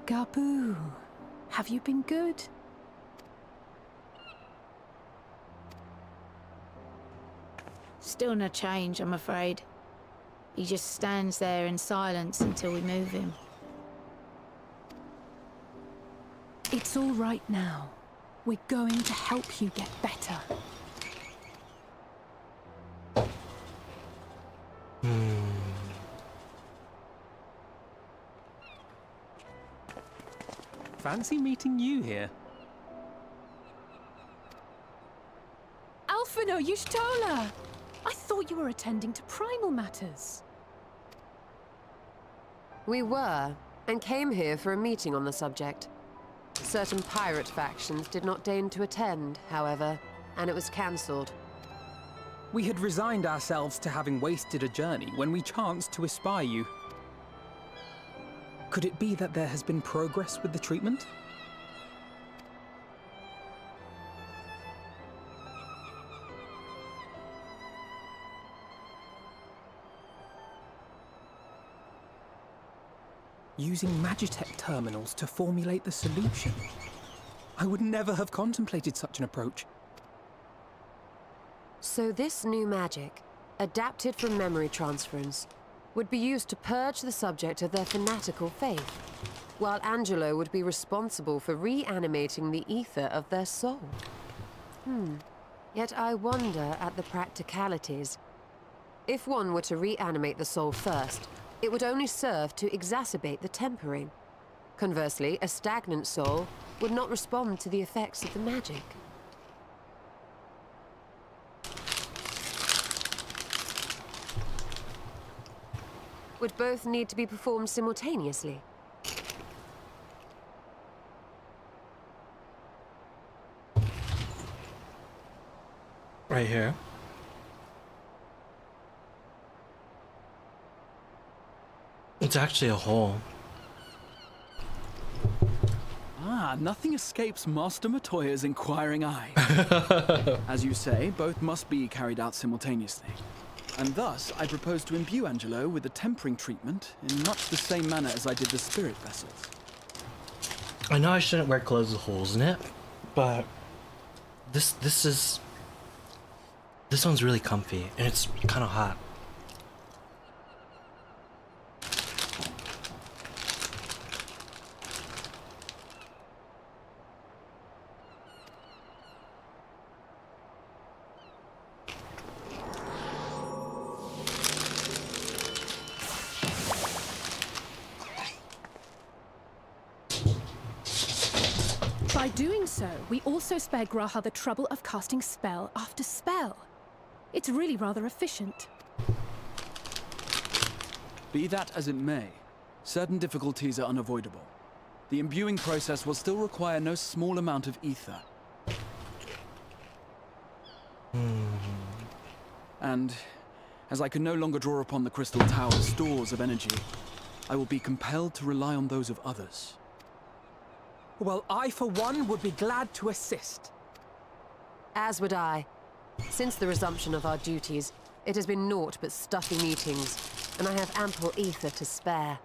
Gabu, have you been good? Still no change, I'm afraid. He just stands there in silence until we move him. It's all right now. We're going to help you get better. Fancy meeting you here. Alphino Yushtola! I thought you were attending to primal matters. We were, and came here for a meeting on the subject. Certain pirate factions did not deign to attend, however, and it was cancelled. We had resigned ourselves to having wasted a journey when we chanced to espy you. Could it be that there has been progress with the treatment? Using Magitech terminals to formulate the solution. I would never have contemplated such an approach. So this new magic, adapted from memory transference, would be used to purge the subject of their fanatical faith, while Angelo would be responsible for reanimating the ether of their soul. Yet I wonder at the practicalities. If one were to reanimate the soul first, it would only serve to exacerbate the tempering. Conversely, a stagnant soul would not respond to the effects of the magic. Would both need to be performed simultaneously? Right here. It's actually a hole. Ah, nothing escapes Master Matoya's inquiring eye. As you say, both must be carried out simultaneously. And thus, I propose to imbue Angelo with the tempering treatment in much the same manner as I did the spirit vessels. I know I shouldn't wear clothes with holes in it, but this one's really comfy and it's kind of hot. By doing so, we also spare Graha the trouble of casting spell after spell. It's really rather efficient. Be that as it may, certain difficulties are unavoidable. The imbuing process will still require no small amount of ether. And as I can no longer draw upon the Crystal Tower's stores of energy, I will be compelled to rely on those of others. Well, I, for one, would be glad to assist. As would I. Since the resumption of our duties, it has been naught but stuffy meetings, and I have ample ether to spare.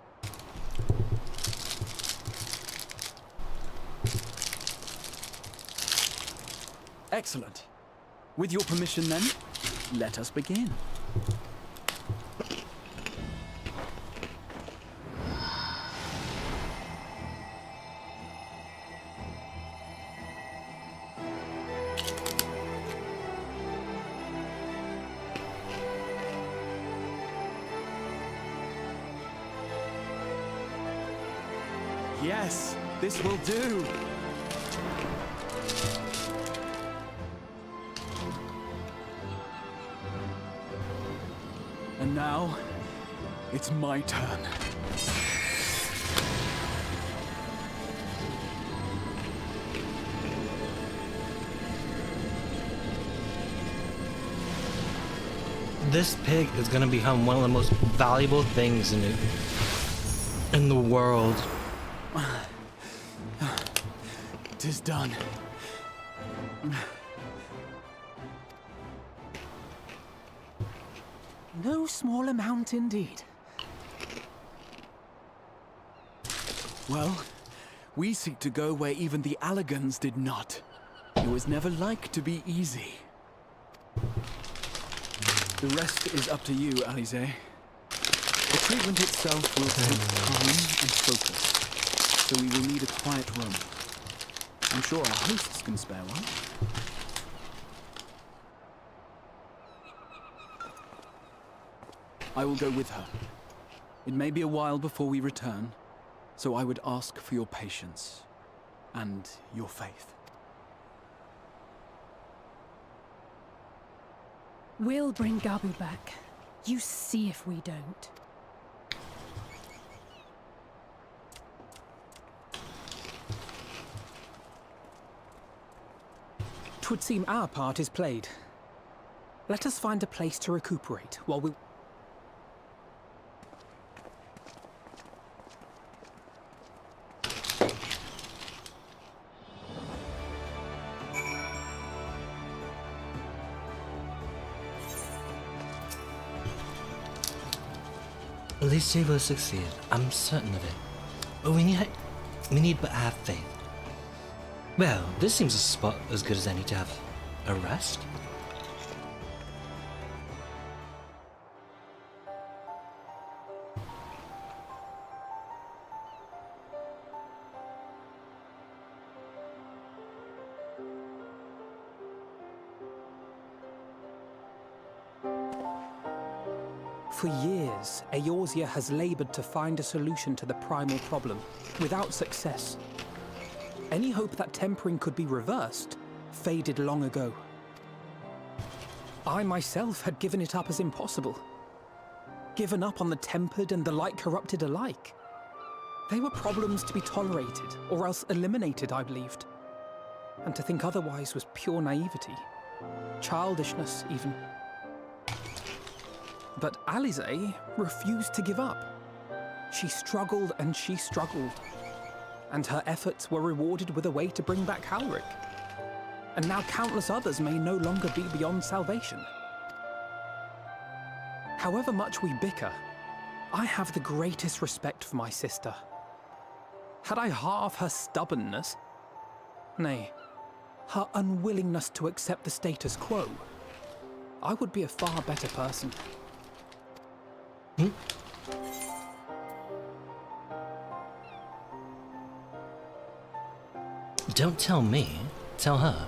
Excellent. With your permission, then, let us begin. Yes, this will do. And now, it's my turn. This pig is gonna become one of the most valuable things in the world. 'Tis done. No small amount indeed. Well, we seek to go where even the Allegans did not. It was never like to be easy. The rest is up to you, Eorzea. The treatment itself will take time and focus, so we will need a quiet room. I'm sure our hosts can spare one. I will go with her. It may be a while before we return, so I would ask for your patience and your faith. We'll bring Gabu back. You see if we don't. It would seem our part is played. Let us find a place to recuperate while we... At least we will succeed. I'm certain of it. But we need but have faith. Well, this seems a spot as good as any to have a rest. For years, Eorzea has labored to find a solution to the primal problem, without success. Any hope that tempering could be reversed faded long ago. I myself had given it up as impossible. Given up on the tempered and the light-corrupted alike. They were problems to be tolerated, or else eliminated, I believed. And to think otherwise was pure naivety. Childishness, even. But Alize refused to give up. She struggled and she struggled. And her efforts were rewarded with a way to bring back Halric. And now countless others may no longer be beyond salvation. However much we bicker, I have the greatest respect for my sister. Had I half her stubbornness, nay, her unwillingness to accept the status quo, I would be a far better person. Don't tell me, tell her.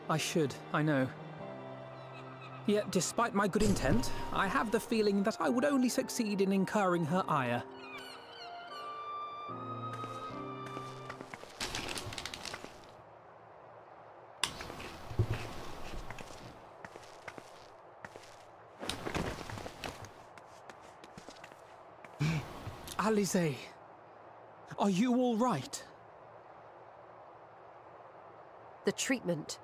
I should, I know. Yet, despite my good intent, I have the feeling that I would only succeed in incurring her ire. Alize, are you all right? The treatment.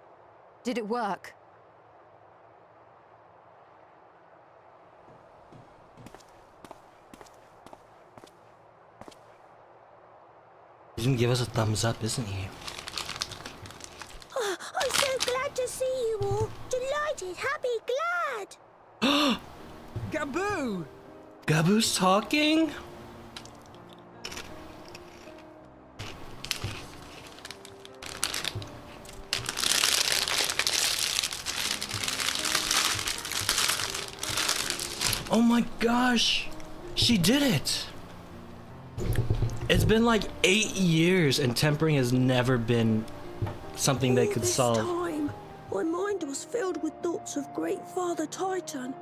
Did it work? He didn't give us a thumbs up, isn't he? Oh, I'm so glad to see you all. Delighted, happy, glad. Gaboo! Gaboo's talking? Oh my gosh! She did it! It's been like 8 years and tempering has never been something they could solve. Time, my mind was filled with thoughts of Great Father Titan.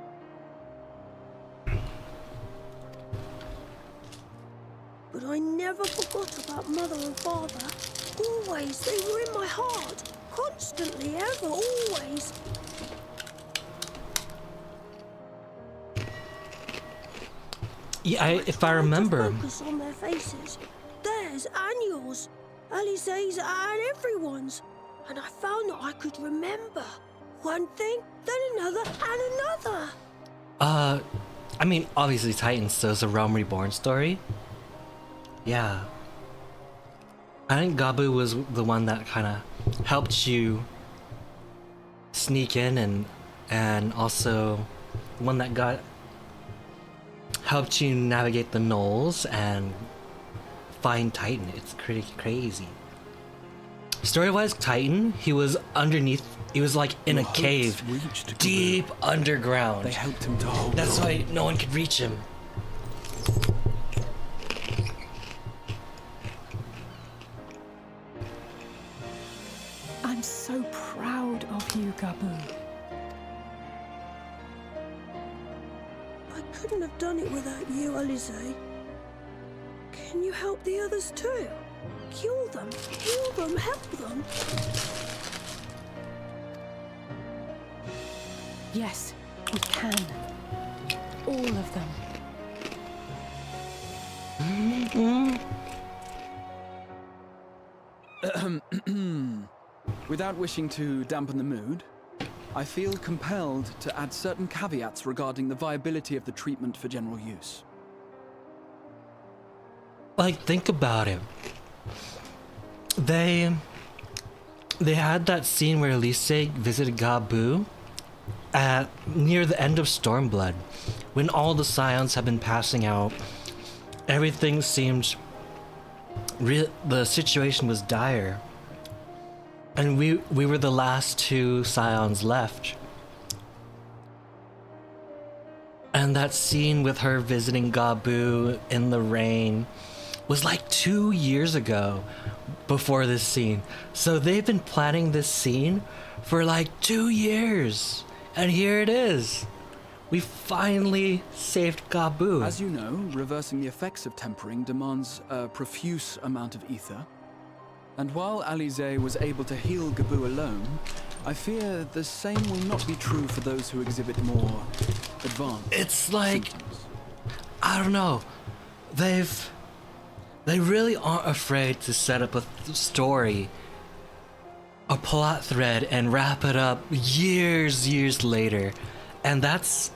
But I never forgot about Mother and Father. Always, they were in my heart. Constantly, ever, always. Yeah, if I remember. Focus on their faces. Theirs and yours. Alize's and everyone's. And I found that I could remember. One thing, then another, and another. I mean, obviously Titan still is a Realm Reborn story. Yeah. I think Gabu was the one that kind of helped you sneak in and also one that helped you navigate the knolls and find Titan. It's pretty crazy. Story-wise, Titan, he was underneath, he was like in a cave, deep underground. They helped him to hold That's on. why no one could reach him. I'm so proud of you, Gabu. I couldn't have done it without you, Alize. Can you help the others too? Cure them, heal them, help them. Yes, we can. All of them. Without wishing to dampen the mood, I feel compelled to add certain caveats regarding the viability of the treatment for general use. Like, think about it. They had that scene where Elise visited Gabu at near the end of Stormblood, when all the scions have been passing out. Everything seemed the situation was dire, and we were the last two scions left. And that scene with her visiting Gabu in the rain was like 2 years ago before this scene. So they've been planning this scene for like 2 years. And here it is. We finally saved Gabu. As you know, reversing the effects of tempering demands a profuse amount of ether. And while Alize was able to heal Gabu alone, I fear the same will not be true for those who exhibit more advanced It's like, symptoms. I don't know. They really aren't afraid to set up a story, a plot thread, and wrap it up years later. And that's,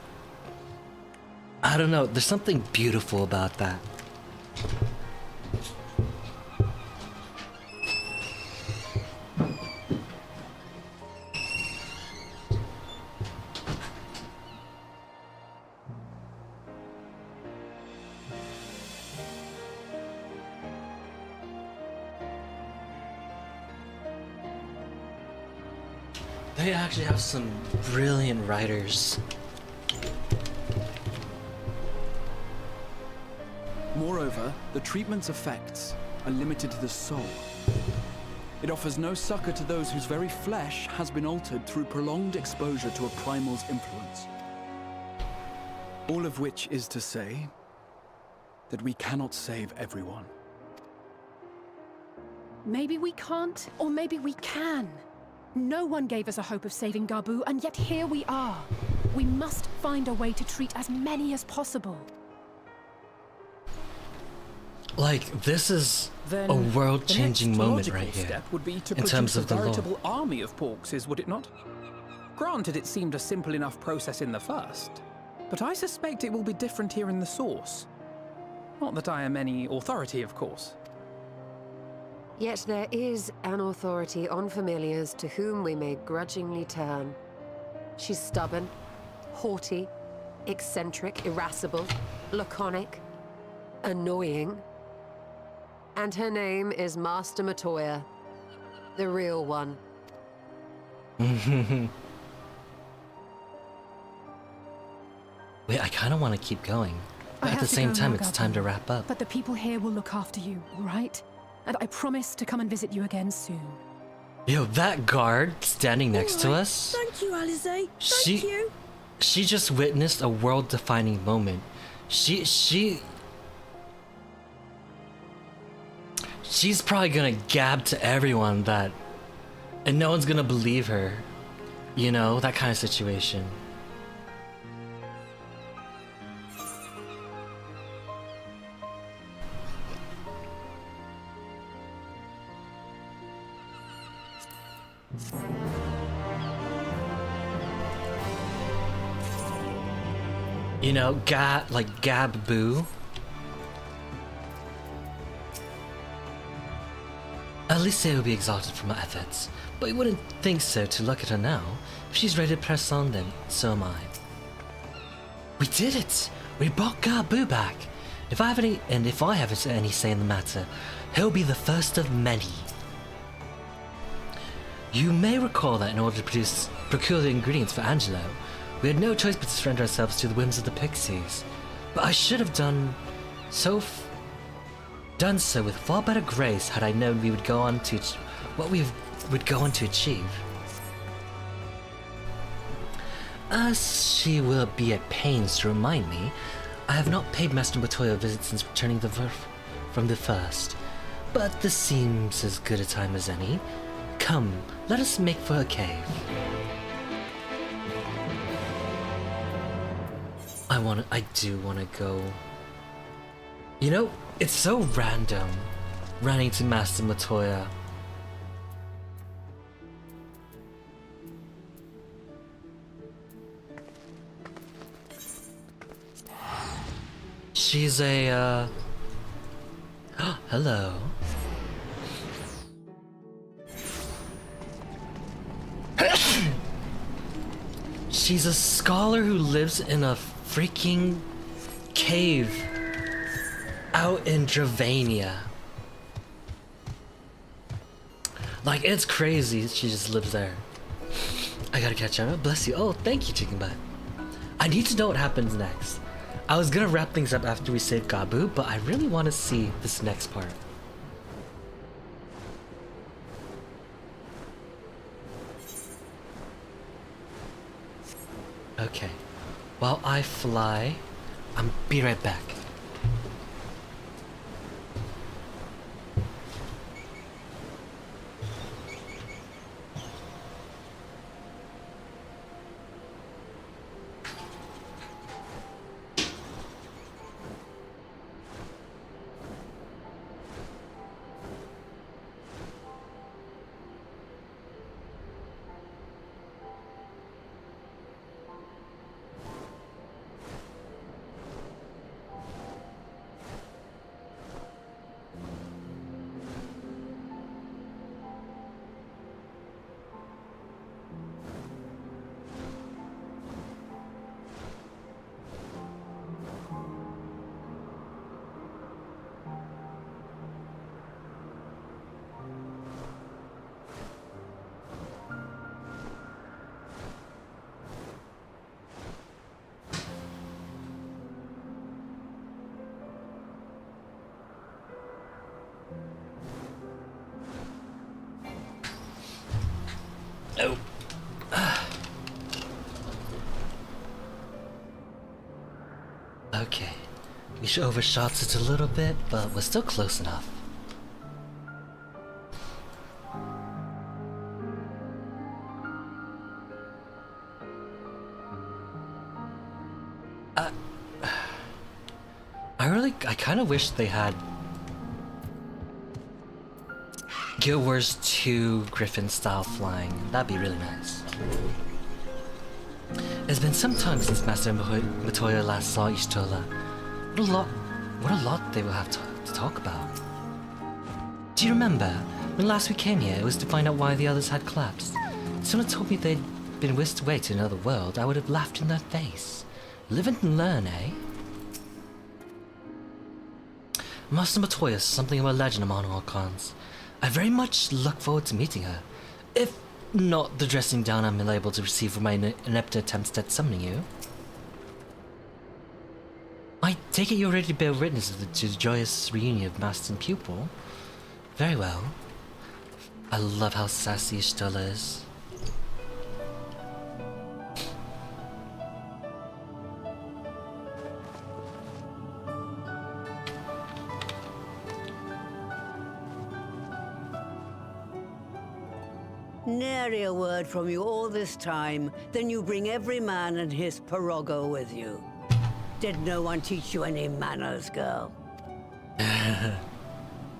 I don't know, there's something beautiful about that. They actually have some brilliant writers. Moreover, the treatment's effects are limited to the soul. It offers no succor to those whose very flesh has been altered through prolonged exposure to a primal's influence. All of which is to say that we cannot save everyone. Maybe we can't, or maybe we can. No one gave us a hope of saving Gabu, and yet here we are. We must find a way to treat as many as possible. Like, this is Then a world-changing the next moment logical right here. step would be to in terms produce of a the law. veritable army of porkses, would it not? Granted, it seemed a simple enough process in the first, but I suspect it will be different here in the source. Not that I am any authority, of course. Yet there is an authority on familiars to whom we may grudgingly turn. She's stubborn, haughty, eccentric, irascible, laconic, annoying. And her name is Master Matoya, the real one. Wait, I kind of want to keep going. I But at have the to same go time, now, it's Gabu. time to wrap up. But the people here will look after you, all right? And I promise to come and visit you again soon. Yo, that guard standing next to us, Thank you, Alize. Thank She- you. she just witnessed a world-defining moment. She's probably gonna gab to everyone that, and no one's gonna believe her. You know, that kind of situation. You know, Gab Boo. Alice will be exhausted from her efforts, but you wouldn't think so to look at her now. If she's ready to press on, then so am I. We did it! We brought Gabu back! If I have any say in the matter, he'll be the first of many. You may recall that in order to procure the ingredients for Angelo, we had no choice but to surrender ourselves to the whims of the pixies. But I should have done so with far better grace had I known we would go on to would go on to achieve. As she will be at pains to remind me, I have not paid Master Matoya a visit since returning from the first. But this seems as good a time as any. Come, let us make for a cave. I do wanna go. You know, it's so random running to Master Matoya She's a, hello. She's a scholar who lives in a freaking cave out in Dravania. Like, it's crazy. She just lives there. I gotta catch up. Bless you. Oh, thank you, Chicken Butt. I need to know what happens next. I was gonna wrap things up after we save Gabu, but I really want to see this next part. Okay. While I fly, I'll be right back. Oh. Okay. We should overshot it a little bit, but we're still close enough. I kind of wish they had Guild Wars 2 Griffin style flying. That'd be really nice. It's been some time since Master Matoya last saw Y'shtola. What a lot they will have to talk about. Do you remember when last we came here? It was to find out why the others had collapsed. If someone told me they'd been whisked away to another world, I would have laughed in their face. Live and learn, eh? Master Matoya is something of a legend among Archons. I very much look forward to meeting her. If not the dressing down I'm able to receive for my inept attempts at summoning you. I take it you're ready to bear witness to the joyous reunion of master and pupil. Very well. I love how sassy Y'shtola is. Nary a word from you all this time, then you bring every man and his pirogo with you. Did no one teach you any manners, girl?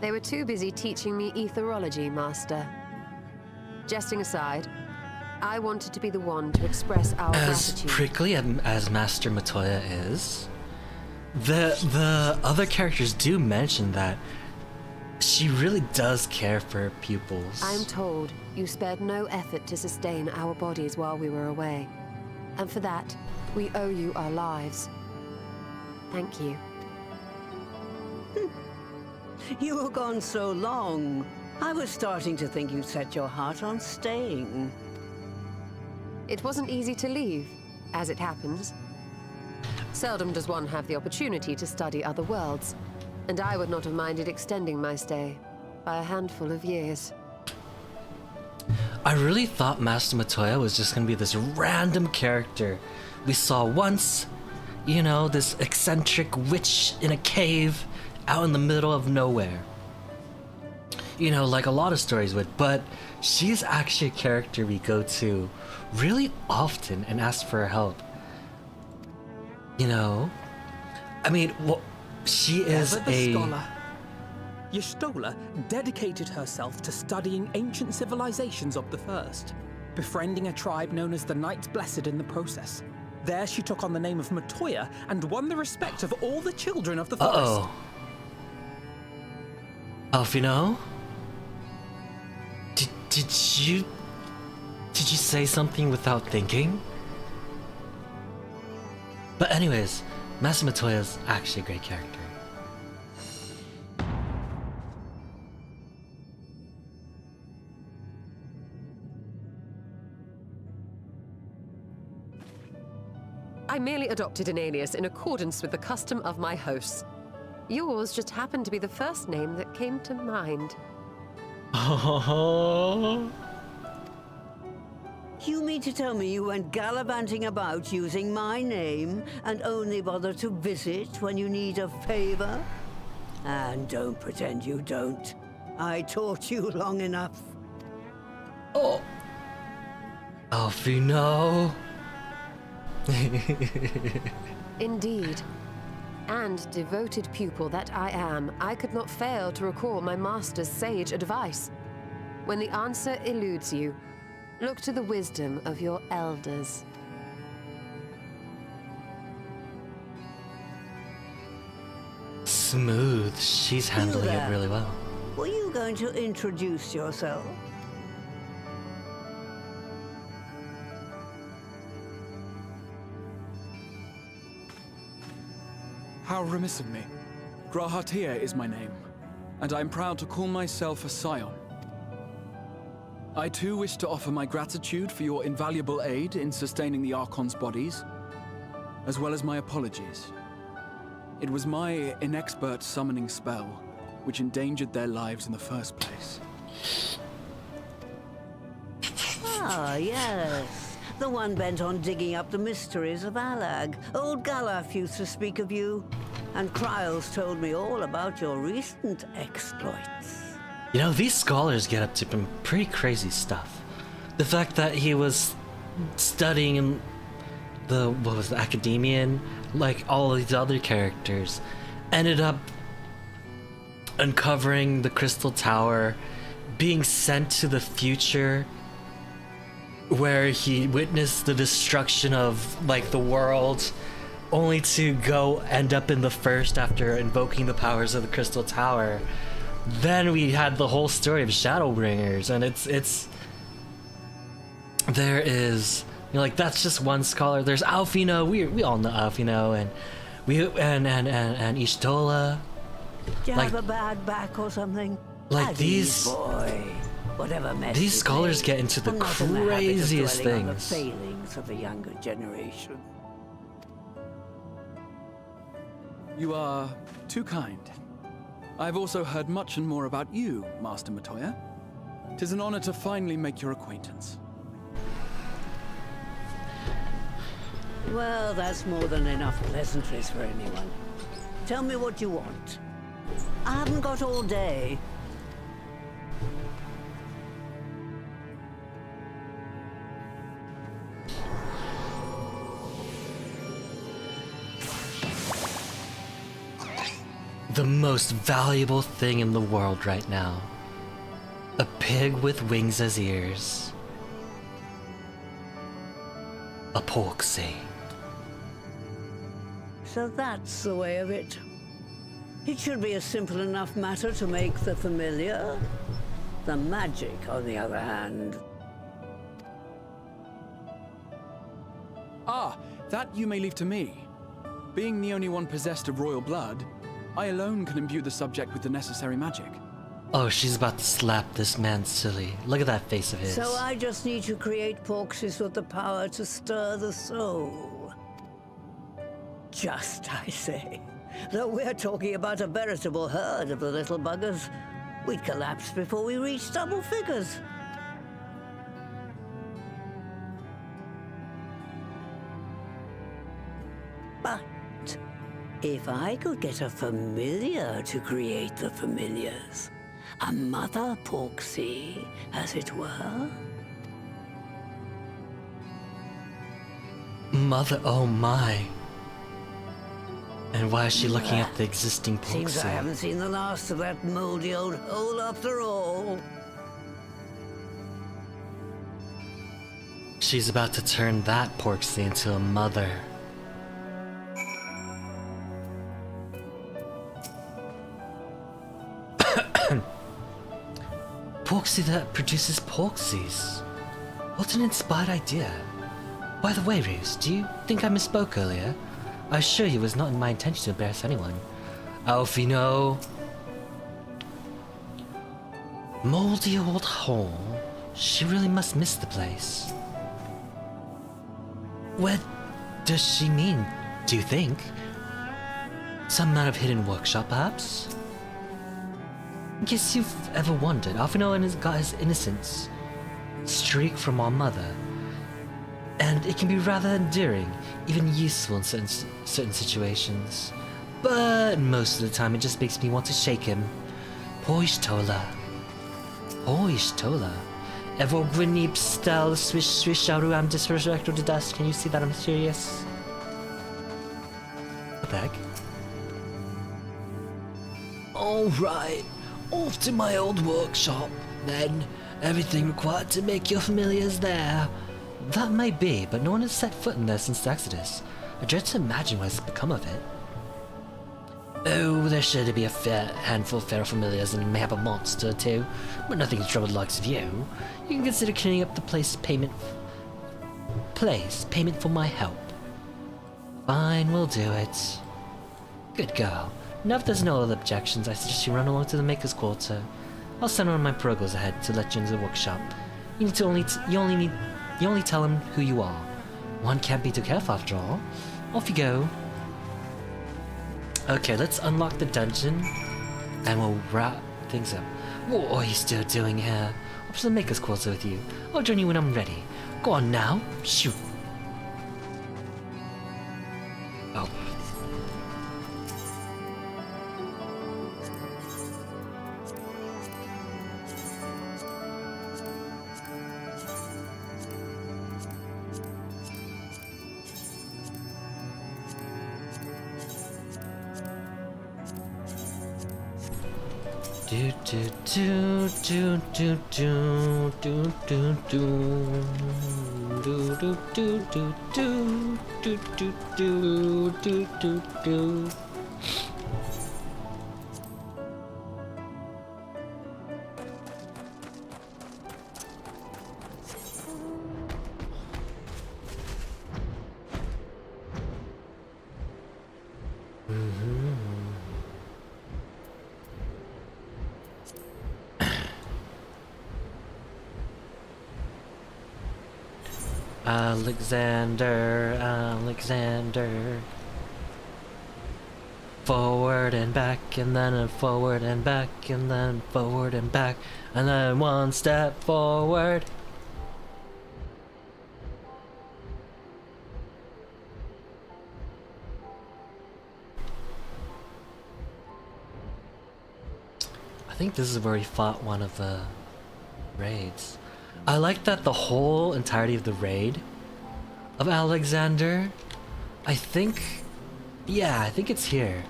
They were too busy teaching me etherology, Master. Jesting aside, I wanted to be the one to express our gratitude. As prickly as Master Matoya is, the other characters do mention that she really does care for her pupils. I'm told you spared no effort to sustain our bodies while we were away. And for that, we owe you our lives. Thank you. You were gone so long. I was starting to think you'd set your heart on staying. It wasn't easy to leave, as it happens. Seldom does one have the opportunity to study other worlds, and I would not have minded extending my stay by a handful of years. I really thought Master Matoya was just gonna be this random character we saw once, you know, this eccentric witch in a cave out in the middle of nowhere. You know, like a lot of stories would, but she's actually a character we go to really often and ask for help. You know? I mean, well, she is a scholar. Y'shtola dedicated herself to studying ancient civilizations of the First, befriending a tribe known as the Knights Blessed in the process. There she took on the name of Matoya and won the respect of all the children of the forest. Uh-oh. Alfino? Did you say something without thinking? But anyways, Master Matoya's actually a great character. I merely adopted an alias in accordance with the custom of my hosts. Yours just happened to be the first name that came to mind. You mean to tell me you went gallivanting about using my name and only bother to visit when you need a favor? And don't pretend you don't. I taught you long enough. Oh. Alfino. Indeed. And devoted pupil that I am, I could not fail to recall my master's sage advice. When the answer eludes you, look to the wisdom of your elders. Smooth. She's handling it really well. Were you going to introduce yourself? How remiss of me. Grahatia is my name, and I'm proud to call myself a scion. I too wish to offer my gratitude for your invaluable aid in sustaining the Archon's bodies, as well as my apologies. It was my inexpert summoning spell which endangered their lives in the first place. Ah, yes. The one bent on digging up the mysteries of Alag. Old Galaf used to speak of you, and Kryles told me all about your recent exploits. You know, these scholars get up to some pretty crazy stuff. The fact that he was studying in the Academian, like all of these other characters, ended up uncovering the Crystal Tower, being sent to the future, where he witnessed the destruction of, like, the world, only to go end up in the first after invoking the powers of the Crystal Tower. Then we had the whole story of Shadowbringers, and it's there is, you know, like, that's just one scholar. There's Alfino, we all know Alfino, and Ishtola. Do you have a bad back or something? Like, these boy. Whatever mess these scholars made, get into the I'm not in habit of craziest dwelling on the things. failings of the younger generation. You are too kind. I've also heard much and more about you, Master Matoya. 'Tis an honor to finally make your acquaintance. Well, that's more than enough pleasantries for anyone. Tell me what you want. I haven't got all day. The most valuable thing in the world right now. A pig with wings as ears. A porksy. So that's the way of it. It should be a simple enough matter to make the familiar. The magic, on the other hand. Ah, that you may leave to me. Being the only one possessed of royal blood, I alone can imbue the subject with the necessary magic. Oh, she's about to slap this man silly. Look at that face of his. So I just need to create porksies with the power to stir the soul. Just, I say. Though we're talking about a veritable herd of the little buggers, we'd collapse before we reached double figures. But if I could get a familiar to create the familiars, a mother porksy, as it were. Mother, oh my. And why is she looking at the existing Seems I porksy? haven't seen the last of that moldy old hole after all. she's about to turn that Porksy into a mother. Porksy that produces Porksies. What an inspired idea. By the way, Reeves, do you think I misspoke earlier? I assure you it was not in my intention to embarrass anyone. Alfino. Moldy old hole. She really must miss the place. What does she mean, do you think? Some amount of hidden workshop, perhaps? Guess you've ever wondered. Alfino got his innocence streak from our mother. And it can be rather endearing, even useful in certain situations. But most of the time it just makes me want to shake him. Poishtola. Poishtola. Evo Gwynip style swish swish out I'm disrespectful to dust. Can you see that I'm serious? What the heck? Alright. Off to my old workshop, then. Everything required to make your familiars there. That may be, but no one has set foot in there since the Exodus. I dread to imagine what has become of it. Oh, there's sure to be a fair handful of feral familiars and mayhap a monster or two, but nothing to trouble the likes of you. You can consider cleaning up the payment for my help. Fine, we'll do it. Good girl. Now if there's no other objections, I suggest you run along to the Maker's Quarter. I'll send one of my progos ahead to let you into the workshop. You only tell him who you are. One can't be too careful after all. Off you go. Okay, let's unlock the dungeon and we'll wrap things up. What are you still doing here? Up to the Maker's Quarter with you. I'll join you when I'm ready. Go on now. Shoot. Oh. Do do do do do do do do do do do do do do do do do do do. Alexander. Forward and back, and then forward and back, and then forward and back, and then one step forward. I think this is where he fought one of the raids. I like that the whole entirety of the raid of Alexander, I think it's here.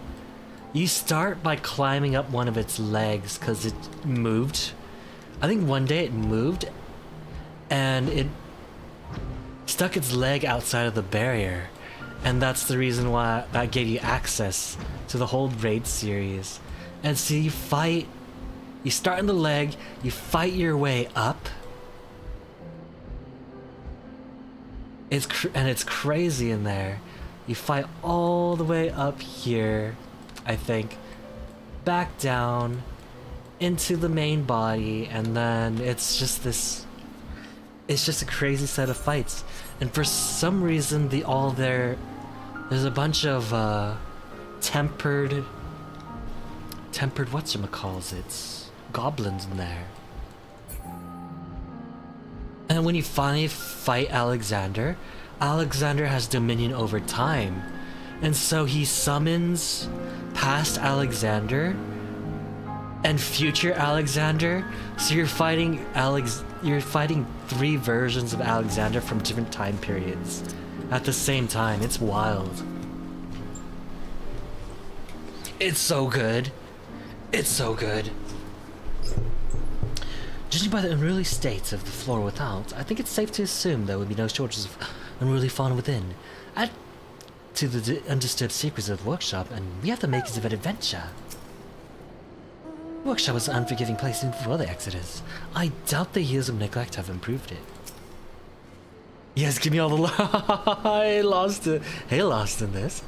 You start by climbing up one of its legs because it moved. I think one day it moved and it stuck its leg outside of the barrier, and that's the reason why that gave you access to the whole raid series. And so you start in the leg, you fight your way up. It's crazy in there. You fight all the way up here, I think, back down into the main body, and then it's just a crazy set of fights. And for some reason, there's a bunch of tempered whatchamacalls, goblins in there. And when you finally fight Alexander has dominion over time. And so he summons past Alexander and future Alexander. So you're fighting three versions of Alexander from different time periods at the same time. It's wild. It's so good. It's so good. Judging by the unruly state of the floor without, I think it's safe to assume there would be no shortage of unruly fauna within. Add to the undisturbed secrets of the workshop, and we have the makings of an adventure. The workshop was an unforgiving place even before the Exodus. I doubt the years of neglect have improved it. Yes, give me all the I lost it. Hey, lost in this.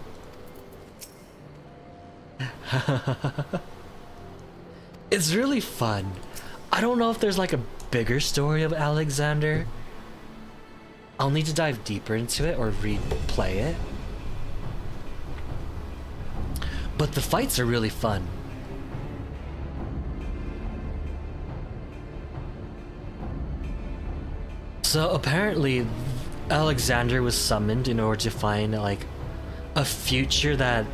It's really fun. I don't know if there's like a bigger story of Alexander. I'll need to dive deeper into it or replay it. But the fights are really fun. So apparently Alexander was summoned in order to find like a future that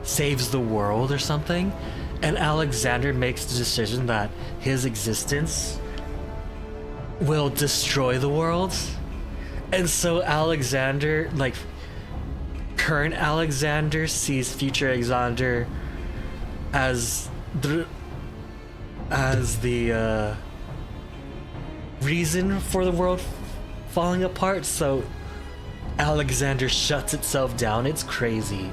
saves the world or something, and Alexander makes the decision that his existence will destroy the world. And so Alexander, like current Alexander, sees future Alexander as the reason for the world falling apart, so Alexander shuts itself down. It's crazy.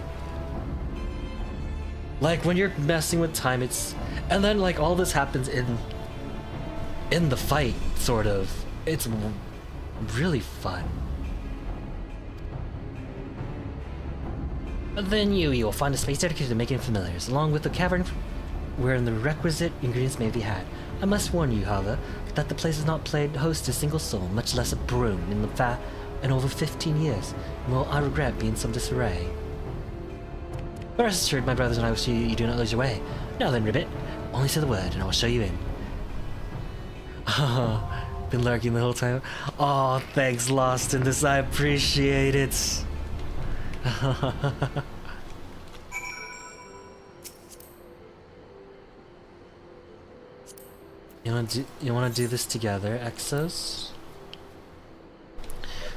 Like when you're messing with time, and then like all this happens in the fight, sort of. It's really fun. Then you'll find a space dedicated to making familiars, along with the cavern wherein the requisite ingredients may be had. I must warn you, however, that the place has not played host to a single soul, much less a broom, in over 15 years, and will, I regret, be in some disarray. But rest assured, my brothers and I will see you do not lose your way. Now then, Ribbit, only say the word, and I will show you in. Oh, been lurking the whole time. Oh, thanks, Lost in this. I appreciate it. You wanna do this together, Exos?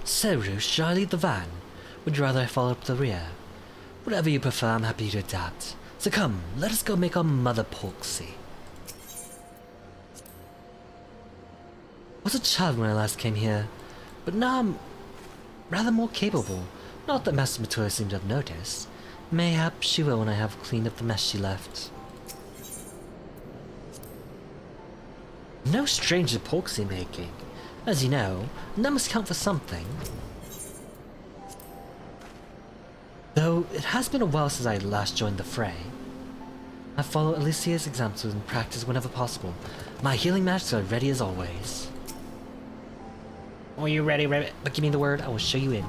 So, Ruth, shall I lead the van? Would you rather I follow up the rear? Whatever you prefer, I'm happy to adapt. So come, let us go make our mother Polksy. I was a child when I last came here, but now I'm rather more capable. Not that Master Matoya seemed to have noticed. Mayhap she will when I have cleaned up the mess she left. No stranger to Polksy making. As you know, that must count for something. Though it has been a while since I last joined the fray. I follow Alicia's examples and practice whenever possible. My healing magics are ready as always. Are you ready, Rabbit? But give me the word, I will show you in.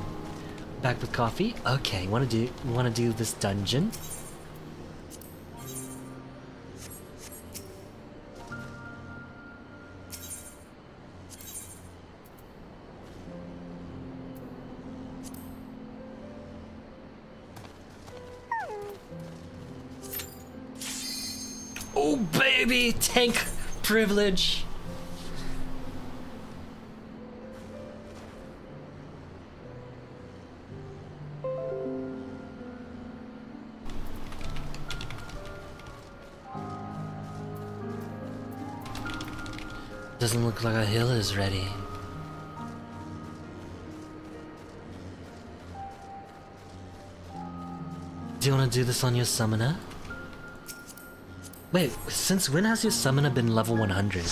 Back with coffee? Okay, wanna do this dungeon? Oh baby, tank privilege. Doesn't look like a hill is ready. Do you want to do this on your summoner? Wait, since when has your summoner been level 100?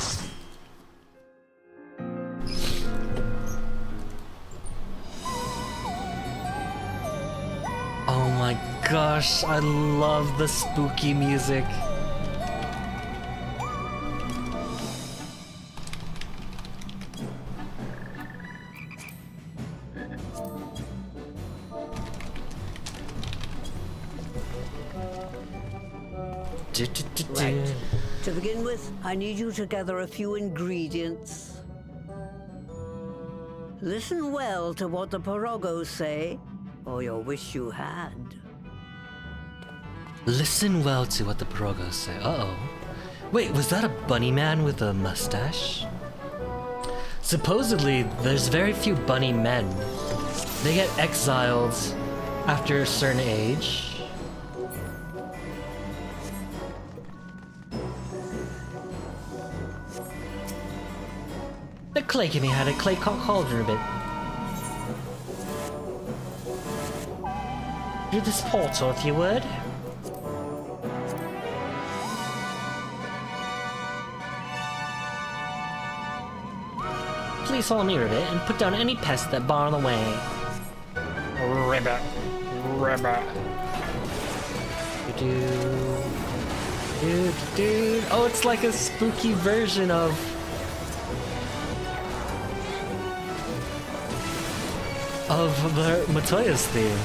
Oh my gosh, I love the spooky music. Right. To begin with, I need you to gather a few ingredients. Listen well to what the Pirogos say, or you'll wish you had. Listen well to what the Pirogos say. Uh-oh. Wait, was that a bunny man with a mustache? Supposedly, there's very few bunny men. They get exiled after a certain age. Clay, can you had a clay cauldron a bit? Through this portal, if you would. Please follow me, Ribbit, and put down any pests that bar on the way. Ribbit. Ribbit. Dude. Oh, it's like a spooky version of... the Matoya's theme.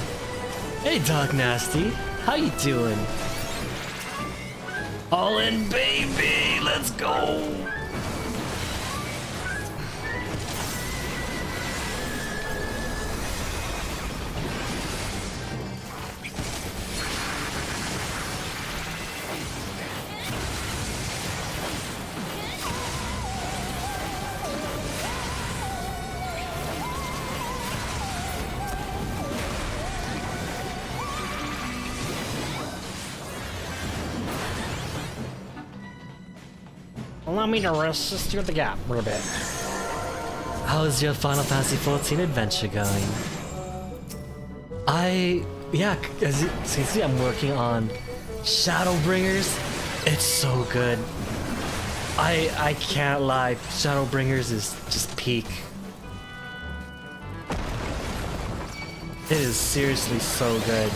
Hey, Dog Nasty. How you doing? All in, baby! Let's go! Allow me to assist you with the gap for a bit. How's your Final Fantasy XIV adventure going? Yeah, as you can see, I'm working on Shadowbringers. It's so good. I can't lie, Shadowbringers is just peak. It is seriously so good.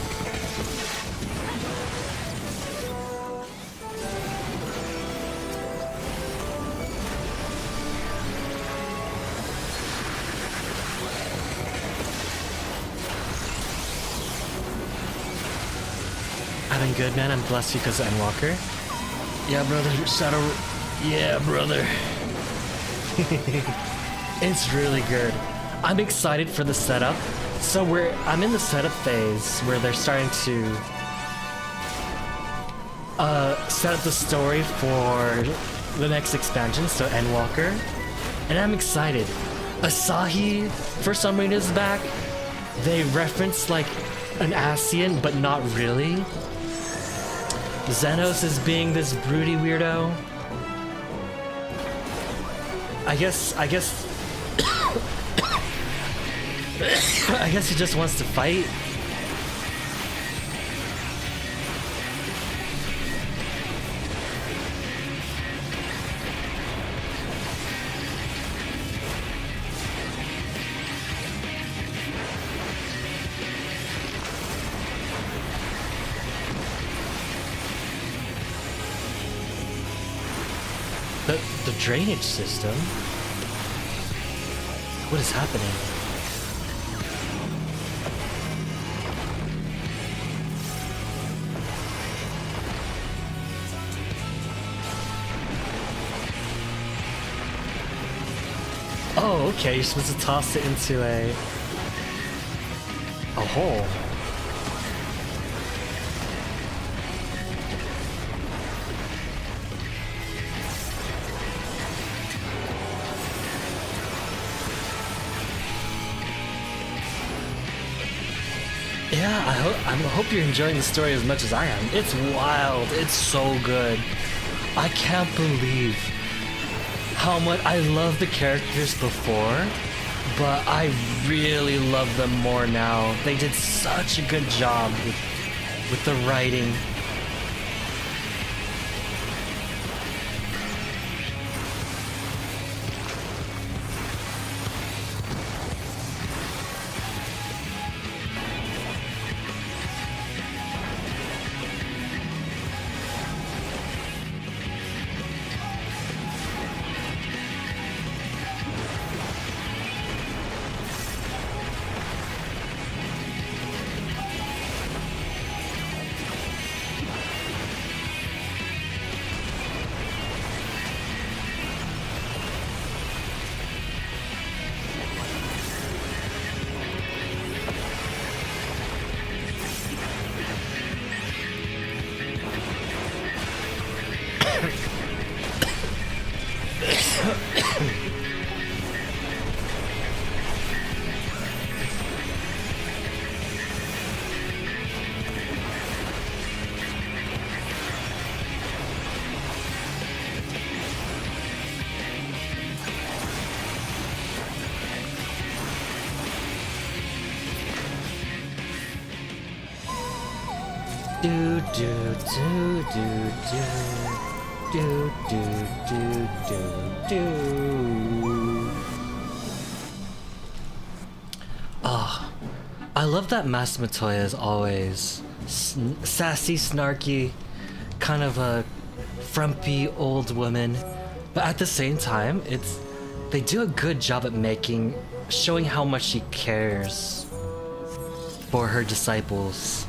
I've been good, man. I'm blessed because of Endwalker. Yeah, brother. Shadow. Yeah, brother. It's really good. I'm excited for the setup. So I'm in the setup phase where they're starting to set up the story for the next expansion, so Endwalker. And I'm excited. Asahi, for some reason, is back. They reference like an Ascian, but not really. Xenos is being this broody weirdo. I guess I guess he just wants to fight. The drainage system? What is happening? Oh, okay, you're supposed to toss it into a hole. Yeah, I hope you're enjoying the story as much as I am. It's wild. It's so good. I can't believe how much I love the characters before, but I really love them more now. They did such a good job with the writing. do do do do do do do do. Ah, I love that Master Matoya is always sassy, snarky, kind of a frumpy old woman, but at the same time, they do a good job at showing how much she cares for her disciples.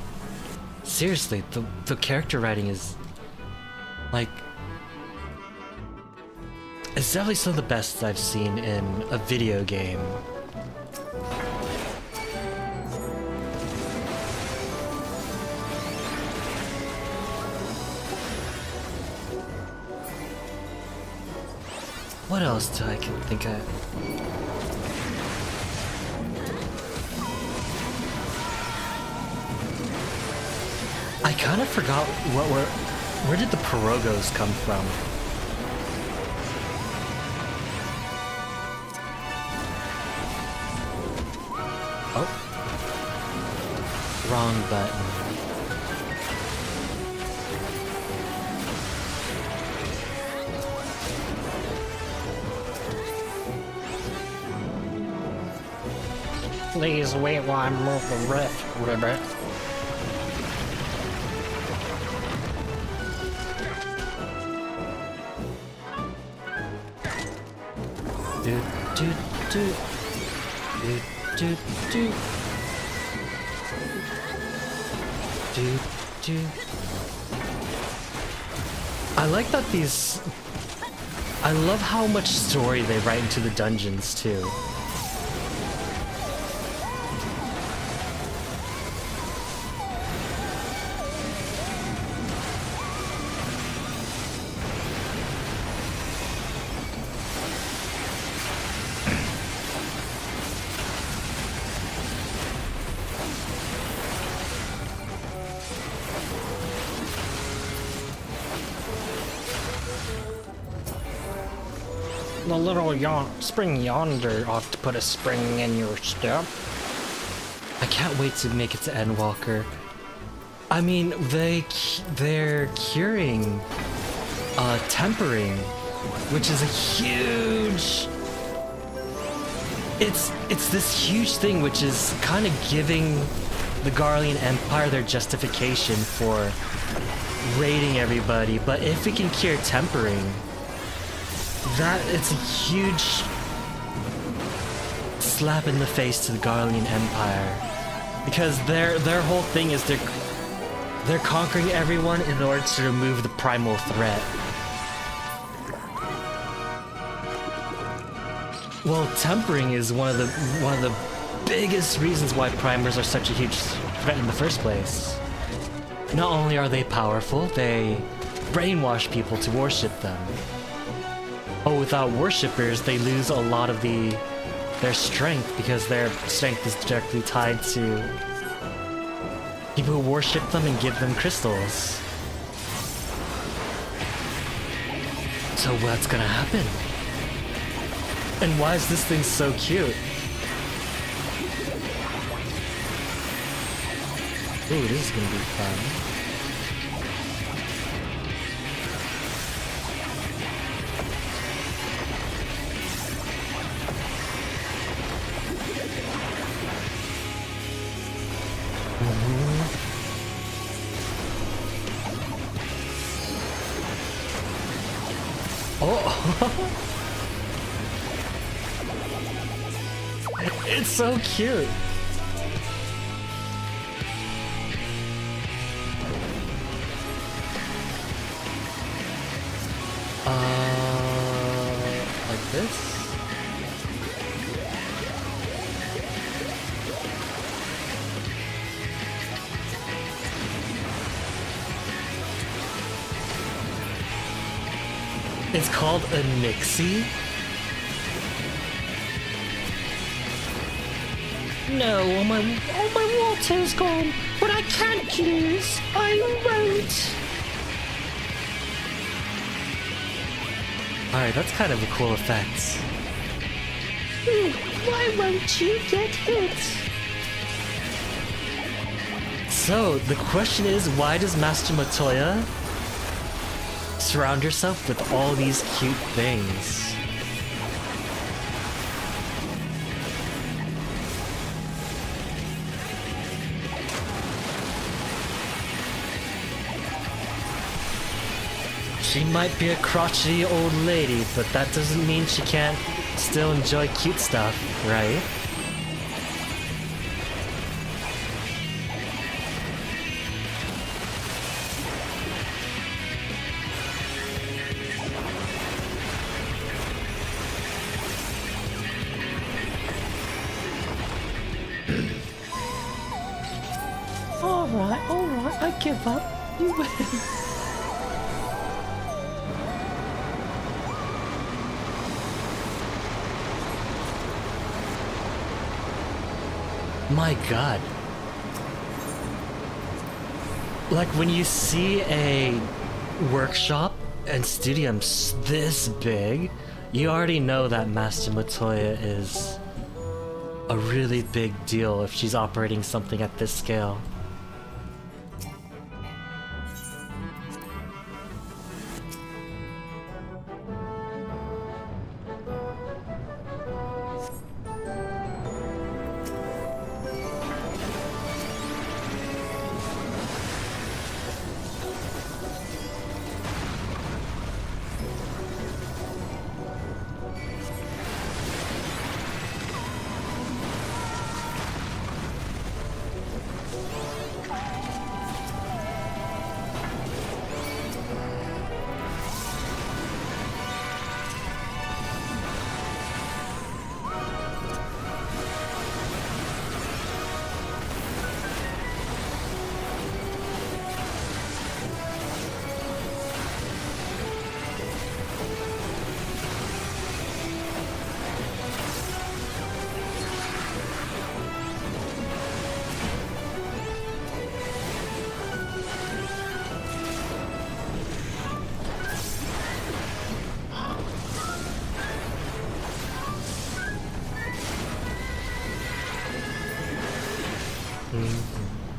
Seriously, the character writing is like, it's definitely some of the best I've seen in a video game. What else do I can think of? I kind of forgot where did the Pirogos come from? Oh. Wrong button. Please wait while I move the rift, Ribbit. Do do do do do do do. I like that I love how much story they write into the dungeons too. The little spring yonder ought to put a spring in your step. I can't wait to make it to Endwalker. I mean, they're curing tempering, which is a huge... It's this huge thing which is kind of giving the Garlean Empire their justification for raiding everybody, but if we can cure tempering, it's a huge slap in the face to the Garlean Empire, because their whole thing is they're conquering everyone in order to remove the primal threat. Well, tempering is one of the biggest reasons why primers are such a huge threat in the first place. Not only are they powerful, they brainwash people to worship them. Oh, without worshippers, they lose a lot of their strength, because their strength is directly tied to people who worship them and give them crystals. So what's gonna happen? And why is this thing so cute? Ooh, this is gonna be fun. Oh! It's so cute! Like this? It's called a Nixie? No, all my water's gone, but I can't lose. I won't. Alright, that's kind of a cool effect. Why won't you get hit? So, the question is, why does Master Matoya surround herself with all these cute things? She might be a crotchety old lady, but that doesn't mean she can't still enjoy cute stuff, right? Alright, I give up. You win. My god. Like when you see a workshop and studio this big, you already know that Master Matoya is a really big deal if she's operating something at this scale.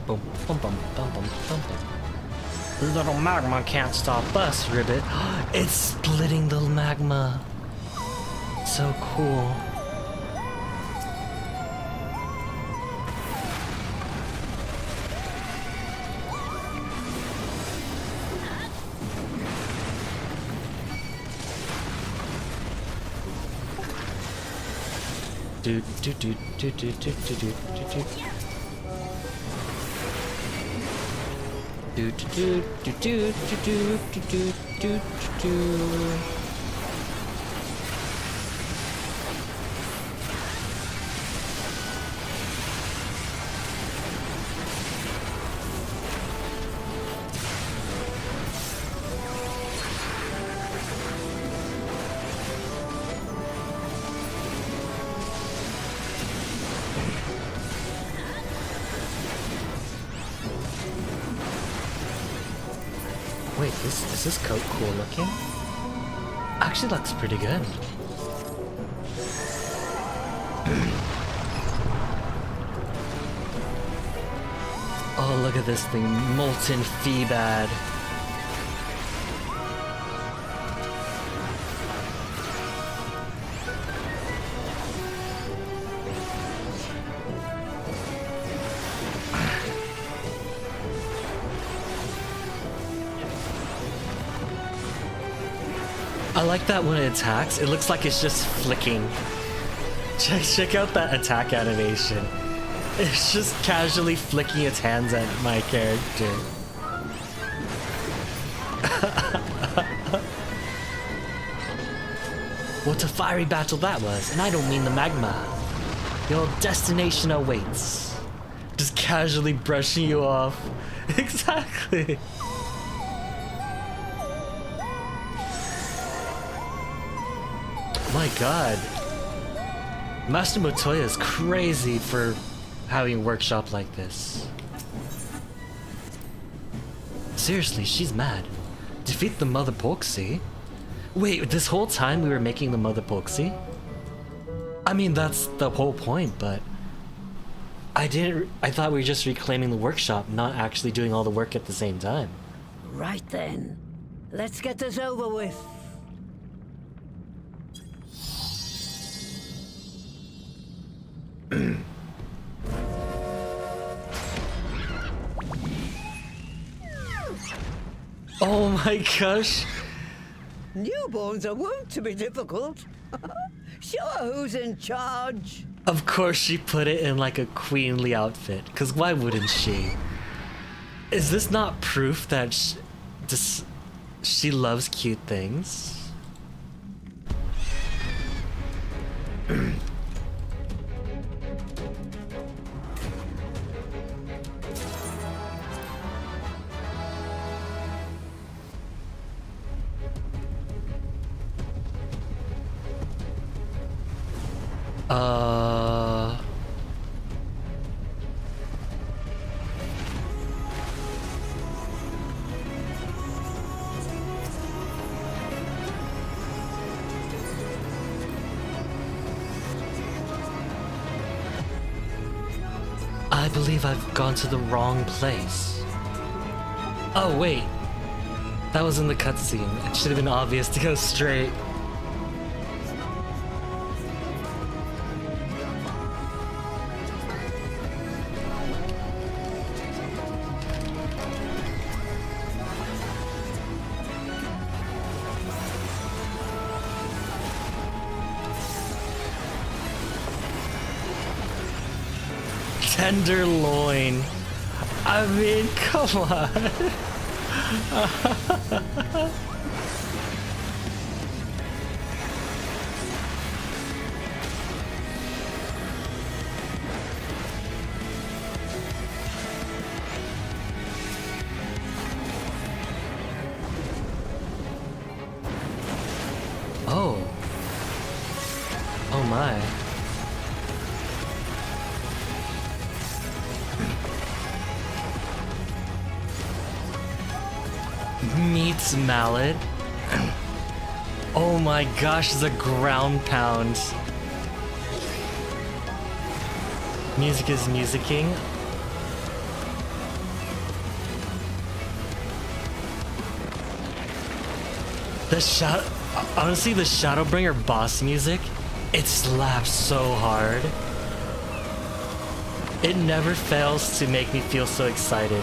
Boom, bum, bum, bum, bum, bum, bum. Little magma can't stop us, Ribbit. It's splitting the magma. So cool. Do do do do do do do do do. Do do do do do do do do do. Wait, is this coat cool looking? Actually looks pretty good. Oh, look at this thing, molten feebad. I like that when it attacks, it looks like it's just flicking. Check out that attack animation. It's just casually flicking its hands at my character. What a fiery battle that was, and I don't mean the magma. Your destination awaits. Just casually brushing you off. Exactly. My god. Master Matoya is crazy for having a workshop like this. Seriously, she's mad. Defeat the Mother Polxi? Wait, this whole time we were making the Mother Polxi? I mean, that's the whole point, but I thought we were just reclaiming the workshop, not actually doing all the work at the same time. Right then. Let's get this over with. Oh my gosh. Newborns are wont to be difficult. Sure, who's in charge? Of course she put it in like a queenly outfit, because why wouldn't she? Is this not proof that she loves cute things? I believe I've gone to the wrong place. Oh wait, that was in the cutscene. It should have been obvious to go straight. Tenderloin. I mean, come on. Oh. Oh my. Meets mallet. Oh my gosh, it's a ground pound. Music is musicking. Honestly, the Shadowbringer boss music, it slaps so hard. It never fails to make me feel so excited.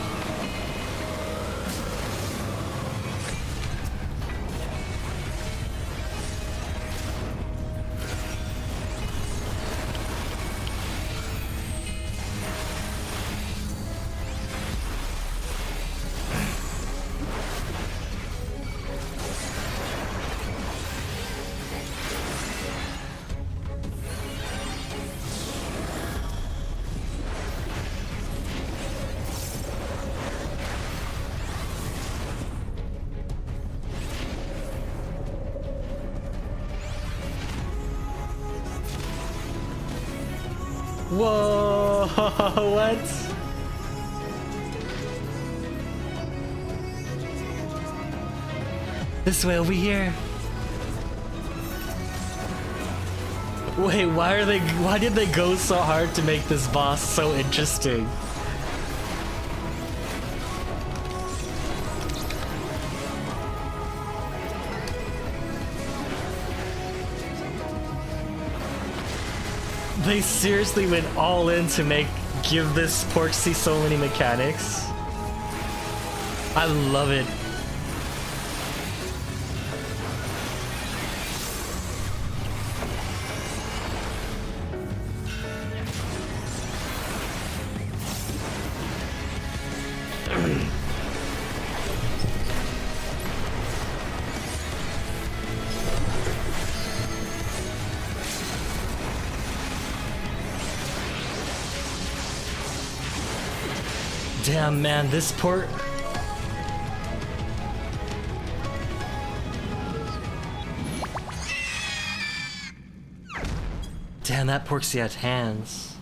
Whoa, what? This way, over here. Wait, why did they go so hard to make this boss so interesting? They seriously went all in to give this Porksy so many mechanics. I love it. Damn, man, this port... Damn, that Porksy had hands.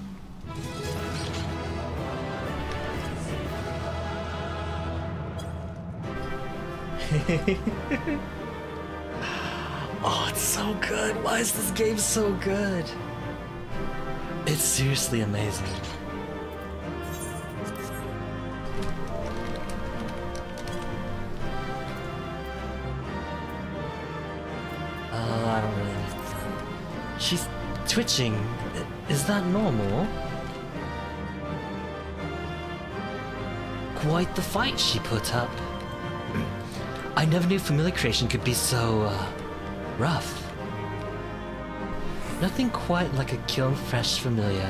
Oh, it's so good. Why is this game so good? It's seriously amazing. I don't really understand. She's twitching. Is that normal? Quite the fight she put up. I never knew familiar creation could be so, rough. Nothing quite like a kiln fresh familiar.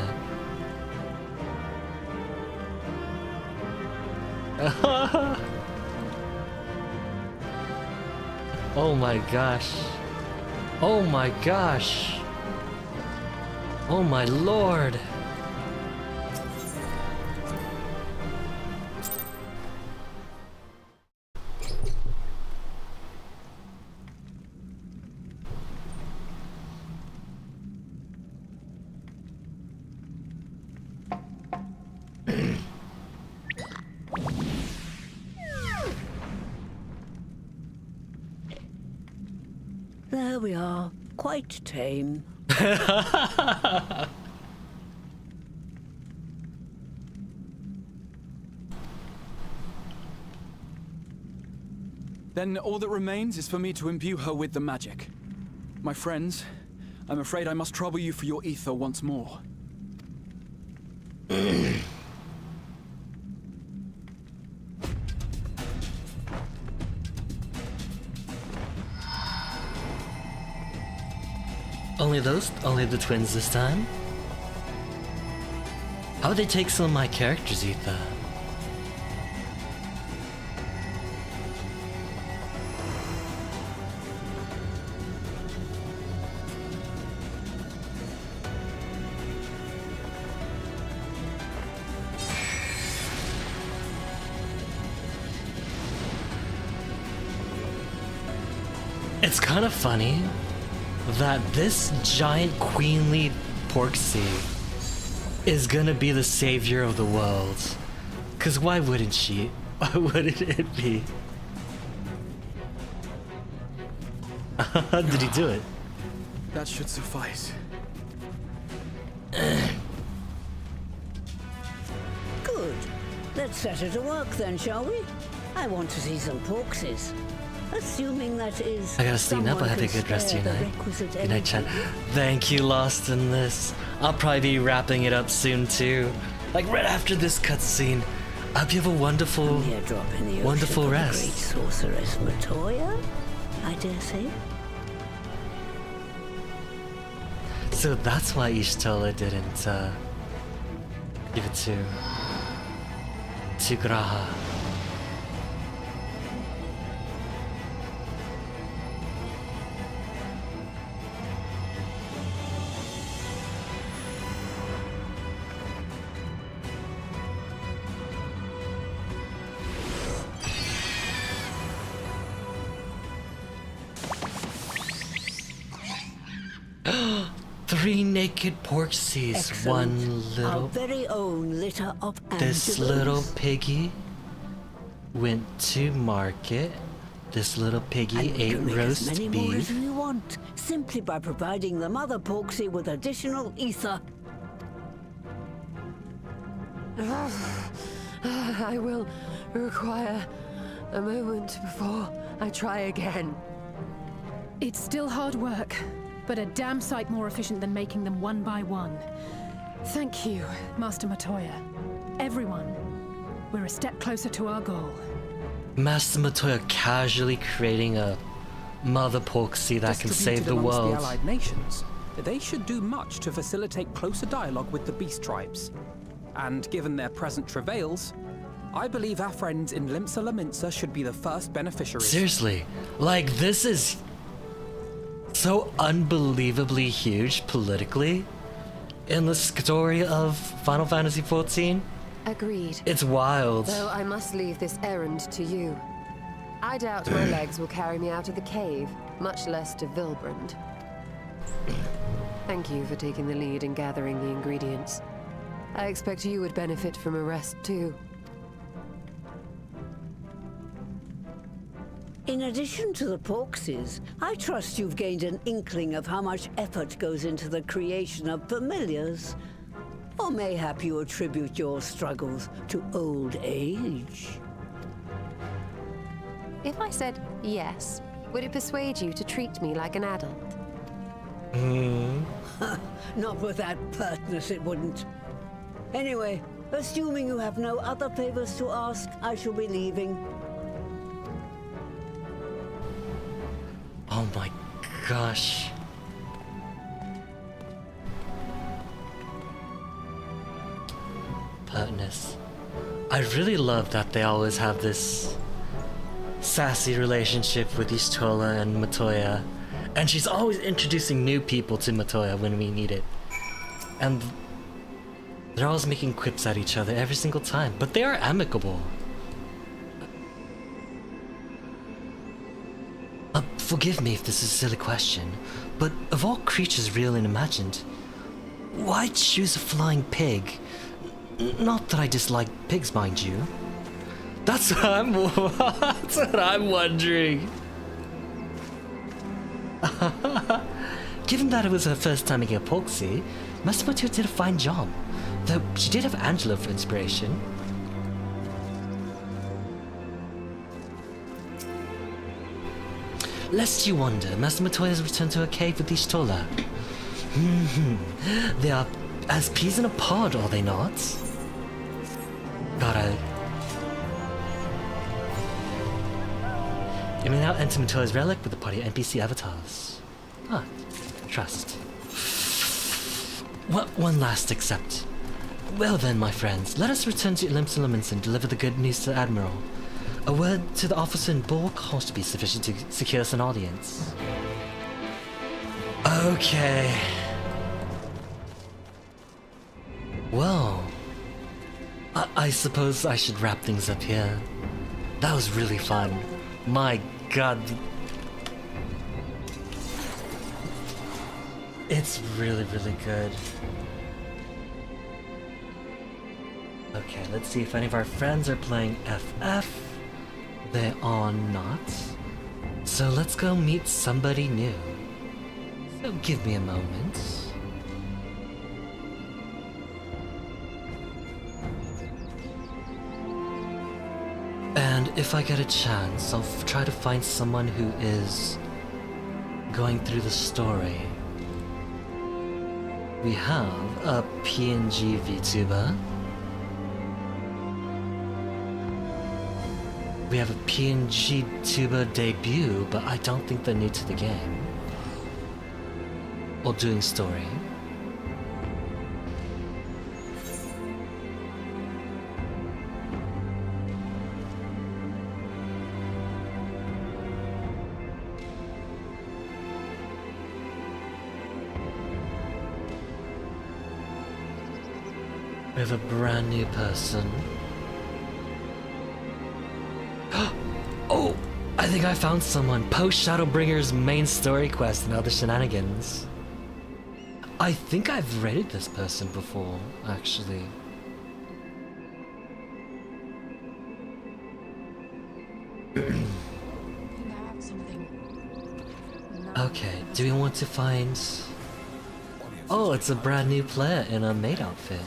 Oh my gosh. Oh my gosh. Oh my lord. There we are. Quite tame. Then all that remains is for me to imbue her with the magic. My friends, I'm afraid I must trouble you for your ether once more. Only the twins this time? How would they take some of my characters' ether? It's kind of funny that this giant queenly porksy is gonna be the savior of the world. Cause why wouldn't she? Why wouldn't it be? Did he do it? That should suffice. Good. Let's set her to work then, shall we? I want to see some porksies. Assuming that is. I gotta sleep up. I have a good rest of your night. Good night, chat. Thank you, Lost in this. I'll probably be wrapping it up soon too. Like right after this cutscene. I hope you have a wonderful, wonderful rest. Great sorceress Matoya, I dare say. So that's why Ishtola didn't give it to Graha. Three naked porksies, Excellent. one little. Our very own litter of This antelopes. little piggy went to market. This little piggy And we ate can make roast as many more as beef. we want, simply by providing the mother porksy with additional ether. I will require a moment before I try again. It's still hard work, but a damn sight more efficient than making them one by one. Thank you, Master Matoya. Everyone, we're a step closer to our goal. Master Matoya casually creating a mother porksy that can save Distributed the amongst world. the allied nations, they should do much to facilitate closer dialogue with the beast tribes. And given their present travails, I believe our friends in Limsa Laminsa should be the first beneficiaries. Seriously, like this is so unbelievably huge politically in the story of Final Fantasy XIV. Agreed. It's wild. Though I must leave this errand to you. I doubt my legs will carry me out of the cave, much less to Vilbrand. Thank you for taking the lead in gathering the ingredients. I expect you would benefit from a rest too. In addition to the porksies, I trust you've gained an inkling of how much effort goes into the creation of familiars. Or mayhap you attribute your struggles to old age. If I said yes, Would it persuade you to treat me like an adult? Not with that pertness, it wouldn't. Anyway, assuming you have no other favors to ask, I shall be leaving. Oh my gosh. Pertness. I really love that they always have this sassy relationship with Y'shtola and Matoya. And she's always introducing new people to Matoya when we need it. And they're always making quips at each other every single time, but they are amicable. Forgive me if this is a silly question, but of all creatures real and imagined, why choose a flying pig? Not that I dislike pigs, mind you. That's what I'm wondering. Given that it was her first time making a Polksy, Master Matoya did a fine job. Though she did have Angela for inspiration. Lest you wonder, Master Matoya has returned to her cave with Y'shtola. They are as peas in a pod, are they not? Gotta... You may now enter Matoya's relic with the party NPC avatars. Ah, trust. One last accept. Well then, my friends, let us return to Limsa and deliver the good news to the Admiral. A word to the officer in Bulk ought to be sufficient to secure us an audience. Okay. Well, I suppose I should wrap things up here. That was really fun. My god. It's really, really good. Okay, let's see if any of our friends are playing FF. They are not. So let's go meet somebody new. So give me a moment. And if I get a chance, I'll try to find someone who is going through the story. We have a PNG VTuber. We have a PNG tuber debut, but I don't think they're new to the game. Or doing story. We have a brand new person. Oh, I think I found someone. Post Shadowbringers main story quest and other shenanigans. I think I've rated this person before, actually. Okay, do we want to find... Oh, it's a brand new player in a maid outfit.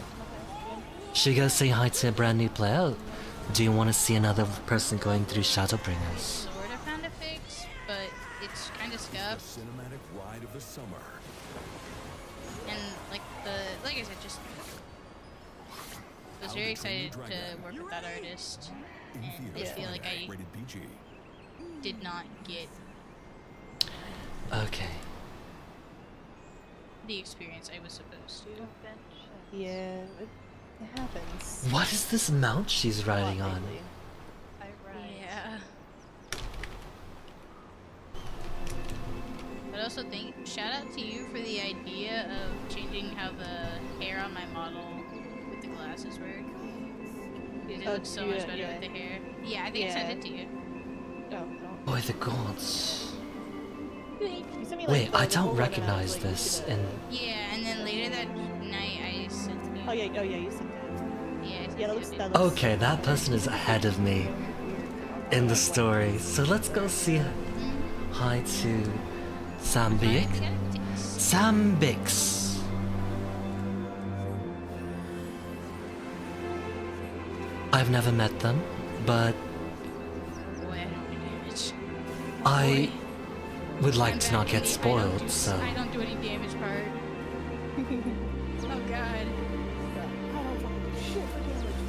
Should we go say hi to a brand new player? Do you want to see another person going through Shadowbringers? Sort of found a fix, but it's kind of scuffed. Cinematic ride of the summer. And like I said, just was very excited to work with that artist, and I feel like I did not get the experience I was supposed to. Yeah. It happens. What is this mount she's riding on? Yeah. But also shout out to you for the idea of changing how the hair on my model with the glasses work. Because it looks so much better with the hair. Yeah, I think I sent it to you. Boy, the gods. Like, wait, I don't recognize this. And yeah, and then later that night I sent you. Oh yeah, you sent it. Yeah, that looks okay, that person is ahead of me in the story. So let's go see hi to Sambix. Sambix. I've never met them, but would like to not get spoiled, so. I don't do any damage part. Oh god.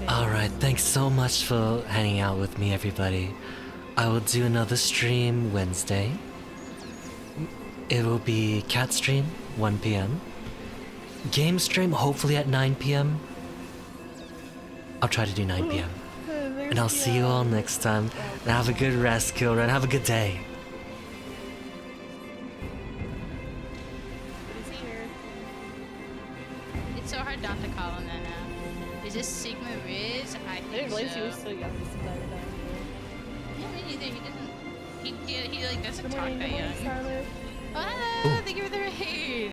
Alright, thanks so much for hanging out with me, everybody. I will do another stream Wednesday. It will be cat stream, 1 p.m. Game stream, hopefully at 9 p.m. I'll try to do 9 p.m. And I'll see you all next time. And have a good rest, Kilren. Have a good day. It's so hard not to call him that now. Is this Sigma Riz? I think so. He was so young to survive that. Yeah, me neither. He doesn't. He like doesn't talk that young. Charlotte. Oh, hello! Thank you for the raid.